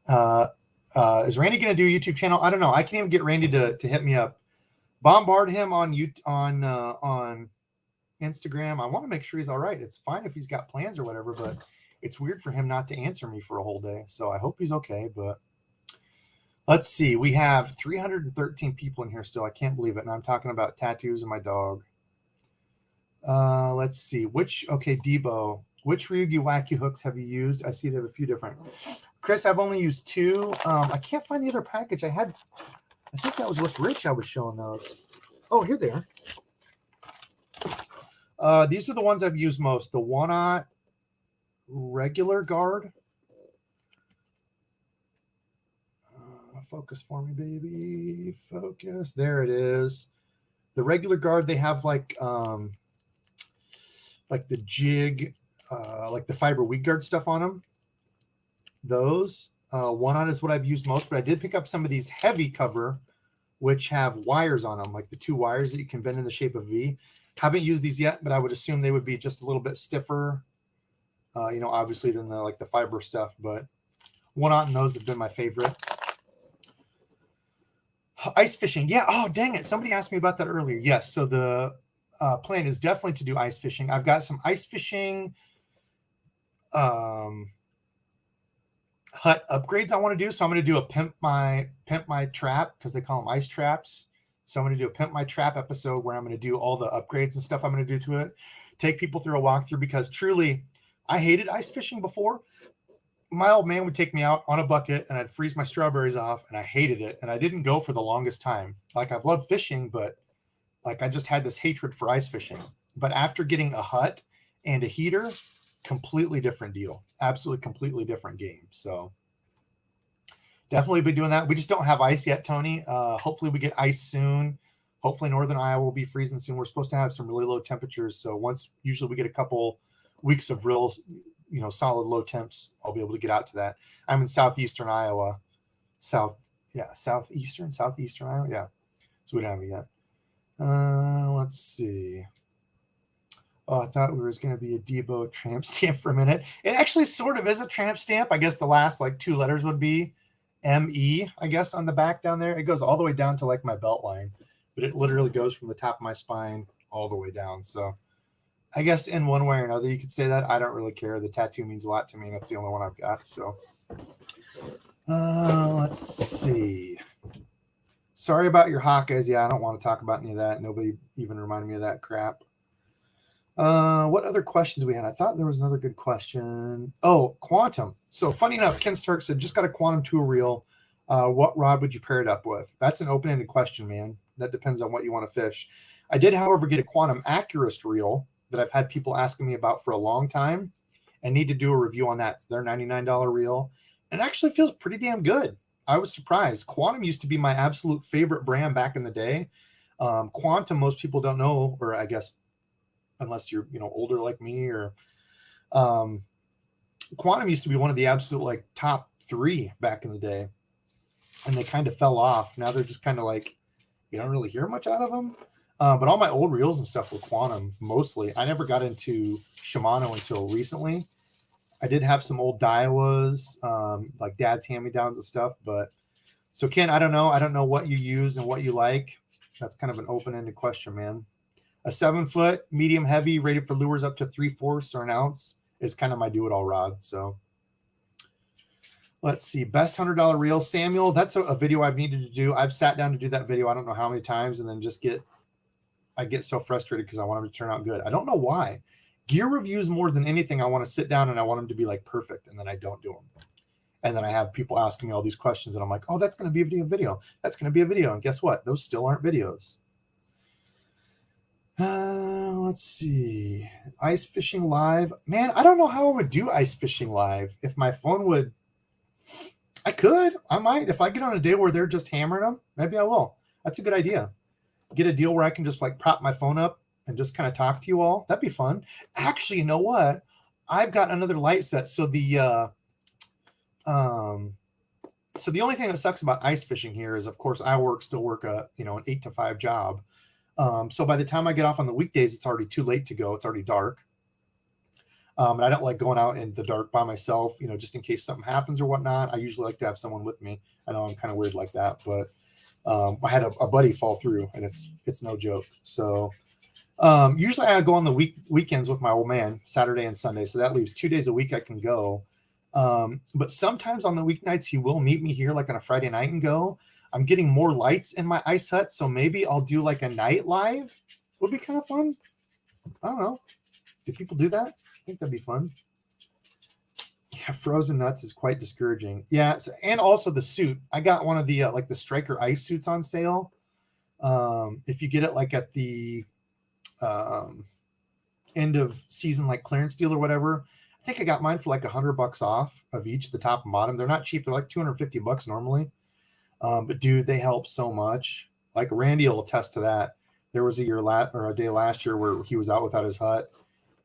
Is Randy going to do a YouTube channel? I don't know. I can't even get Randy to hit me up. Bombard him on Instagram. I want to make sure he's all right. It's fine if he's got plans or whatever, but it's weird for him not to answer me for a whole day. So I hope he's okay. But let's see. We have 313 people in here still. I can't believe it. And I'm talking about tattoos and my dog. Let's see. Debo, which Ryugi Wacky hooks have you used? I see they have a few different. Chris, I've only used two. I can't find the other package. I think that was with Rich I was showing those. Oh, here they are. These are the ones I've used most. The one-aught regular guard. Focus for me, baby. Focus. There it is. The regular guard, they have like the jig, like the fiber weed guard stuff on them. Those. One-aught is what I've used most, but I did pick up some of these heavy cover, which have wires on them, like the two wires that you can bend in the shape of V. Haven't used these yet, but I would assume they would be just a little bit stiffer, obviously than the fiber stuff. But one-aught and those have been my favorite. Ice fishing, yeah. Oh, dang it! Somebody asked me about that earlier. Yes, so the plan is definitely to do ice fishing. I've got some ice fishing hut upgrades I want to do. So I'm going to do a pimp my trap, because they call them ice traps. So I'm going to do a pimp my trap episode where I'm going to do all the upgrades and stuff I'm going to do to it. Take people through a walkthrough, because truly I hated ice fishing before. My old man would take me out on a bucket and I'd freeze my strawberries off, and I hated it. And I didn't go for the longest time. Like, I've loved fishing, but like I just had this hatred for ice fishing. But after getting a hut and a heater, completely different deal. Absolutely completely different game. So definitely be doing that. We just don't have ice yet, Tony. Hopefully we get ice soon. Hopefully northern Iowa will be freezing soon. We're supposed to have some really low temperatures. So usually we get a couple weeks of real, solid low temps, I'll be able to get out to that. I'm in southeastern Iowa. Southeastern Iowa. Yeah. So we don't have it yet. Let's see. Oh, I thought we was going to be a Debo tramp stamp for a minute. It actually sort of is a tramp stamp. I guess the last like 2 letters would be M-E, I guess, on the back down there. It goes all the way down to like my belt line, but it literally goes from the top of my spine all the way down. So I guess in one way or another, you could say that. I don't really care. The tattoo means a lot to me, and it's the only one I've got. So let's see. Sorry about your Hawkeyes. Yeah, I don't want to talk about any of that. Nobody even reminded me of that crap. What other questions we had? I thought there was another good question. Oh, quantum. So funny enough, Ken Stark said, just got a quantum tool reel. What rod would you pair it up with? That's an open-ended question, man. That depends on what you want to fish. I did, however, get a quantum Accurist reel that I've had people asking me about for a long time and need to do a review on that. It's their $99 reel. And it actually feels pretty damn good. I was surprised. Quantum used to be my absolute favorite brand back in the day. Quantum, most people don't know, or I guess unless you're, older like me, or Quantum used to be one of the absolute like top 3 back in the day, and they kind of fell off. Now they're just kind of like, you don't really hear much out of them. But all my old reels and stuff were Quantum mostly. I never got into Shimano until recently. I did have some old Daiwas, like Dad's hand-me-downs and stuff. But so Ken, I don't know what you use and what you like. That's kind of an open-ended question, man. A 7-foot, medium heavy, rated for lures up to 3/4 or an ounce is kind of my do-it-all rod. So let's see. Best $100 reel. Samuel, that's a video I've needed to do. I've sat down to do that video I don't know how many times, and then I get so frustrated because I want them to turn out good. I don't know why. Gear reviews more than anything, I want to sit down and I want them to be like perfect, and then I don't do them. And then I have people asking me all these questions, and I'm like, oh, that's going to be a video. That's going to be a video. And guess what? Those still aren't videos. Let's see. Ice fishing live. Man, I don't know how I would do ice fishing live. If my phone would, I could. I might. If I get on a day where they're just hammering them, maybe I will. That's a good idea. Get a deal where I can just like prop my phone up and just kind of talk to you all. That'd be fun. Actually, you know what? I've got another light set. So the only thing that sucks about ice fishing here is, of course, I still work an 8 to 5 job. So by the time I get off on the weekdays, it's already too late to go. It's already dark. And I don't like going out in the dark by myself, just in case something happens or whatnot. I usually like to have someone with me. I know I'm kind of weird like that, but I had a buddy fall through, and it's no joke. So usually I go on the weekends with my old man, Saturday and Sunday. So that leaves 2 days a week I can go. But sometimes on the weeknights, he will meet me here like on a Friday night and go. I'm getting more lights in my ice hut, so maybe I'll do like a night live. Would be kind of fun. I don't know. Do people do that? I think that'd be fun. Yeah, frozen nuts is quite discouraging. Yeah, and also the suit. I got one of the like the Striker ice suits on sale. If you get it like at the end of season, like clearance deal or whatever, I think I got mine for like $100 off of each, the top and bottom. They're not cheap. They're like $250 normally. But dude, they help so much. Like Randy will attest to that. There was a day last year where he was out without his hut,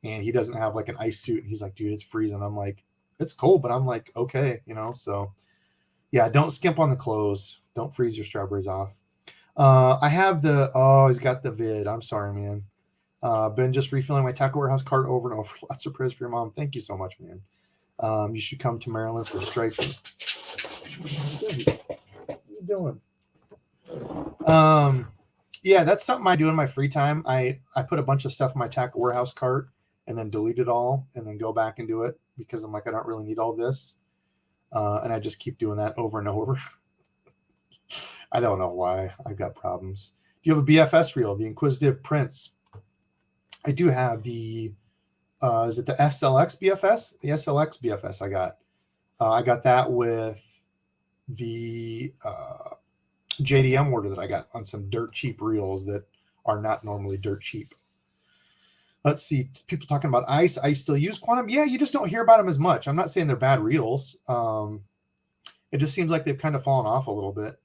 and he doesn't have like an ice suit. And he's like, dude, it's freezing. I'm like, it's cold, but I'm like, okay, so yeah, don't skimp on the clothes. Don't freeze your strawberries off. I have he's got the vid. I'm sorry, man. Been just refilling my Tackle Warehouse cart over and over. Lots of prayers for your mom. Thank you so much, man. You should come to Maryland for striking. What are you doing? Yeah, that's something I do in my free time. I put a bunch of stuff in my Tackle Warehouse cart and then delete it all and then go back and do it because I'm like, I don't really need all this. And I just keep doing that over and over. I don't know why. I've got problems. Do you have a BFS reel, the Inquisitive Prince? I do have the, is it the SLX BFS? The SLX BFS I got that with the JDM order that I got on some dirt cheap reels that are not normally dirt cheap. Let's see. People talking about ice. I still use Quantum. Yeah, you just don't hear about them as much. I'm not saying they're bad reels. It just seems like they've kind of fallen off a little bit,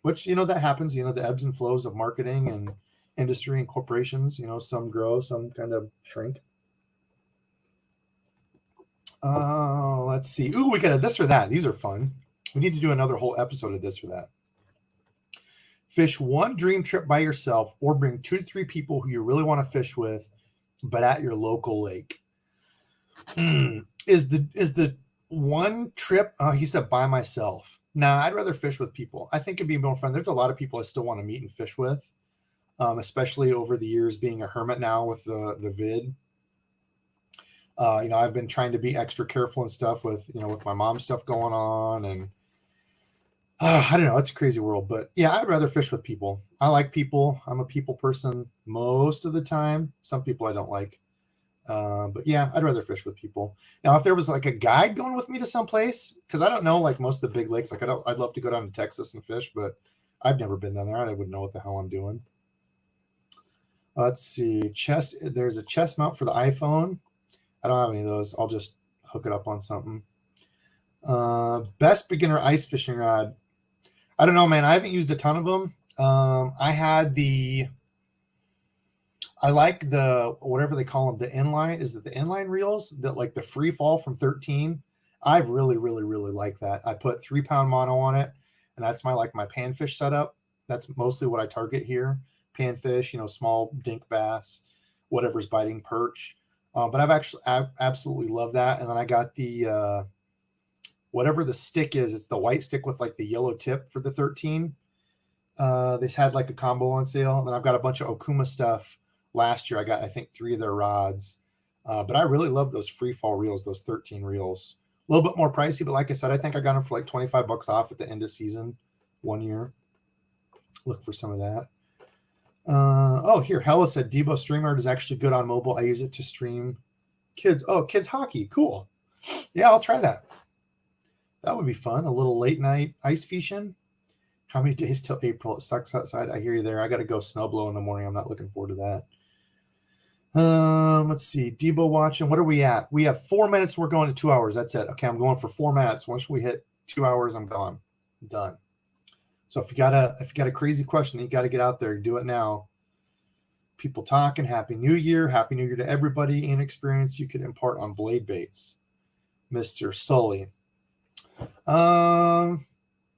which, that happens, the ebbs and flows of marketing and industry and corporations, some grow, some kind of shrink. Let's see. Ooh, we got a this or that. These are fun. We need to do another whole episode of this or that. Fish one dream trip by yourself or bring 2 to 3 people who you really want to fish with but at your local lake. Is the one trip? Oh, he said by myself. Nah, I'd rather fish with people. I think it'd be more fun. There's a lot of people I still want to meet and fish with, especially over the years being a hermit now with the vid. I've been trying to be extra careful and stuff with my mom's stuff going on, and I don't know. It's a crazy world, but yeah, I'd rather fish with people. I like people. I'm a people person most of the time. Some people I don't like. But yeah, I'd rather fish with people. Now, if there was like a guide going with me to someplace, because I don't know like most of the big lakes, like I'd love to go down to Texas and fish, but I've never been down there. I wouldn't know what the hell I'm doing. Let's see. There's a chest mount for the iPhone. I don't have any of those. I'll just hook it up on something. Best beginner ice fishing rod. I don't know, man. I haven't used a ton of them. I like the, whatever they call them, the inline. Is it the inline reels that like the free fall from 13? I really, really, really like that. I put 3-pound mono on it, and that's my panfish setup. That's mostly what I target here. Panfish, small dink bass, whatever's biting, perch. But I absolutely love that. And then I got the, whatever the stick is, it's the white stick with like the yellow tip for the 13. They had like a combo on sale. And then I've got a bunch of Okuma stuff. Last year, I got, I think, 3 of their rods. But I really love those free fall reels, those 13 reels. A little bit more pricey, but like I said, I think I got them for like $25 off at the end of season one year. Look for some of that. Here, Hella said DEBO'S StreamYard is actually good on mobile. I use it to stream kids. Oh, kids hockey. Cool. Yeah, I'll try that. That would be fun. A little late night ice fishing. How many days till April? It sucks outside. I hear you there. I got to go snow blow in the morning. I'm not looking forward to that. Let's see. DEBO watching. What are we at? We have 4 minutes. We're going to 2 hours. That's it. Okay, I'm going for 4 minutes. Once we hit 2 hours, I'm gone. I'm done. So if you got a crazy question that you got to get out there, do it now. People talking. Happy New Year. Happy New Year to everybody. Any experience you could impart on blade baits, Mr. Sully.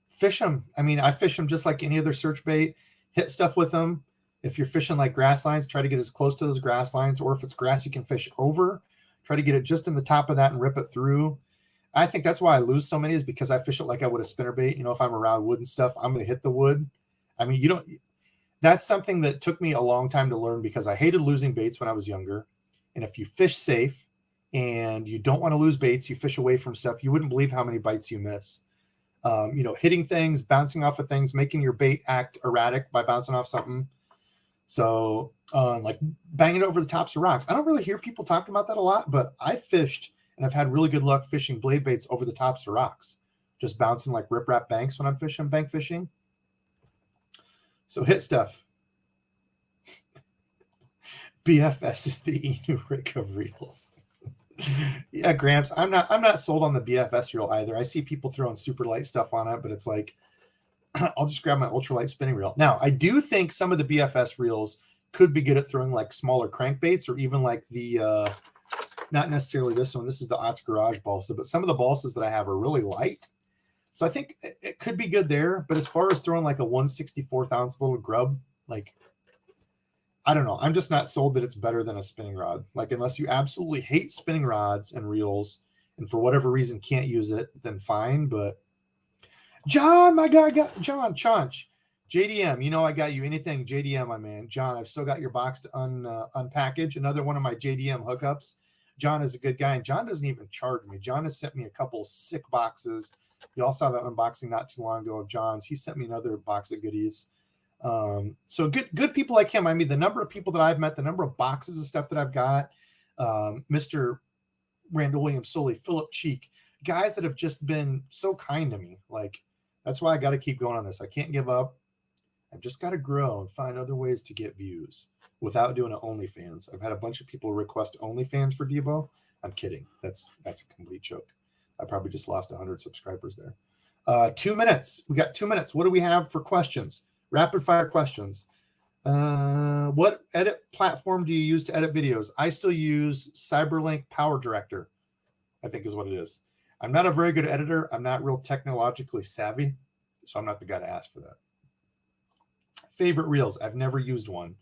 Fish them. I mean, I fish them just like any other search bait. Hit stuff with them. If you're fishing like grass lines, try to get as close to those grass lines, or if it's grass you can fish over, try to get it just in the top of that and rip it through. I think that's why I lose so many, is because I fish it like I would a spinnerbait. If I'm around wood and stuff, I'm going to hit the wood. I mean, that's something that took me a long time to learn, because I hated losing baits when I was younger. And if you fish safe and you don't want to lose baits, you fish away from stuff, you wouldn't believe how many bites you miss. Hitting things, bouncing off of things, making your bait act erratic by bouncing off something. So like banging it over the tops of rocks. I don't really hear people talking about that a lot, but I fished and I've had really good luck fishing blade baits over the tops of rocks, just bouncing like riprap banks when I'm fishing, bank fishing. So hit stuff. BFS is the Inu rig of reels. Yeah, Gramps, I'm not sold on the BFS reel either. I see people throwing super light stuff on it, but it's like, I'll just grab my ultralight spinning reel. Now, I do think some of the BFS reels could be good at throwing like smaller crankbaits, or even like the, not necessarily this one. This is the Otts Garage balsa, but some of the balsas that I have are really light. So I think it could be good there. But as far as throwing like a 1/64th ounce little grub, like, I don't know. I'm just not sold that it's better than a spinning rod. Like, unless you absolutely hate spinning rods and reels and for whatever reason can't use it, then fine. But John, my guy, John Chunch, JDM, I got you. Anything JDM, my man. John, I've still got your box to unpackage. Another one of my JDM hookups. John is a good guy, and John doesn't even charge me. John has sent me a couple sick boxes. You all saw that unboxing not too long ago of John's. He sent me another box of goodies. So good people like him. I mean, the number of people that I've met, the number of boxes of stuff that I've got, Mr. Randall Williams, Sully, Philip Cheek, guys that have just been so kind to me. Like, that's why I got to keep going on this. I can't give up. I've just got to grow and find other ways to get views without doing an OnlyFans. I've had a bunch of people request OnlyFans for DEBO. I'm kidding. That's a complete joke. I probably just lost 100 subscribers there. 2 minutes. We got 2 minutes. What do we have for questions? Rapid fire questions. What edit platform do you use to edit videos? I still use Cyberlink Power Director, I think is what it is. I'm not a very good editor. I'm not real technologically savvy, so I'm not the guy to ask for that. Favorite reels. I've never used one.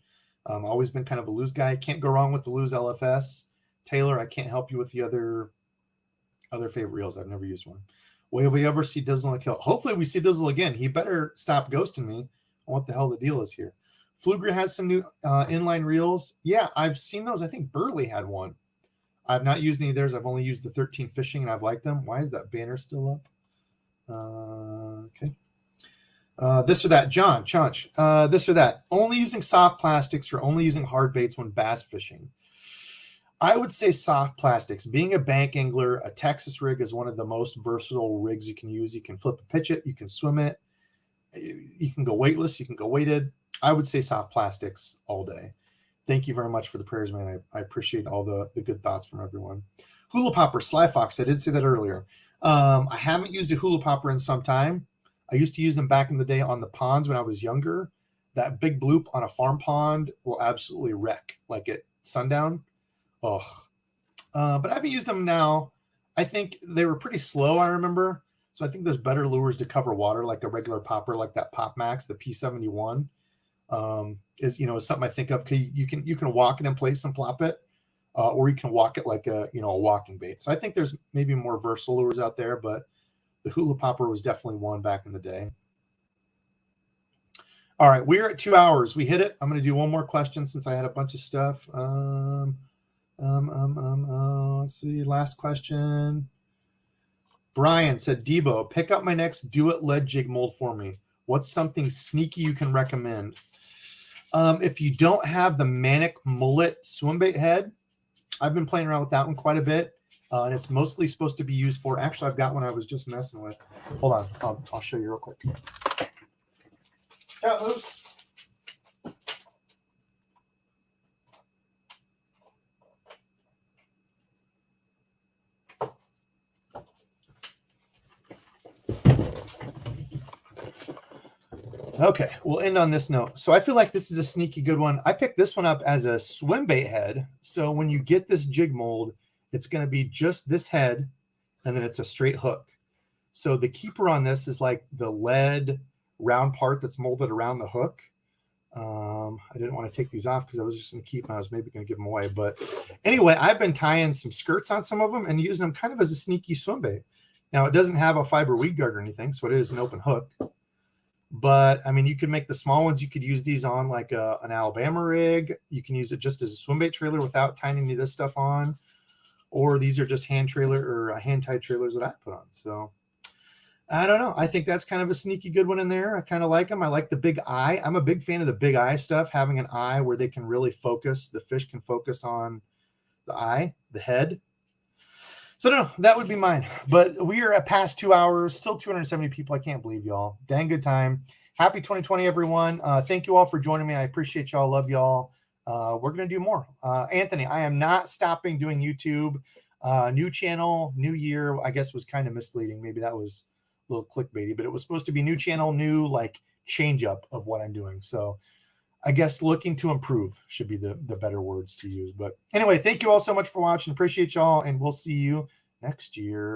Always been kind of a Lose guy. Can't go wrong with the Lose LFS. Taylor, I can't help you with the other favorite reels. I've never used one. Will we ever see Dizzle on a kill? Hopefully we see Dizzle again. He better stop ghosting me on what the hell the deal is here. Flugger has some new inline reels. Yeah, I've seen those. I think Burley had one. I've not used any of theirs. I've only used the 13 Fishing, and I've liked them. Why is that banner still up? Okay. This or that. John, Chunch. This or that. Only using soft plastics or only using hard baits when bass fishing? I would say soft plastics. Being a bank angler, a Texas rig is one of the most versatile rigs you can use. You can flip and pitch it. You can swim it. You can go weightless. You can go weighted. I would say soft plastics all day. Thank you very much for the prayers, man. I appreciate all the good thoughts from everyone. Hula popper, Sly Fox. I did say that earlier. I haven't used a hula popper in some time. I used to use them back in the day on the ponds when I was younger. That big bloop on a farm pond will absolutely wreck, like at sundown. Oh, but I haven't used them now. I think they were pretty slow, I remember. So I think there's better lures to cover water, like a regular popper, like that Pop Max, the P71. Is something I think of. You can walk it in place and plop it, or you can walk it like a walking bait. So I think there's maybe more versatile lures out there, but the hula popper was definitely one back in the day. All right, we're at 2 hours. We hit it. I'm going to do one more question since I had a bunch of stuff. Let's see. Last question. Brian said, Debo, pick up my next do-it lead jig mold for me. What's something sneaky you can recommend? If you don't have the Manic Mullet Swimbait head, I've been playing around with that one quite a bit. And it's mostly supposed to be used for, actually, I've got one I was just messing with. Hold on. I'll show you real quick. Yeah, Moose. Okay, we'll end on this note. So I feel like this is a sneaky good one. I picked this one up as a Swimbait head. So when you get this jig mold, it's going to be just this head, and then it's a straight hook. So the keeper on this is like the lead round part that's molded around the hook. I didn't want to take these off because I was just going to keep them. I was maybe going to give them away. But anyway, I've been tying some skirts on some of them and using them kind of as a sneaky Swimbait. Now, it doesn't have a fiber weed guard or anything, so it is an open hook. But, I mean, you could make the small ones. You could use these on like an Alabama rig. You can use it just as a Swimbait trailer without tying any of this stuff on. Or these are just hand tied trailers that I put on. So, I don't know. I think that's kind of a sneaky good one in there. I kind of like them. I like the big eye. I'm a big fan of the big eye stuff, having an eye where they can really focus. The fish can focus on the eye, the head. So I don't know. That would be mine. But we are at past 2 hours, still 270 people. I can't believe y'all. Dang good time. Happy 2020, everyone. Thank you all for joining me. I appreciate y'all. Love y'all. We're going to do more. Anthony, I am not stopping doing YouTube. New channel, new year, I guess was kind of misleading. Maybe that was a little clickbaity, but it was supposed to be new channel, new like change up of what I'm doing. So I guess looking to improve should be the better words to use. But anyway, thank you all so much for watching. Appreciate y'all, and we'll see you next year.